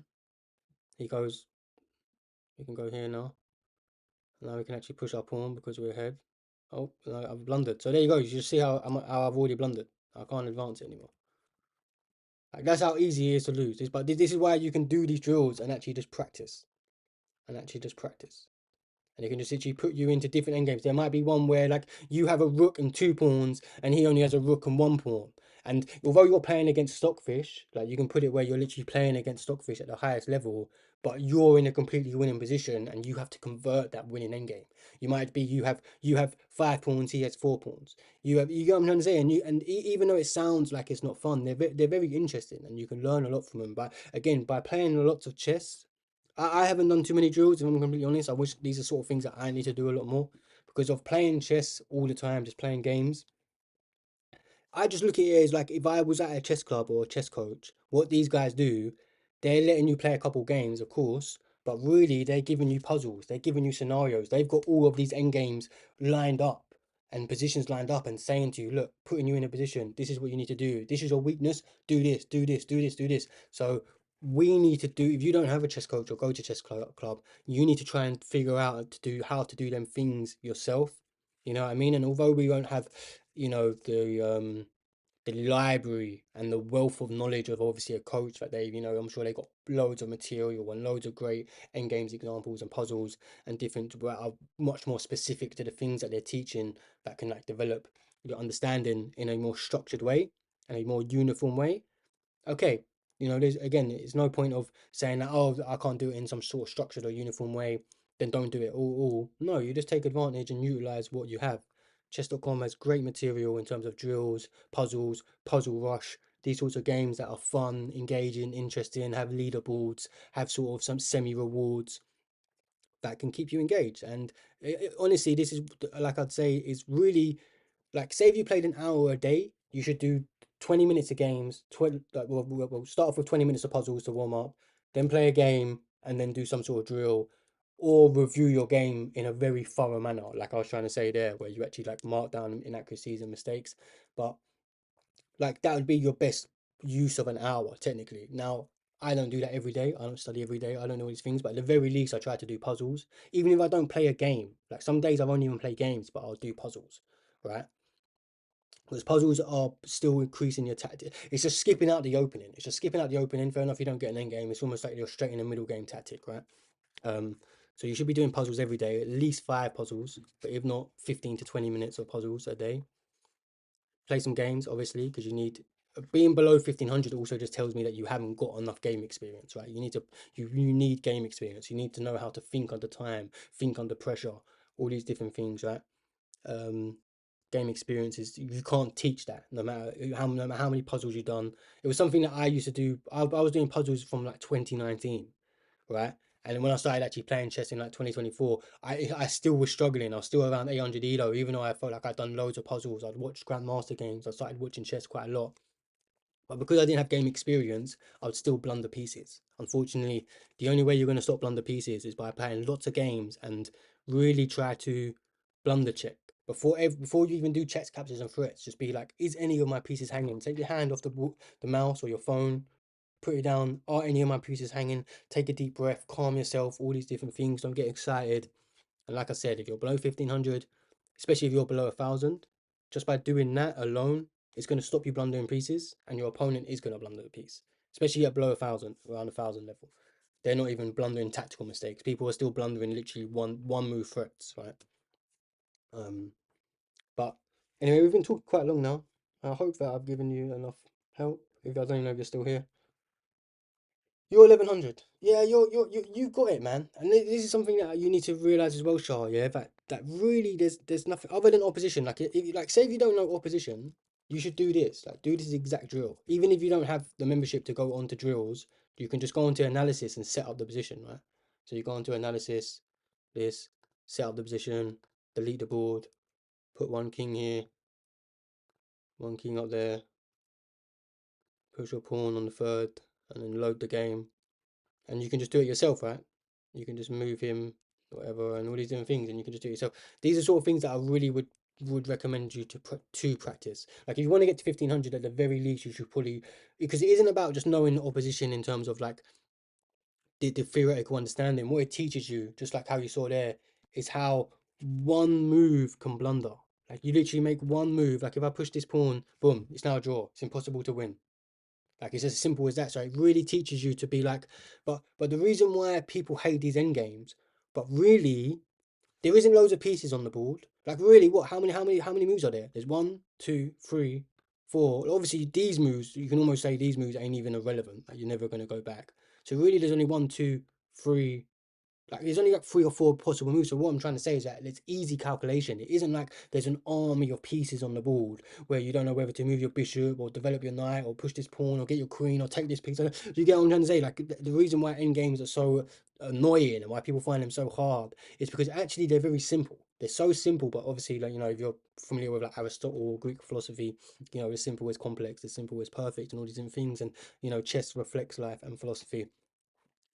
He goes, you can go here now. Now we can actually push our pawn because we're ahead. Oh, no, I've blundered. So there you go. You just see how I've already blundered. I can't advance it anymore. Like that's how easy it is to lose. But this is why you can do these drills and actually just practice. And actually just practice. and it can just literally put you into different endgames. There might be one where like you have a rook and two pawns, and he only has a rook and one pawn. And although you're playing against stockfish, like you can put it where you're literally playing against stockfish at the highest level, but you're in a completely winning position, and you have to convert that winning endgame. You might be you have five pawns, he has four pawns. You get what I'm trying to say, and even though it sounds like it's not fun, they're very interesting, and you can learn a lot from them. But again, by playing lots of chess, I haven't done too many drills, if I'm completely honest. I wish these are sort of things that I need to do a lot more because of playing chess all the time, just playing games. I just look at it as like if I was at a chess club or a chess coach, what these guys do, they're letting you play a couple games, of course, but really they're giving you puzzles, they're giving you scenarios. They've got all of these end games lined up and positions lined up and saying to you, look, putting you in a position, this is what you need to do. This is your weakness, do this, do this, do this, do this. So we need to do, if you don't have a chess coach or go to chess club, you need to try and figure out to do how to do them things yourself. You know what I mean? And although we won't have, the library and the wealth of knowledge of obviously a coach that I'm sure they got loads of material and loads of great end games examples and puzzles and different that are much more specific to the things that they're teaching that can like develop your understanding in a more structured way and a more uniform way. Okay, there's again, it's no point of saying that, oh, I can't do it in some sort of structured or uniform way, then don't do it all. No, you just take advantage and utilize what you have. Chess.com has great material in terms of drills, puzzles, puzzle rush, these sorts of games that are fun, engaging, interesting, have leaderboards, have sort of some semi rewards that can keep you engaged. And honestly, this is like I'd say is really like, say if you played an hour a day, you should do 20 minutes of games. 20, like, we'll start off with 20 minutes of puzzles to warm up, then play a game, and then do some sort of drill, or review your game in a very thorough manner. Like I was trying to say there, where you actually like mark down inaccuracies and mistakes. But like that would be your best use of an hour, technically. Now, I don't do that every day. I don't study every day. I don't know these things, but at the very least, I try to do puzzles. Even if I don't play a game, like some days I won't even play games, but I'll do puzzles, right? Because puzzles are still increasing your tactic. It's just skipping out the opening. It's just skipping out the opening. Fair enough, you don't get an end game. It's almost like you're straight in the middle game tactic, right? Um, so you should be doing puzzles every day, at least five puzzles, but if not, 15 to 20 minutes of puzzles a day. Play some games, obviously, because you need being below 1500 also just tells me that you haven't got enough game experience, right? You need game experience. You need to know how to think under time, think under pressure, all these different things, right? um, Game experiences. You can't teach that no matter how many puzzles you've done. It was something that I used to do. I was doing puzzles from like 2019, right? And then when I started actually playing chess in like 2024, I still was struggling. I was still around 800 elo, even though I felt like I'd done loads of puzzles. I'd watched Grandmaster games. I started watching chess quite a lot. But because I didn't have game experience, I would still blunder pieces. Unfortunately, the only way you're going to stop blunder pieces is by playing lots of games and really try to blunder check. Before you even do checks, captures, and threats, just be like, is any of my pieces hanging? Take your hand off the mouse or your phone, put it down. Are any of my pieces hanging? Take a deep breath, calm yourself, all these different things. Don't get excited. And like I said, if you're below 1500, especially if you're below 1000, just by doing that alone, it's going to stop you blundering pieces, and your opponent is going to blunder a piece, especially at below 1000, around 1000 level. They're not even blundering tactical mistakes. People are still blundering literally one move threats, right? Um, but anyway, we've been talking quite long now. I hope that I've given you enough help. If I don't know if you're still here. You're 1100. Yeah, you've got it, man. And this is something that you need to realize as well, Shah. Yeah, that really there's nothing other than opposition. Like if like say if you don't know opposition, you should do this. Like do this exact drill. Even if you don't have the membership to go on to drills, you can just go onto analysis and set up the position, right? So you go onto analysis, this, set up the position, delete the board, put one king here, one king up there, push your pawn on the third, and then load the game. And you can just do it yourself, right? You can just move him, whatever, and all these different things, and you can just do it yourself. These are sort of things that I really would recommend you to practice. Like if you want to get to 1500, at the very least, you should probably, because it isn't about just knowing opposition in terms of like the theoretical understanding. What it teaches you, just like how you saw there, is how one move can blunder. Like you literally make one move. Like if I push this pawn, boom, it's now a draw. It's impossible to win. Like it's as simple as that. So it really teaches you to be like, but the reason why people hate these end games, but really there isn't loads of pieces on the board. Like really, what? How many moves are there? There's one, two, three, four. Obviously, these moves you can almost say these moves ain't even irrelevant. Like you're never gonna go back. So really, there's only one, two, three, like there's only like 3 or 4 possible moves. So what I'm trying to say is that it's easy calculation. It isn't like there's an army of pieces on the board where you don't know whether to move your bishop or develop your knight or push this pawn or get your queen or take this piece. So you get what I'm trying to say? Like the reason why end games are so annoying and why people find them so hard is because actually they're very simple. They're so simple, but obviously, like if you're familiar with like Aristotle or Greek philosophy, as simple as complex, as simple as perfect, and all these different things. And chess reflects life and philosophy.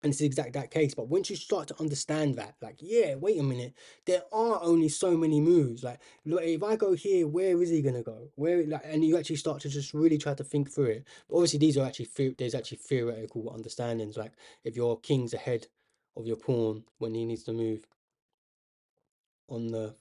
And it's exact that case. But once you start to understand that, like, yeah, wait a minute, there are only so many moves. Like, look, if I go here, where is he gonna go? Where like, and you actually start to just really try to think through it. But obviously, these are actually there's actually theoretical understandings. Like, if your king's ahead of your pawn when he needs to move on the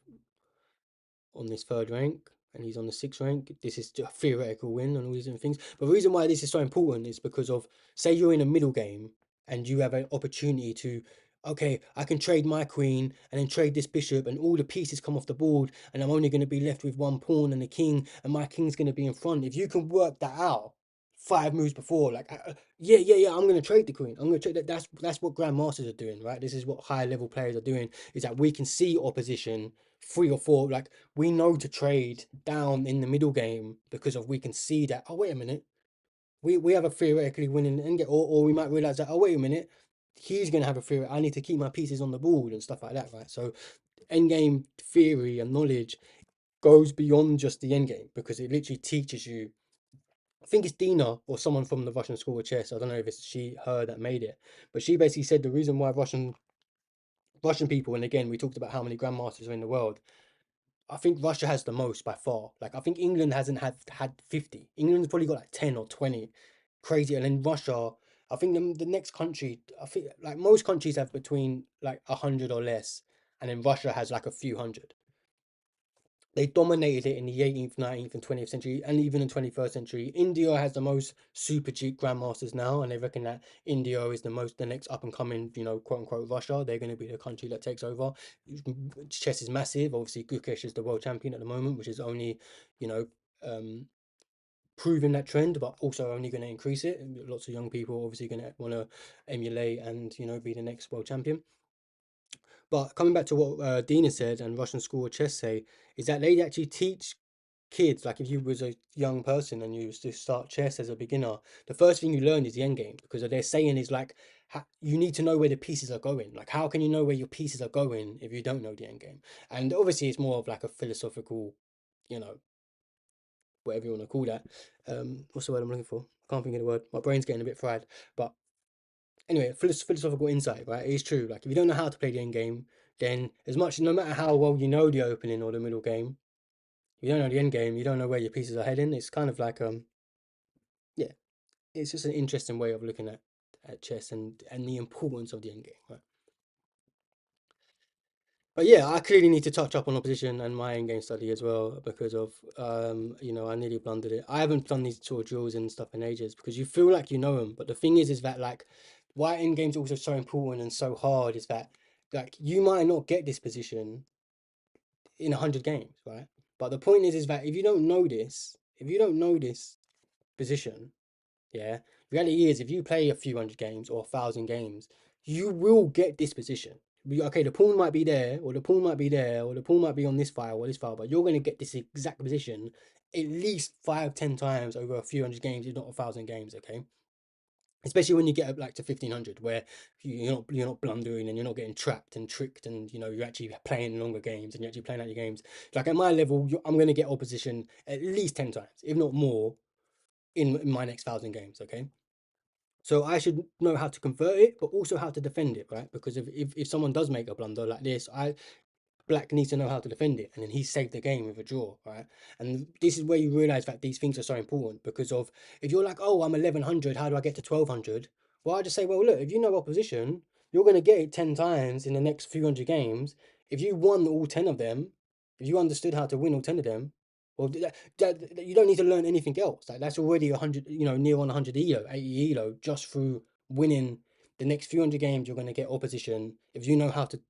on this third rank and he's on the sixth rank. This is a theoretical win and all these different things. But the reason why this is so important is because of, say you're in a middle game and you have an opportunity to, okay, I can trade my queen and then trade this bishop and all the pieces come off the board and I'm only going to be left with one pawn and a king and my king's going to be in front. If you can work that out 5 moves before, like, yeah, I'm going to trade the queen. I'm going to trade that. That's what grandmasters are doing, right? This is what high level players are doing, is that we can see opposition 3 or 4, like we know to trade down in the middle game because of we can see that, oh wait a minute, we have a theoretically winning end game, or we might realize that, oh wait a minute, he's gonna have a theory, I need to keep my pieces on the board and stuff like that, right? So end game theory and knowledge goes beyond just the end game because it literally teaches you. I think it's Dina or someone from the Russian School of Chess. I don't know if it's her that made it, but she basically said the reason why Russian people, and again we talked about how many grandmasters are in the world. I think Russia has the most by far. Like I think England hasn't had 50. England's probably got like 10 or 20. Crazy. And then Russia, I think the next country, I think like most countries have between like 100 or less, and then Russia has like a few hundred. They dominated it in the 18th, 19th, and 20th century, and even in 21st century. India has the most super cheap grandmasters now, and they reckon that India is the next up and coming, quote unquote Russia. They're going to be the country that takes over. Chess is massive. Obviously, Gukesh is the world champion at the moment, which is only, you know, um, proving that trend, but also only going to increase it. And lots of young people obviously going to want to emulate and be the next world champion. But coming back to what Dina said and Russian School of Chess say, is that they actually teach kids, like if you was a young person and you was to start chess as a beginner, the first thing you learn is the end game, because they're saying is like you need to know where the pieces are going. Like how can you know where your pieces are going if you don't know the end game? And obviously it's more of like a philosophical, you know, whatever you want to call that. What's the word I'm looking for? I can't think of the word. My brain's getting a bit fried. But anyway, philosophical insight, right? It is true. Like if you don't know how to play the end game, then no matter how well you know the opening or the middle game, you don't know the end game, you don't know where your pieces are heading. It's kind of like yeah, it's just an interesting way of looking at chess and the importance of the end game, right? But yeah, I clearly need to touch up on opposition and my end game study as well because of I nearly blundered it. I haven't done these sort of drills and stuff in ages because you feel like you know them, but the thing is that like why end games are also so important and so hard is that like you might not get this position in 100 games, right? But the point is that if you don't know this position, yeah. Reality is, if you play a few hundred games or 1,000 games, you will get this position. Okay, the pawn might be there, or the pawn might be there, or the pawn might be on this file or this file, but you're going to get this exact position at least 5, 10 times over a few hundred games, if not 1,000 games. Okay, especially when you get up like to 1,500, where you're not blundering and you're not getting trapped and tricked, and you're actually playing longer games and you're actually playing out your games. Like at my level, I'm going to get opposition at least 10 times, if not more, in my next 1,000 games. Okay. So I should know how to convert it, but also how to defend it, right? Because if someone does make a blunder like this, Black needs to know how to defend it, and then he saved the game with a draw, right? And this is where you realize that these things are so important because of if you're like, oh, I'm 1,100, how do I get to 1,200? Well, I just say, well, look, if you know opposition, you're going to get it 10 times in the next few hundred games. If you won all 10 of them, if you understood how to win all 10 of them, well, you don't need to learn anything else. Like that's already 100, near on 100 elo, 80 elo, just through winning the next few hundred games. You're going to get opposition if you know how to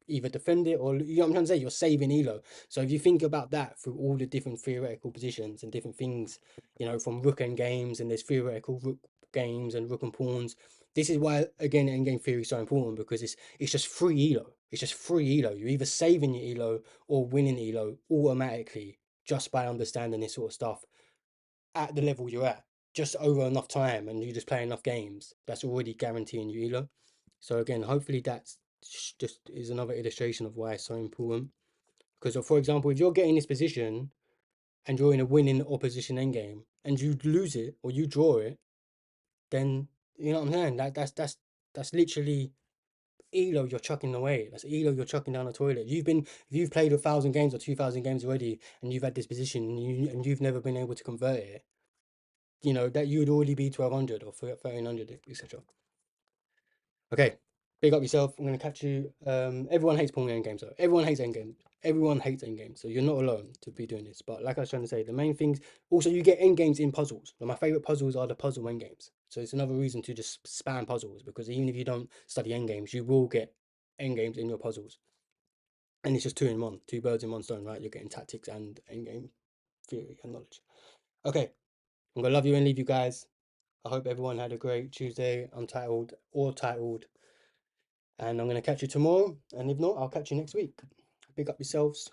either defend it or, you know what I'm trying to say, you're saving elo. So if you think about that through all the different theoretical positions and different things, you know, from rook end games, and there's theoretical rook games and rook and pawns. This is why, again, endgame theory is so important, because it's just free elo. It's just free elo. You're either saving your elo or winning elo automatically just by understanding this sort of stuff at the level you're at. Just over enough time, and you just play enough games, that's already guaranteeing you elo. So again, hopefully that's just is another illustration of why it's so important. Because, for example, if you're getting this position and you're in a winning opposition endgame and you lose it or you draw it, then you know what I'm saying. That's literally elo you're chucking away. That's elo you're chucking down the toilet. If you've played 1,000 games or 2,000 games already, and you've had this position and you've never been able to convert it, you know that you would already be 1,200 or 1,300, etc. Okay, big up yourself. I'm gonna catch you. Everyone hates pawn end games though. Everyone hates end games. Everyone hates end games. So you're not alone to be doing this. But like I was trying to say, the main things. Also, you get end games in puzzles. Now, my favorite puzzles are the puzzle end games. So it's another reason to just spam puzzles, because even if you don't study end games, you will get end games in your puzzles. And it's just two in one, two birds in one stone, right? You're getting tactics and end game theory and knowledge. Okay, I'm gonna love you and leave you guys. I hope everyone had a great Tuesday, untitled or titled. And I'm going to catch you tomorrow. And if not, I'll catch you next week. Big up yourselves.